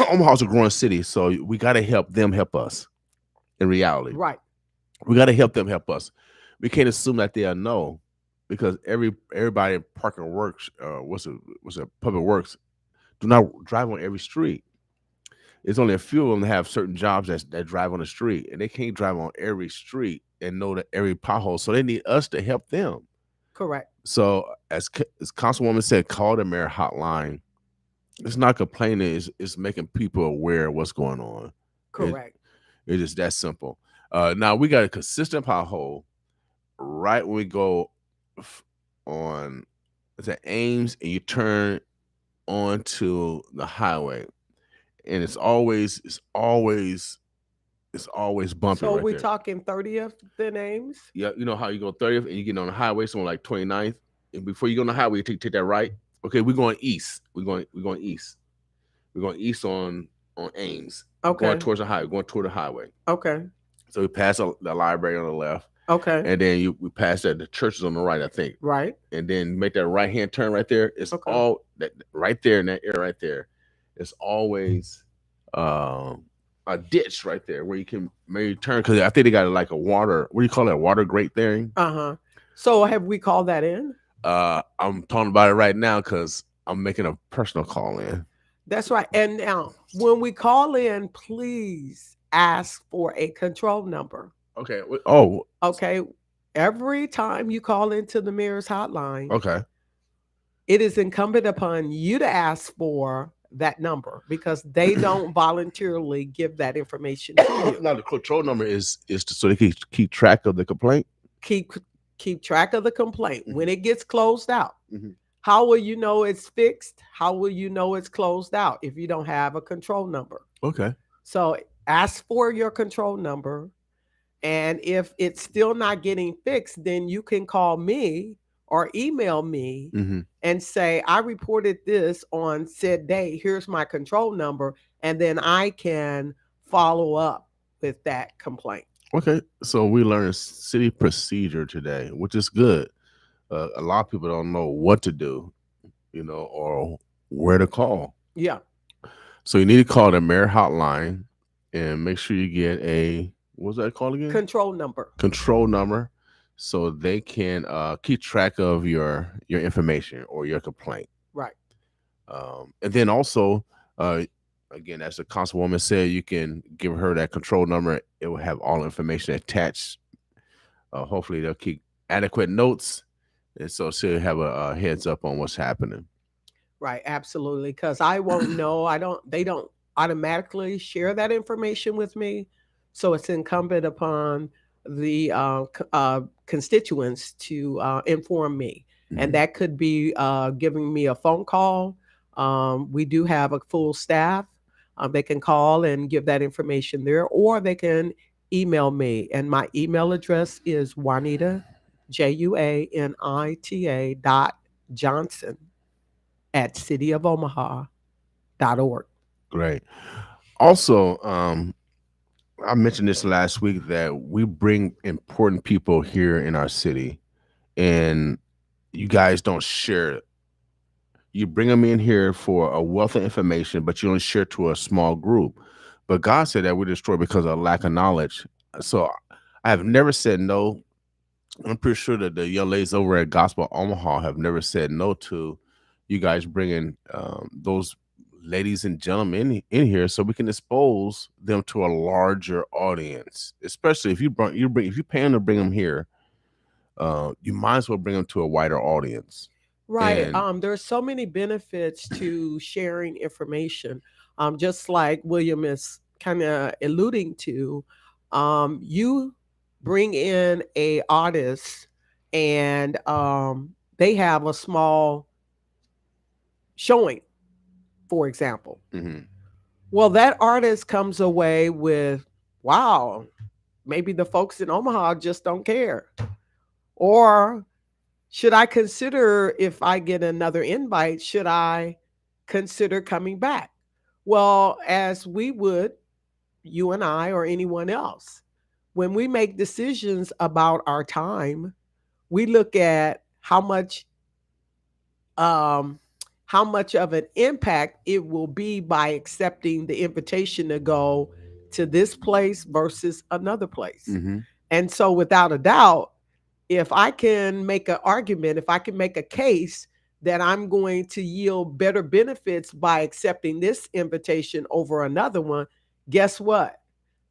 Omaha's a growing city, so we got to help them help us. In reality, right? We got to help them help us. We can't assume that they'll know, because everybody in Park and Works, what's a Public Works, do not drive on every street. There's only a few of them that have certain jobs that drive on the street, and they can't drive on every street and know that every pothole. So they need us to help them. Correct. So as Councilwoman said, call the mayor hotline. It's not complaining. It's making people aware of what's going on. Correct. It's just that simple. Now we got a consistent pothole right when we go on Ames and you turn onto the highway, and it's always bumpy. So right we're there. talking 30th the names? Yeah, you know how you go 30th and you get on the highway, somewhere like 29th, and before you go on the highway, you take that right. Okay, we're going east. We're going east. We're going east on Ames. Okay. Going towards the highway. Going toward the highway. Okay. So we pass the library on the left. Okay. And then we pass the churches on the right, I think. Right. And then make that right hand turn right there. It's all that right there in that area right there. It's always a ditch right there where you can maybe turn, because I think they got like a water. What do you call that? Water grate thing. So have we called that in? I'm talking about it right now because I'm making a personal call in. That's right. And now, when we call in, please ask for a control number. Okay. Okay. Every time you call into the mayor's hotline, okay, it is incumbent upon you to ask for that number because they don't voluntarily give that information to you. Now the control number is so they can keep track of the complaint. Keep track of the complaint when it gets closed out. Mhm. How will you know it's fixed? How will you know it's closed out if you don't have a control number? Okay. So ask for your control number. And if it's still not getting fixed, then you can call me or email me and say, I reported this on said day. Here's my control number. And then I can follow up with that complaint. Okay. So we learned city procedure today, which is good. A lot of people don't know what to do, or where to call. Yeah. So you need to call the mayor hotline and make sure you get what's that called again? Control number. Control number, so they can keep track of your information or your complaint. Right. And then also, again, as the councilwoman said, you can give her that control number. It will have all information attached. Hopefully, they'll keep adequate notes, and so she'll have a heads up on what's happening. Right, absolutely. Because I won't know. They don't automatically share that information with me. So it's incumbent upon the constituents to inform me. And that could be giving me a phone call. We do have a full staff. They can call and give that information there, or they can email me. And my email address is Juanita, JUANITA.Johnson @cityofomaha.org. Great. Also, I mentioned this last week that we bring important people here in our city, and you guys don't share it. You bring them in here for a wealth of information, but you only share to a small group. But God said that we destroy because of lack of knowledge. So I have never said no. I'm pretty sure that the young ladies over at Gospel Omaha have never said no to you guys bringing those ladies and gentlemen in here, so we can expose them to a larger audience. Especially if you pay them to bring them here, you might as well bring them to a wider audience. Right. There's so many benefits to sharing information. Just like William is kind of alluding to, you bring in a artist and they have a small showing, for example. Well, that artist comes away with, wow, maybe the folks in Omaha just don't care. Or should I consider, if I get another invite, should I consider coming back? Well, as we would, you and I or anyone else, when we make decisions about our time, we look at how much of an impact it will be by accepting the invitation to go to this place versus another place. And so without a doubt, if I can make an argument, if I can make a case that I'm going to yield better benefits by accepting this invitation over another one, guess what?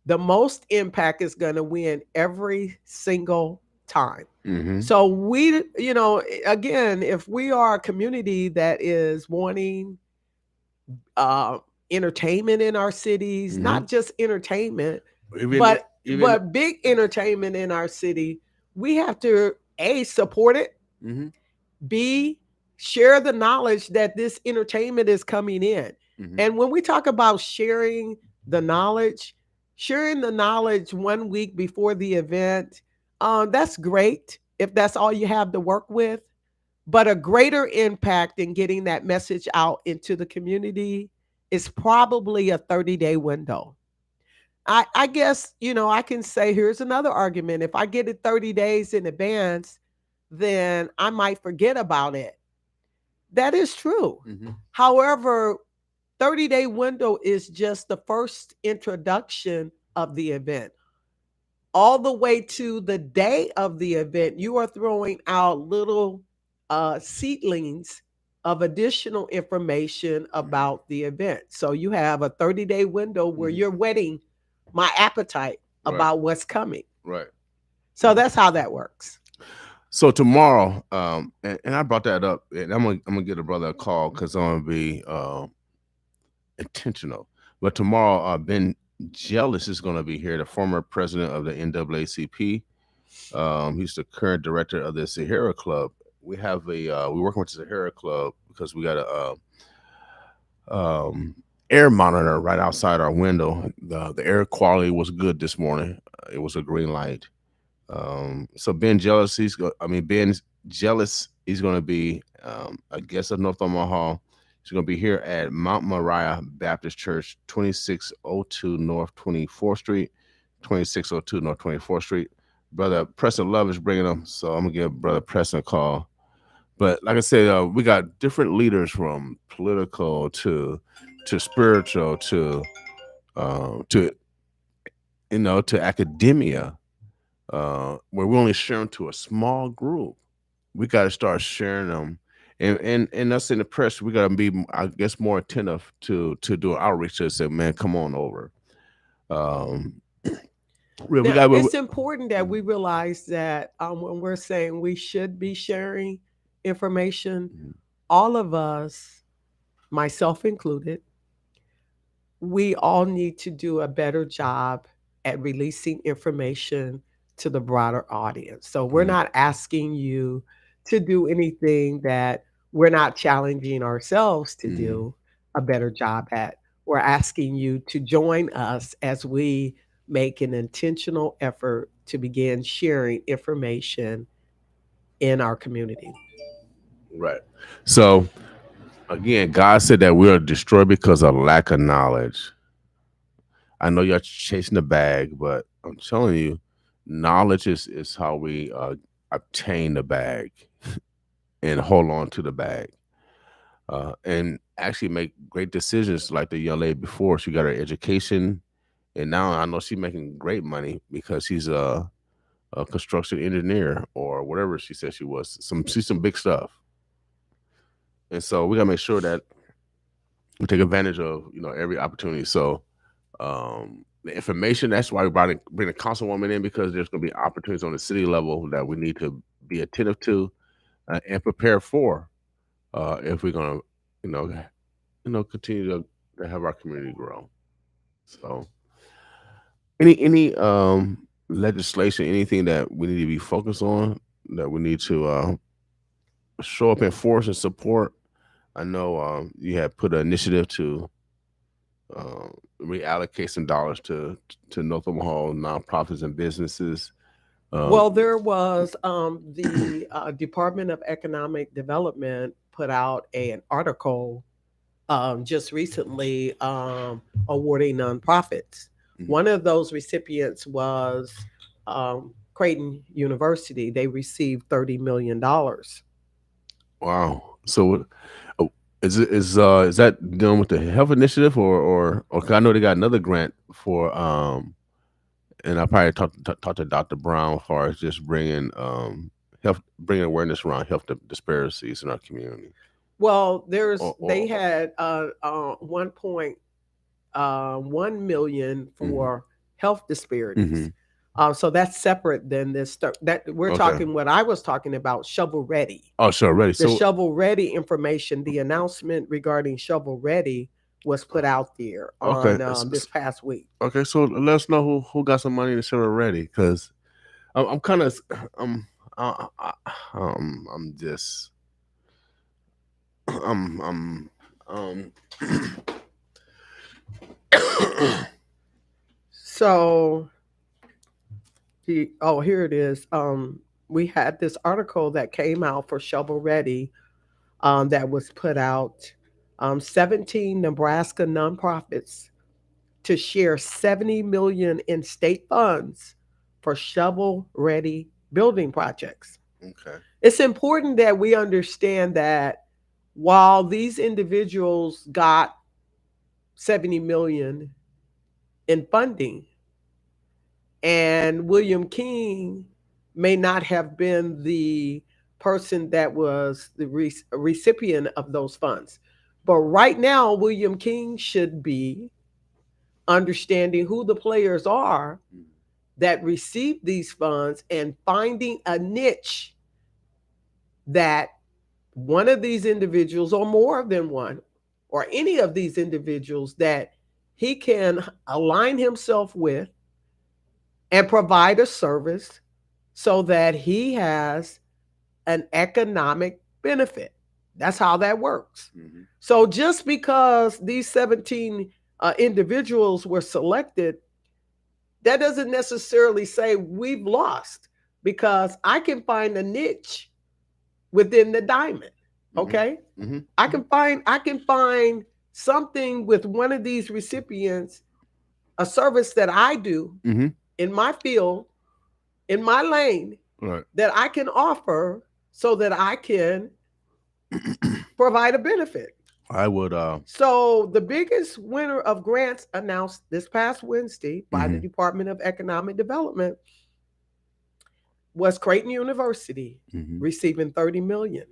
The most impact is going to win every single time. So we, again, if we are a community that is wanting entertainment in our cities, not just entertainment, but big entertainment in our city, we have to A, support it, B, share the knowledge that this entertainment is coming in. And when we talk about sharing the knowledge 1 week before the event, that's great if that's all you have to work with. But a greater impact in getting that message out into the community is probably a 30-day window. I guess, I can say, here's another argument. If I get it 30 days in advance, then I might forget about it. That is true. However, 30-day window is just the first introduction of the event. All the way to the day of the event, you are throwing out little seedlings of additional information about the event. So you have a 30-day window where you're whetting my appetite about what's coming. Right. So that's how that works. So tomorrow, and I brought that up, and I'm gonna give the brother a call because I'm gonna be intentional. But tomorrow, Ben Jealous is going to be here, the former president of the NAACP. He's the current director of the Sahara Club. We have we're working with the Sahara Club because we got a air monitor right outside our window. The air quality was good this morning. It was a green light. So Ben Jealous, Ben Jealous, he's going to be a guest of North Omaha. He's going to be here at Mount Moriah Baptist Church, 2602 North 24th Street, 2602 North 24th Street. Brother Preston Love is bringing him, so I'm going to give Brother Preston a call. But like I said, we got different leaders from political to spiritual to to academia, where we only share them to a small group. We got to start sharing them, and us in the press, we got to be, I guess, more attentive to do outreach to say, man, come on over. It's important that we realize that when we're saying we should be sharing information, all of us, myself included, we all need to do a better job at releasing information to the broader audience. So we're not asking you to do anything that we're not challenging ourselves to do a better job at. We're asking you to join us as we make an intentional effort to begin sharing information in our community. Right. So again, God said that we are destroyed because of lack of knowledge. I know you're chasing the bag, but I'm telling you, knowledge is how we obtain the bag and hold on to the bag. And actually make great decisions like the young lady before. She got her education, and now I know she's making great money because she's a construction engineer or whatever she said she was. She's some big stuff. And so we gotta make sure that we take advantage of every opportunity. So the information, that's why we bring the councilwoman in, because there's going to be opportunities on the city level that we need to be attentive to and prepare for if we're going to continue to have our community grow. So any legislation, anything that we need to be focused on, that we need to show up in force and support. I know you had put an initiative to reallocate some dollars to North Omaha nonprofits and businesses. Well, there was the Department of Economic Development put out an article just recently awarding nonprofits. One of those recipients was Creighton University. They received $30 million. Wow. So is that done with the health initiative or I know they got another grant for and I probably talked to Dr. Brown as far as just bringing bringing awareness around health disparities in our community. Well, they had 1.1 million for health disparities. So that's separate than this stuff that we're talking. What I was talking about, shovel ready. Oh, shovel ready. The shovel ready information. The announcement regarding shovel ready was put out there on this past week. Okay, so let us know who got some money to shovel ready, because I'm kind of I'm just So here it is. We had this article that came out for shovel ready that was put out. 17 Nebraska nonprofits to share $70 million in state funds for shovel ready building projects. Okay. It's important that we understand that while these individuals got $70 million in funding, and William King may not have been the person that was the recipient of those funds. But right now, William King should be understanding who the players are that receive these funds and finding a niche that one of these individuals, or more than one, or any of these individuals that he can align himself with and provide a service so that he has an economic benefit. That's how that works. Mm-hmm. So just because these 17 individuals were selected, that doesn't necessarily say we've lost, because I can find a niche within the diamond. Okay. Mm-hmm. I can find something with one of these recipients, a service that I do in my field, in my lane, right, that I can offer so that I can provide a benefit. I would. So the biggest winner of grants announced this past Wednesday by the Department of Economic Development was Creighton University, receiving $30 million.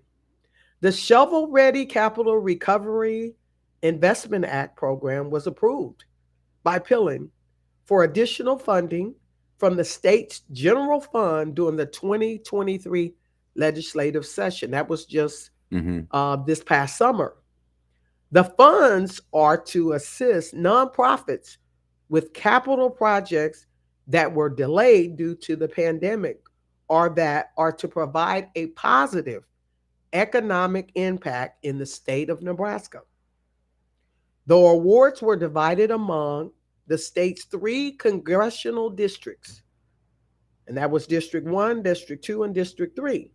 The Shovel Ready Capital Recovery Investment Act program was approved by Pillen for additional funding from the state's general fund during the 2023 legislative session. That was just this past summer. The funds are to assist nonprofits with capital projects that were delayed due to the pandemic, or that are to provide a positive economic impact in the state of Nebraska. The awards were divided among the state's 3 congressional districts, and that was District 1, District 2, and District 3.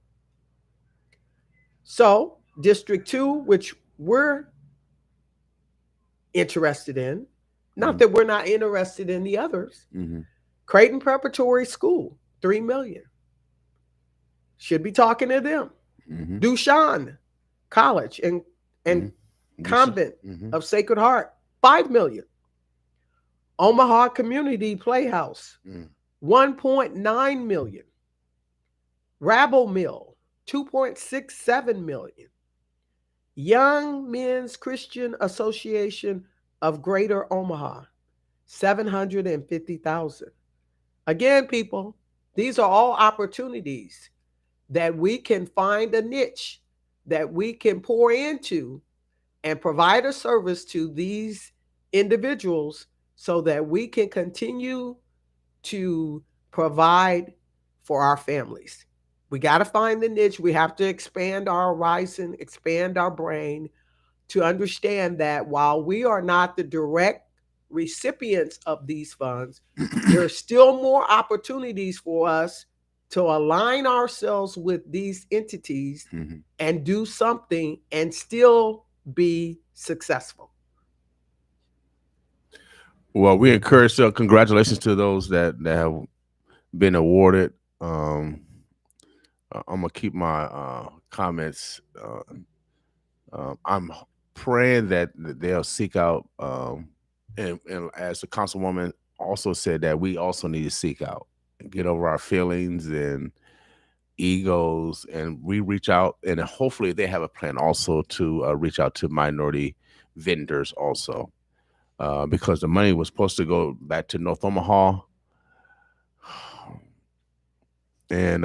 So, District 2, which we're interested in, not that we're not interested in the others, Creighton Preparatory School, $3 million. Should be talking to them. Dushan College and Convent of Sacred Heart, $5 million. Omaha Community Playhouse, $1.9 million. Rabble Mill, $2.67 million. Young Men's Christian Association of Greater Omaha, $750,000. Again, people, these are all opportunities that we can find a niche that we can pour into and provide a service to these individuals so that we can continue to provide for our families. We got to find the niche. We have to expand our horizon, expand our brain to understand that while we are not the direct recipients of these funds, there are still more opportunities for us to align ourselves with these entities and do something and still be successful. Well, we encourage, congratulations to those that have been awarded. I'm gonna keep my comments. I'm praying that they'll seek out, and as the councilwoman also said, that we also need to seek out and get over our feelings and egos, and we reach out, and hopefully they have a plan also to reach out to minority vendors also, because the money was supposed to go back to North Omaha, and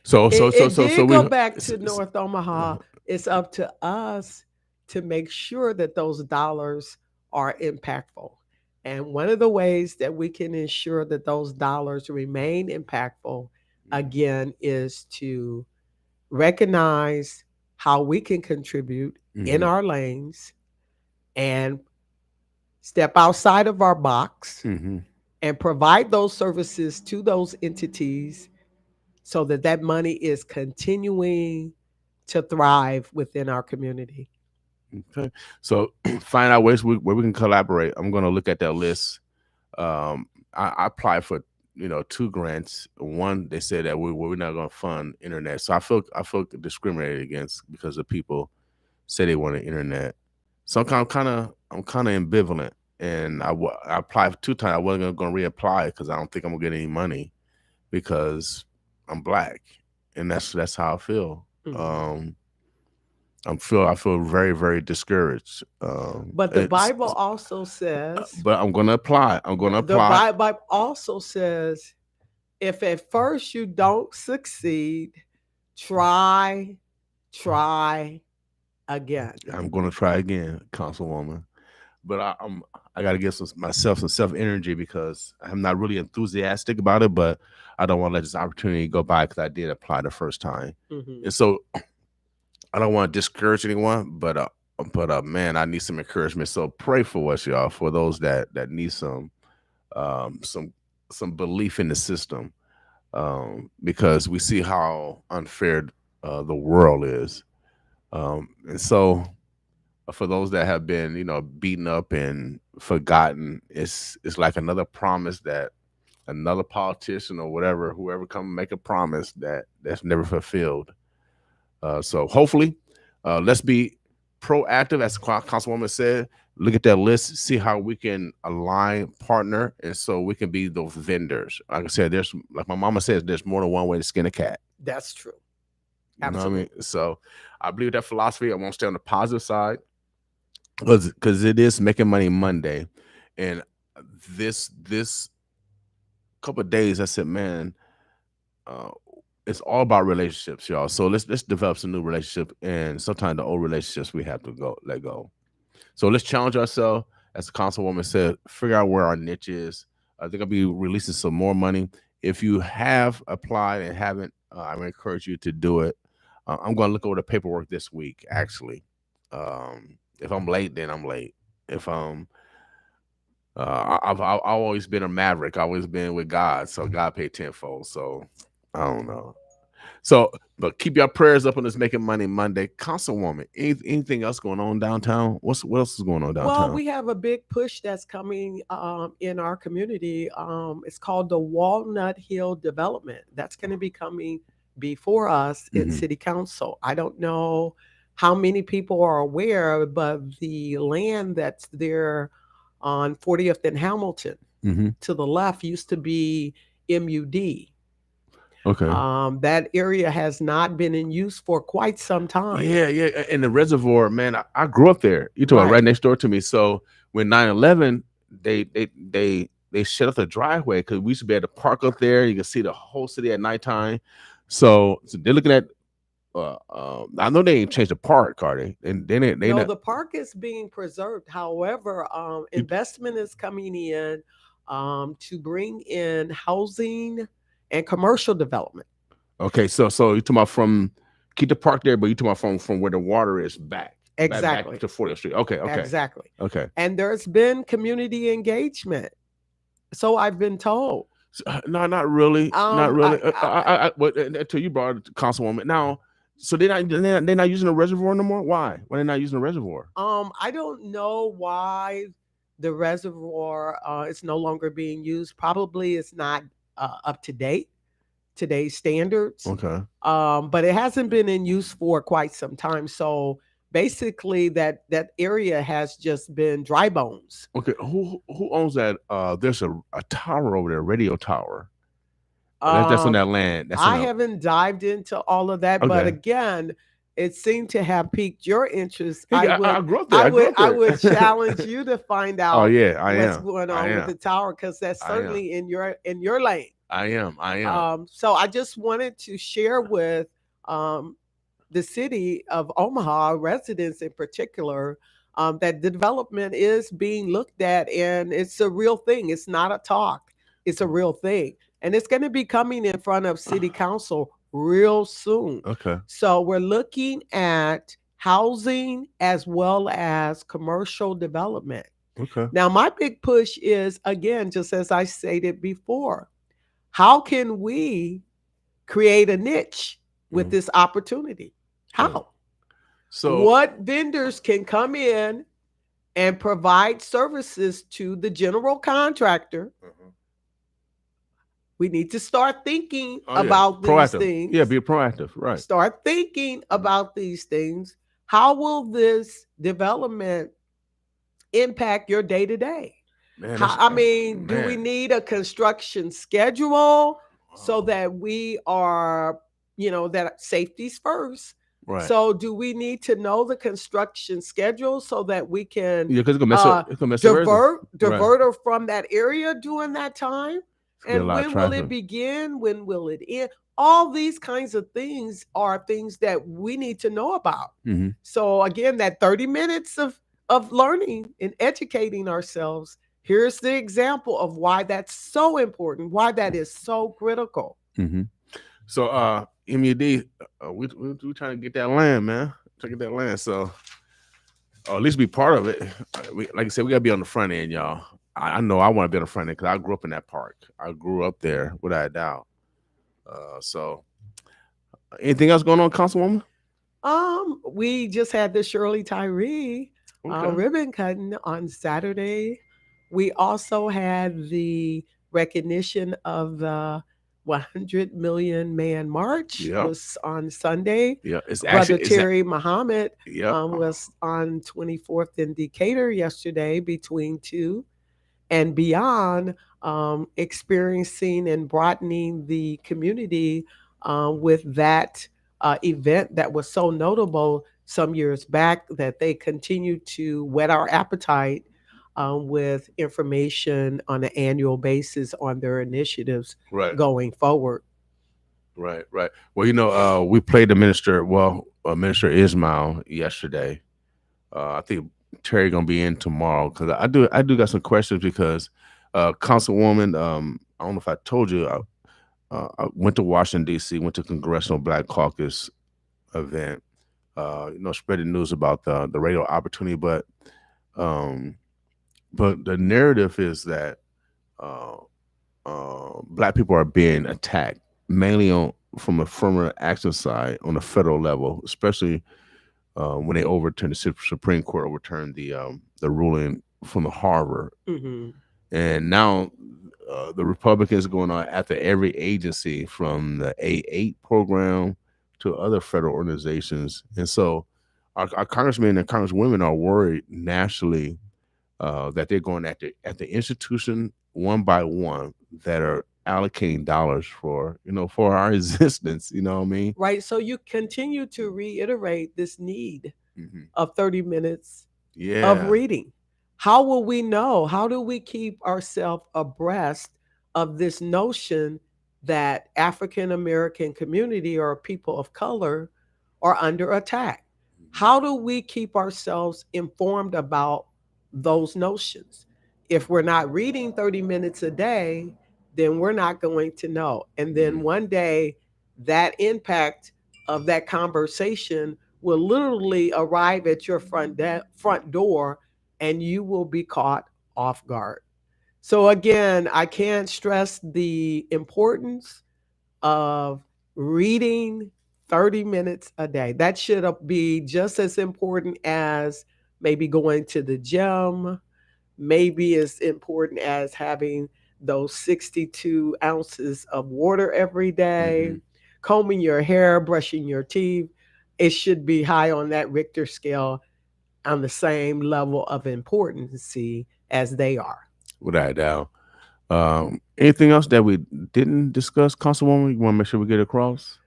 so we go back to North Omaha. It's up to us to make sure that those dollars are impactful. And one of the ways that we can ensure that those dollars remain impactful, again, is to recognize how we can contribute in our lanes and step outside of our box and provide those services to those entities so that that money is continuing to thrive within our community. Okay, so find out ways where we can collaborate. I'm going to look at that list. I applied for 2 grants. One, they said that we're not going to fund internet, so I feel discriminated against because the people say they want an internet. So I'm kind of ambivalent, and I applied 2 times. I wasn't going to reapply because I don't think I'm gonna get any money because I'm Black, and that's how I feel. I feel very, very discouraged. But the Bible also says. But I'm going to apply. The Bible also says, if at first you don't succeed, try again. I'm going to try again, Councilwoman. But I got to give myself some self energy because I'm not really enthusiastic about it. But I don't want to let this opportunity go by because I did apply the first time, and so I don't want to discourage anyone. But man, I need some encouragement. So pray for us, y'all, for those that need some belief in the system, because we see how unfair the world is, and so for those that have been, beaten up and forgotten, it's like another promise that another politician or whoever come make a promise that's never fulfilled. So hopefully, let's be proactive, as Councilwoman said. Look at that list, see how we can align, partner, and so we can be those vendors. Like I said, like my mama says, there's more than one way to skin a cat. That's true. You know what I mean? So I believe that philosophy. I want to stay on the positive side, because it is Making Money Monday, and this couple of days I said, man, it's all about relationships, y'all. So let's develop some new relationship, and sometimes the old relationships we have to let go. So let's challenge ourselves, as the Councilwoman said, figure out where our niche is. I think I'll be releasing some more money. If you have applied and haven't, I would encourage you to do it. I'm going to look over the paperwork this week, actually. If I'm late, then I'm late. If I've always been a maverick. I've always been with God, so God paid tenfold. So I don't know. So, but keep your prayers up on this Making Money Monday. Councilwoman, anything else going on downtown? What else is going on downtown? Well, we have a big push that's coming in our community. It's called the Walnut Hill Development. That's going to be coming before us in City Council. I don't know how many people are aware, but the land that's there on 40th and Hamilton to the left used to be MUD. Okay. That area has not been in use for quite some time. Yeah. And the reservoir, man, I grew up there. You talking about right next door to me. So when 9/11, they shut up the driveway because we used to be able to park up there. You can see the whole city at nighttime. So they're looking at. I know they ain't changed the park, are they? And no, the park is being preserved. However, investment is coming in to bring in housing and commercial development. Okay, so you're talking about from keep the park there, but you're talking about from where the water is back. Exactly. Back to 40th Street. Okay. Exactly. Okay. And there's been community engagement. So I've been told. No, not really. Not really. But until you brought it to Councilwoman. Now, so they're not using the reservoir no more? Why? Why they're not using the reservoir? I don't know why the reservoir is no longer being used. Probably it's not up to date, today's standards. Okay. But it hasn't been in use for quite some time. So basically that area has just been dry bones. Okay. Who owns that? There's a tower over there, radio tower. That's on that land. I haven't dived into all of that, but again, it seemed to have piqued your interest. Hey, I grew up there. I would challenge you to find out what's going on with the tower, because that's certainly in your lane. I am. So I just wanted to share with the city of Omaha residents in particular that the development is being looked at, and it's a real thing. It's not a talk. It's a real thing. And it's going to be coming in front of City Council real soon. Okay. So we're looking at housing as well as commercial development. Okay. Now, my big push is, again, just as I stated before, how can we create a niche with this opportunity? How? So what vendors can come in and provide services to the general contractor? We need to start thinking about these things. Yeah, be proactive, right. Start thinking about these things. How will this development impact your day-to-day? Do we need a construction schedule so that we are, that safety's first? Right. So do we need to know the construction schedule so that we can because it's gonna mess divert her from that area during that time? And when will it begin? When will it end? All these kinds of things are things that we need to know about. Mm-hmm. So again, that 30 minutes of learning and educating ourselves, here's the example of why that's so important, why that is so critical. Mm-hmm. So MUD, we trying to get that land, man. Trying to get that land. So or at least be part of it. Like I said, we gotta be on the front end, y'all. I know I want to be on the front end because I grew up in that park. I grew up there without a doubt. So anything else going on, Councilwoman? We just had the Shirley Tyree Okay. ribbon cutting on Saturday. We also had the recognition of the 100 million man march Yep. was on Sunday. Yeah, it's Brother actually Terry Muhammad Yep. was on 24th in Decatur yesterday between 2 and beyond, experiencing and broadening the community with that event that was so notable some years back that they continue to whet our appetite with information on an annual basis on their initiatives Right. going forward. Right. Well, we played the minister. Well, Minister Ismail yesterday. I think Terry gonna be in tomorrow because I do got some questions because Councilwoman. I don't know if I told you. I went to Washington D.C. Went to Congressional Black Caucus event. Spreading news about the radio opportunity, um, but the narrative is that uh, Black people are being attacked mainly from a affirmative action side on the federal level, especially when they overturned the Supreme Court overturned the ruling from the Harvard, Mm-hmm. and now the Republicans are going on after every agency from the A8 program to other federal organizations, and so our congressmen and congresswomen are worried nationally that they're going at the institution one by one that are allocating dollars for our existence. You know what I mean? Right. So you continue to reiterate this need Mm-hmm. of 30 minutes Yeah. of reading. How will we know? How do we keep ourselves abreast of this notion that African American community or people of color are under attack? How do we keep ourselves informed about those notions? If we're not reading 30 minutes a day, then we're not going to know. And then one day, that impact of that conversation will literally arrive at your front door and you will be caught off guard. So again, I can't stress the importance of reading 30 minutes a day. That should be just as important as maybe going to the gym, maybe as important as having those 62 ounces of water every day, combing your hair, brushing your teeth. It should be high on that Richter scale on the same level of importance as they are. Without a doubt. Anything else that we didn't discuss, Councilwoman? You want to make sure we get across?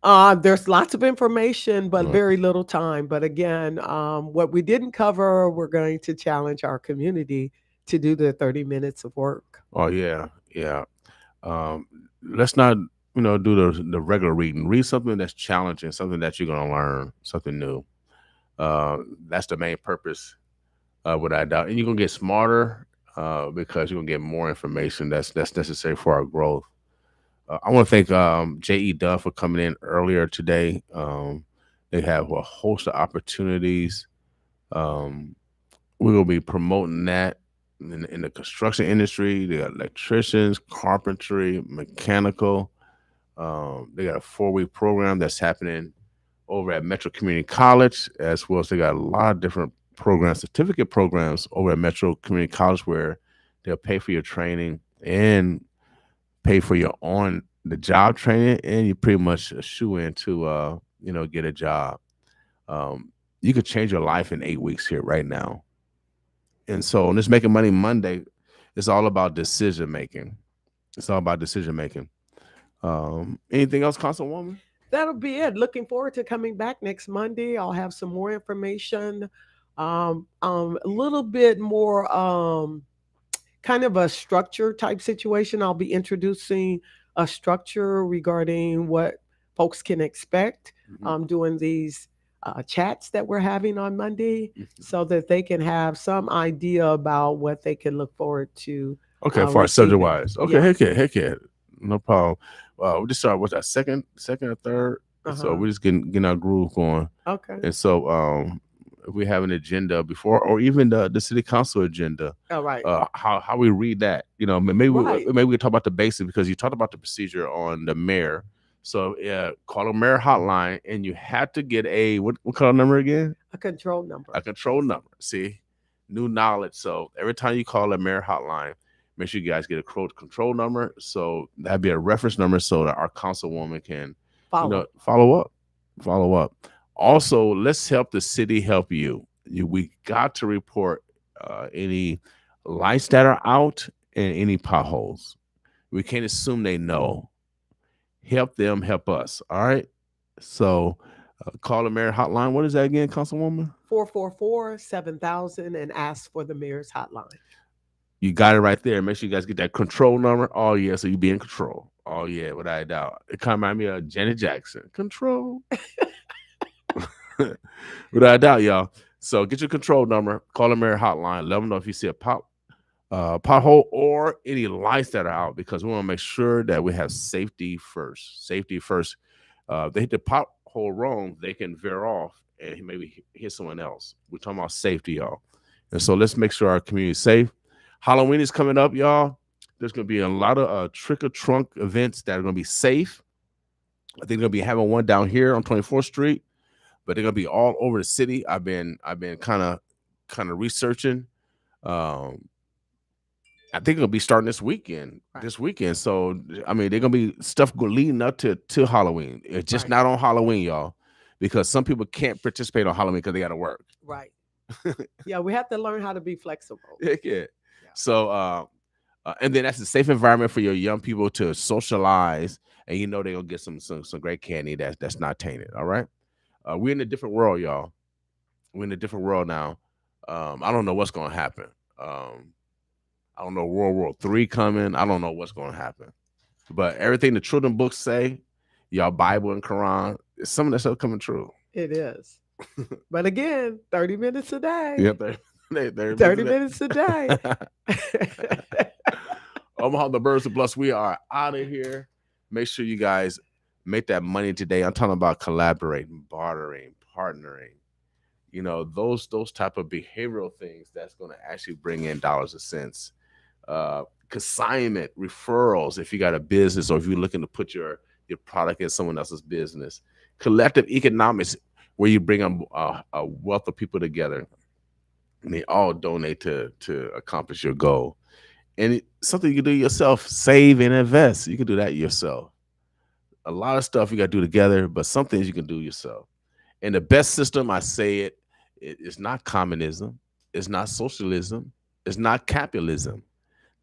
There's lots of information, but very little time. But again, what we didn't cover, we're going to challenge our community to do the 30 minutes of work. Oh yeah. Let's not do the regular reading. Read something that's challenging, something that you're gonna learn, something new. That's the main purpose, without a doubt. And you're gonna get smarter because you're gonna get more information that's necessary for our growth. I want to thank J.E. Dunn for coming in earlier today. They have a host of opportunities. We're gonna be promoting that in the construction industry. They got electricians, carpentry, mechanical. They got a 4-week program that's happening over at Metro Community College, as well as they got a lot of different programs, certificate programs over at Metro Community College, where they'll pay for your training and pay for your on the job training, and you pretty much a shoe in to get a job. You could change your life in 8 weeks here right now. And so on this Making Money Monday, it's all about decision making. It's all about decision making. Anything else, Councilwoman? That'll be it. Looking forward to coming back next Monday. I'll have some more information, a little bit more kind of a structure type situation. I'll be introducing a structure regarding what folks can expect during these chats that we're having on Monday, so that they can have some idea about what they can look forward to. Okay, for subject wise. Okay, heck yeah, no problem. We just start with that second or third. So we're just getting our groove going. Okay. And so if we have an agenda before, or even the city council agenda, all right, how we read that, maybe maybe we can talk about the basics, because you talked about the procedure on the mayor. So call a mayor hotline, and you have to get a what call number again? A control number. A control number. See, new knowledge. So every time you call a mayor hotline, make sure you guys get a control number. So that'd be a reference number, so that our councilwoman can follow up. Also, let's help the city help you. We got to report any lights that are out and any potholes. We can't assume they know. Help them, help us. All right. So call the mayor hotline. What is that again, Councilwoman? 444-7000 and ask for the mayor's hotline. You got it right there. Make sure you guys get that control number. Oh yeah, so you be in control. Oh yeah, without a doubt. It kind of remind me of Janet Jackson. Control. Without a doubt, y'all. So get your control number. Call the mayor hotline. Let them know if you see a pothole or any lights that are out, because we want to make sure that we have safety first. Safety first. They hit the pothole wrong, they can veer off and maybe hit someone else. We're talking about safety, y'all. And so let's make sure our community is safe. Halloween is coming up, y'all. There's going to be a lot of trick or trunk events that are going to be safe. I think they're going to be having one down here on 24th Street, but they're going to be all over the city. I've been kind of researching. I think it'll be starting this weekend. So, I mean, they're going to be stuff leading up to Halloween. It's just not on Halloween, y'all, because some people can't participate on Halloween because they got to work. Right. Yeah, we have to learn how to be flexible. Yeah. So, and then that's a safe environment for your young people to socialize, and they're going to get some great candy that's not tainted, all right? We're in a different world, y'all. We're in a different world now. I don't know what's going to happen. I don't know, World War III coming. I don't know what's going to happen. But everything the children books say, y'all Bible and Quran, some of that stuff coming true. It is. But again, 30 minutes a day. Yeah, 30 minutes a day. Omaha, the birds of Bless, we are out of here. Make sure you guys make that money today. I'm talking about collaborating, bartering, partnering. Those type of behavioral things that's going to actually bring in dollars and cents. Consignment, referrals, if you got a business or if you're looking to put your product in someone else's business. Collective economics, where you bring a wealth of people together and they all donate to accomplish your goal. And something you can do yourself, save and invest. You can do that yourself. A lot of stuff you got to do together, but some things you can do yourself. And the best system, I say it's not communism, it's not socialism, it's not capitalism.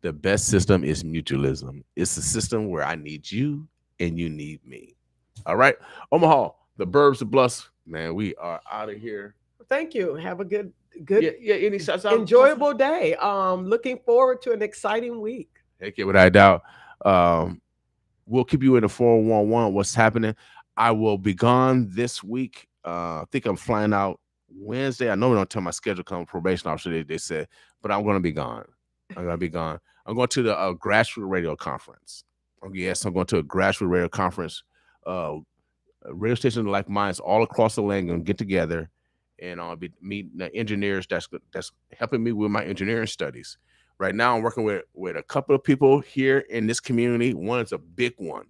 The best system is mutualism. It's a system where I need you and you need me. All right, Omaha, the Burbs of Bless, man, we are out of here. Thank you. Have a good any shots out? Enjoyable day. Looking forward to an exciting week. Heck yeah, without a doubt. We'll keep you in the 411. What's happening? I will be gone this week. I think I'm flying out Wednesday. I know we don't tell my schedule come probation officer, they said, but I'm going to be gone. I'm going to the grassroots radio conference. Yes, I'm going to a grassroots radio conference. Radio stations like mine all across the land going to get together, and I'll be meeting the engineers that's helping me with my engineering studies. Right now, I'm working with a couple of people here in this community. One is a big one.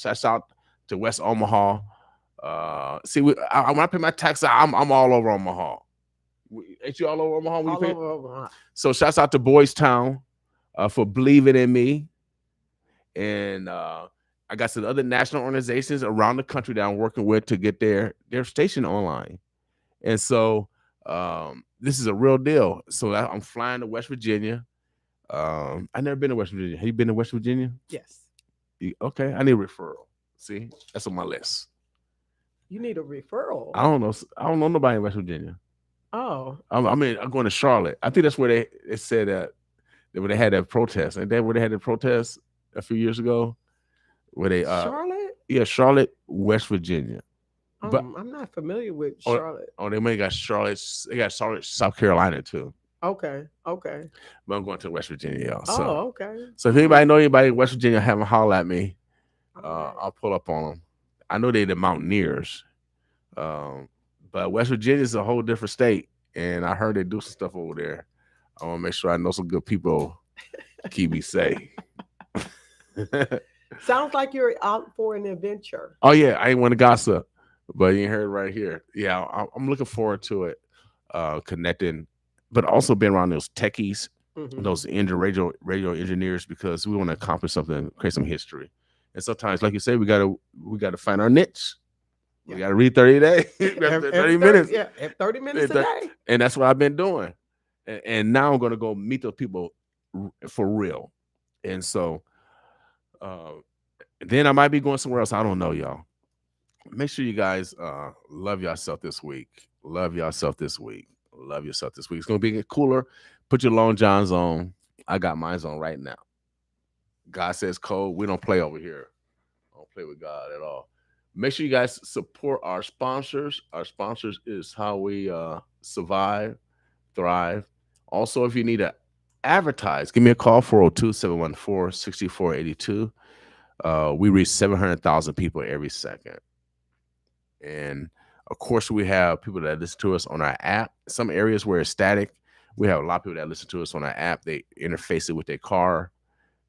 That's out to West Omaha. When I pay my taxes, I'm all over Omaha. Ain't you all over Omaha? All over Omaha. So shouts out to Boys Town for believing in me. And I got some other national organizations around the country that I'm working with to get their station online. And so this is a real deal. So I'm flying to West Virginia. I've never been to West Virginia. Have you been to West Virginia? Yes. Okay, I need a referral. See, that's on my list. You need a referral. I don't know nobody in West Virginia. Oh. I'm going to Charlotte. I think that's where they said that When they had that protest, and then when they had the protest a few years ago, where they Charlotte? yeah, Charlotte, West Virginia. But I'm not familiar with oh, Charlotte. they may got Charlotte. They got Charlotte, South Carolina too. Okay. But I'm going to West Virginia, y'all. Oh, okay. So if anybody know anybody in West Virginia, have them holler at me. Alright. I'll pull up on them. I know they're the Mountaineers, but West Virginia is a whole different state, and I heard they do some stuff over there. I want to make sure I know some good people. Keep me safe. Sounds like you're out for an adventure. Oh yeah, I ain't want to gossip, but you heard it right here. Yeah, I'm looking forward to it, connecting, but also being around those techies, Mhm. those radio engineers, because we want to accomplish something, create some history. And sometimes, like you say, we gotta find our niche. We gotta read 30 days, 30 minutes. Yeah, 30 minutes a day. And that's what I've been doing. And now I'm gonna go meet those people for real. And so then I might be going somewhere else. I don't know, y'all. Make sure you guys love yourself this week. Love yourself this week. Love yourself this week. It's gonna be cooler. Put your long johns on. I got mine on right now. God says cold. We don't play over here. I don't play with God at all. Make sure you guys support our sponsors. Our sponsors is how we survive, thrive. Also, if you need to advertise, give me a call, 402-714-6482. We reach 700,000 people every second. And of course, we have people that listen to us on our app. Some areas where it's static, we have a lot of people that listen to us on our app. They interface it with their car.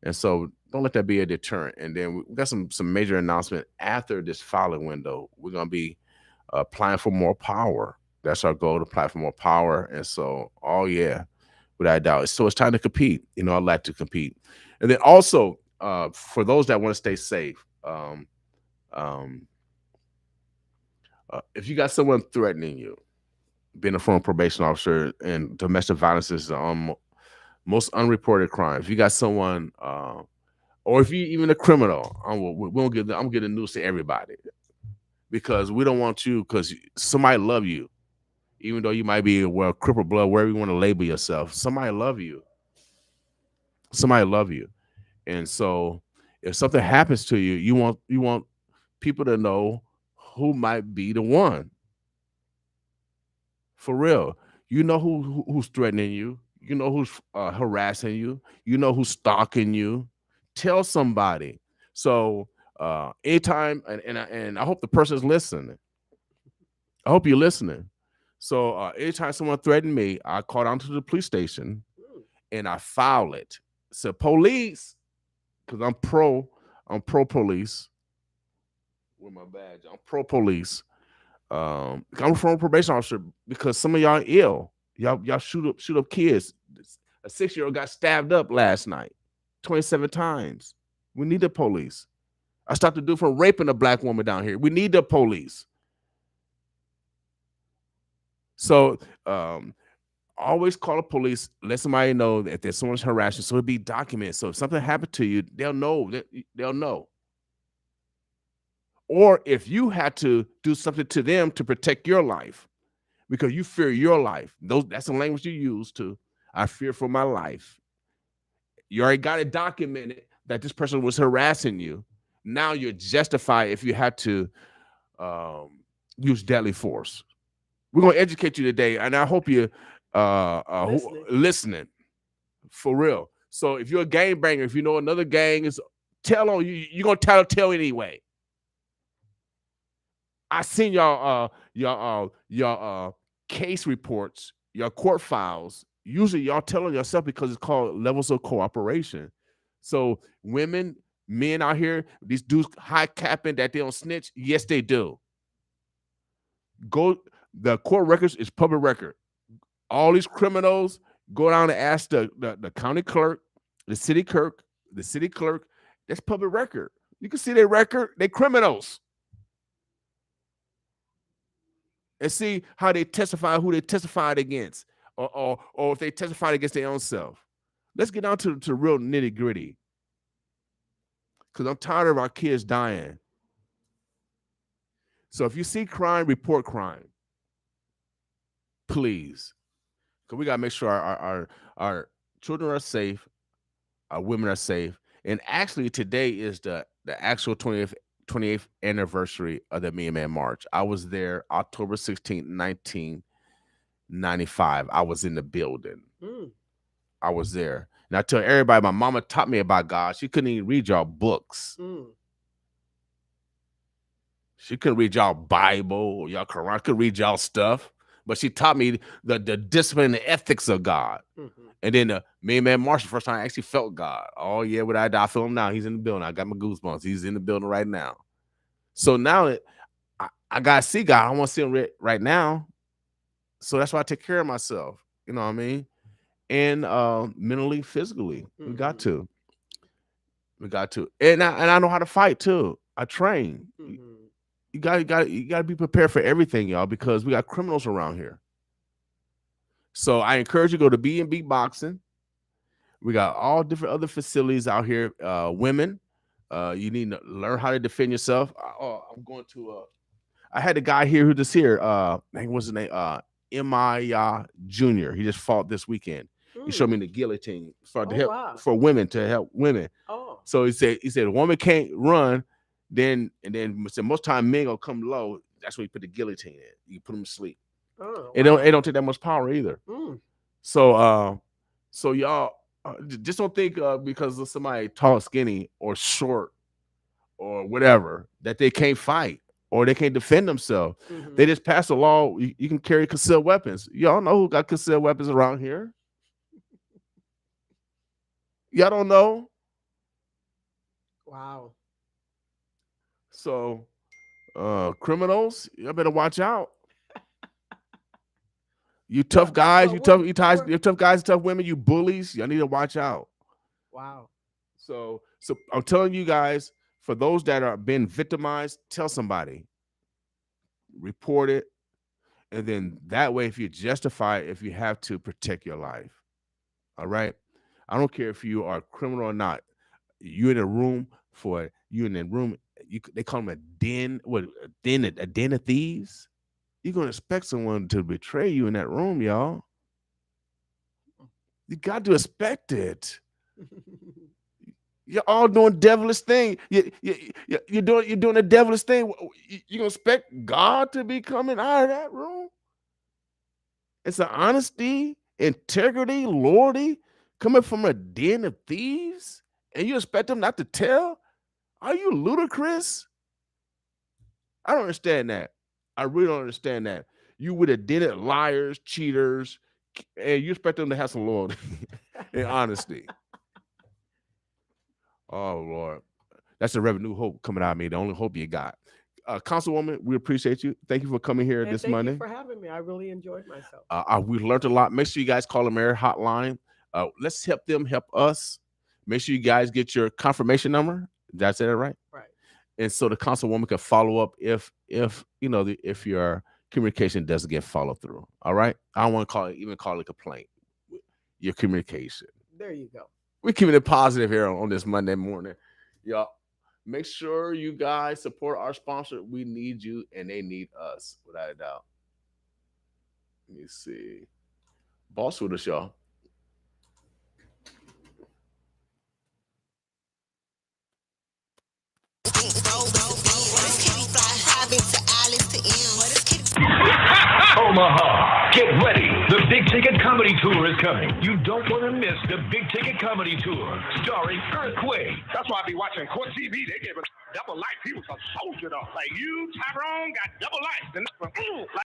And so don't let that be a deterrent. And then we got some major announcement after this filing window. We're going to be applying for more power. That's our goal, to apply for more power. And so, without a doubt. So it's time to compete. You know, I like to compete. And then also, for those that want to stay safe, if you got someone threatening you, being a former probation officer, and domestic violence is the most unreported crime. If you got someone, or if you even a criminal, I'm gonna get the news to everybody, because we don't want you, because somebody love you, even though you might be crippled blood, wherever you want to label yourself. Somebody love you. Somebody love you, and so if something happens to you, you want people to know who might be the one. For real, you know who's threatening you. You know who's harassing you. You know who's stalking you. Tell somebody. So anytime, and I hope the person's listening. I hope you're listening. So anytime someone threatened me, I call down to the police station and I file it. So police, because I'm pro police. With my badge, I'm pro police. I'm a former probation officer, because some of y'all are ill. Y'all shoot up kids. A 6-year-old got stabbed up last night 27 times. We need the police. I stopped the dude from raping a black woman down here. We need the police. So always call the police. Let somebody know that there's someone's harassing, so it'll be documented. So if something happened to you, they'll know. They'll know. Or if you had to do something to them to protect your life, because you fear your life. That's the language you use to, I fear for my life. You already got it documented that this person was harassing you. Now you're justified if you had to use deadly force. We're going to educate you today, and I hope you're listening for real. So if you're a gangbanger, if you know another gang is, tell on you. You're going to tell anyway. I seen y'all case reports, your court files. Usually y'all telling yourself, because it's called levels of cooperation. So women, men out here, these dudes high capping that they don't snitch. Yes, they do. The court records is public record. All these criminals, go down and ask the county clerk, the city clerk. That's public record. You can see their record. They're criminals. And see how they testify, who they testified against, or if they testified against their own self. Let's get down to real nitty gritty, because I'm tired of our kids dying. So if you see crime, report crime, please, because we gotta make sure our children are safe, women are safe. And actually, today is the actual 28th anniversary of the Million Man March. I was there October 16th, 1995. I was in the building. I was there. And I tell everybody, my mama taught me about God. She couldn't even read y'all books. She couldn't read y'all Bible or y'all Quran. Could read y'all stuff. But she taught me the discipline and the ethics of God. And then the Million Man March, the first time I actually felt God. Oh, yeah, without I feel him now. He's in the building. I got my goosebumps. He's in the building right now. So now I got to see God. I want to see him right now. So that's why I take care of myself. You know what I mean? And mentally, physically. We got to. And I know how to fight, too. I train. You got to be prepared for everything, y'all, because we got criminals around here. So I encourage you to go to B&B Boxing. We got all different other facilities out here. Women, you need to learn how to defend yourself. I'm going to. I had a guy here who just here. What's his name? M.I. Jr. He just fought this weekend. He showed me the guillotine for women to help women. So he said a woman can't run. Then most time men gonna come low. That's where you put the guillotine in. You put them to sleep. It don't take that much power either. So y'all just don't think because of somebody tall, skinny, or short, or whatever that they can't fight or they can't defend themselves. They just passed a law. You can carry concealed weapons. Y'all know who got concealed weapons around here? Y'all don't know? Wow. So criminals, you better watch out. You tough guys, you tough guys, tough women, you bullies, y'all need to watch out. Wow. So I'm telling you guys, for those that are being victimized, tell somebody. Report it. And then that way, if you justify it, if you have to protect your life. All right. I don't care if you are a criminal or not. You're in a room they call them a den. A den of thieves. You're gonna expect someone to betray you in that room, y'all. You got to expect it. You're all doing devilish thing. You're doing a devilish thing. You gonna expect God to be coming out of that room? It's an honesty, integrity, loyalty coming from a den of thieves, and you expect them not to tell? Are you ludicrous? I don't understand that. I really don't understand that. You would have did it, liars, cheaters, and you expect them to have some loyalty and honesty. Oh, Lord. That's the revenue hope coming out of me, the only hope you got. Councilwoman, we appreciate you. Thank you for coming here this Monday. Thank you for having me. I really enjoyed myself. We learned a lot. Make sure you guys call the Mayor Hotline. Let's help them help us. Make sure you guys get your confirmation number. Did I say that right? Right. And so the councilwoman can follow up if your communication doesn't get followed through. All right. I don't want to even call it a complaint. Your communication. There you go. We're keeping it positive here on this Monday morning. Y'all, make sure you guys support our sponsor. We need you and they need us, without a doubt. Let me see. Boss with us, y'all. Omaha, get ready. The Big Ticket Comedy Tour is coming. You don't want to miss the Big Ticket Comedy Tour, starring Earthquake. That's why I be watching Court TV. They give us double life. He was a soldier, though. Like you, Tyrone, got double life.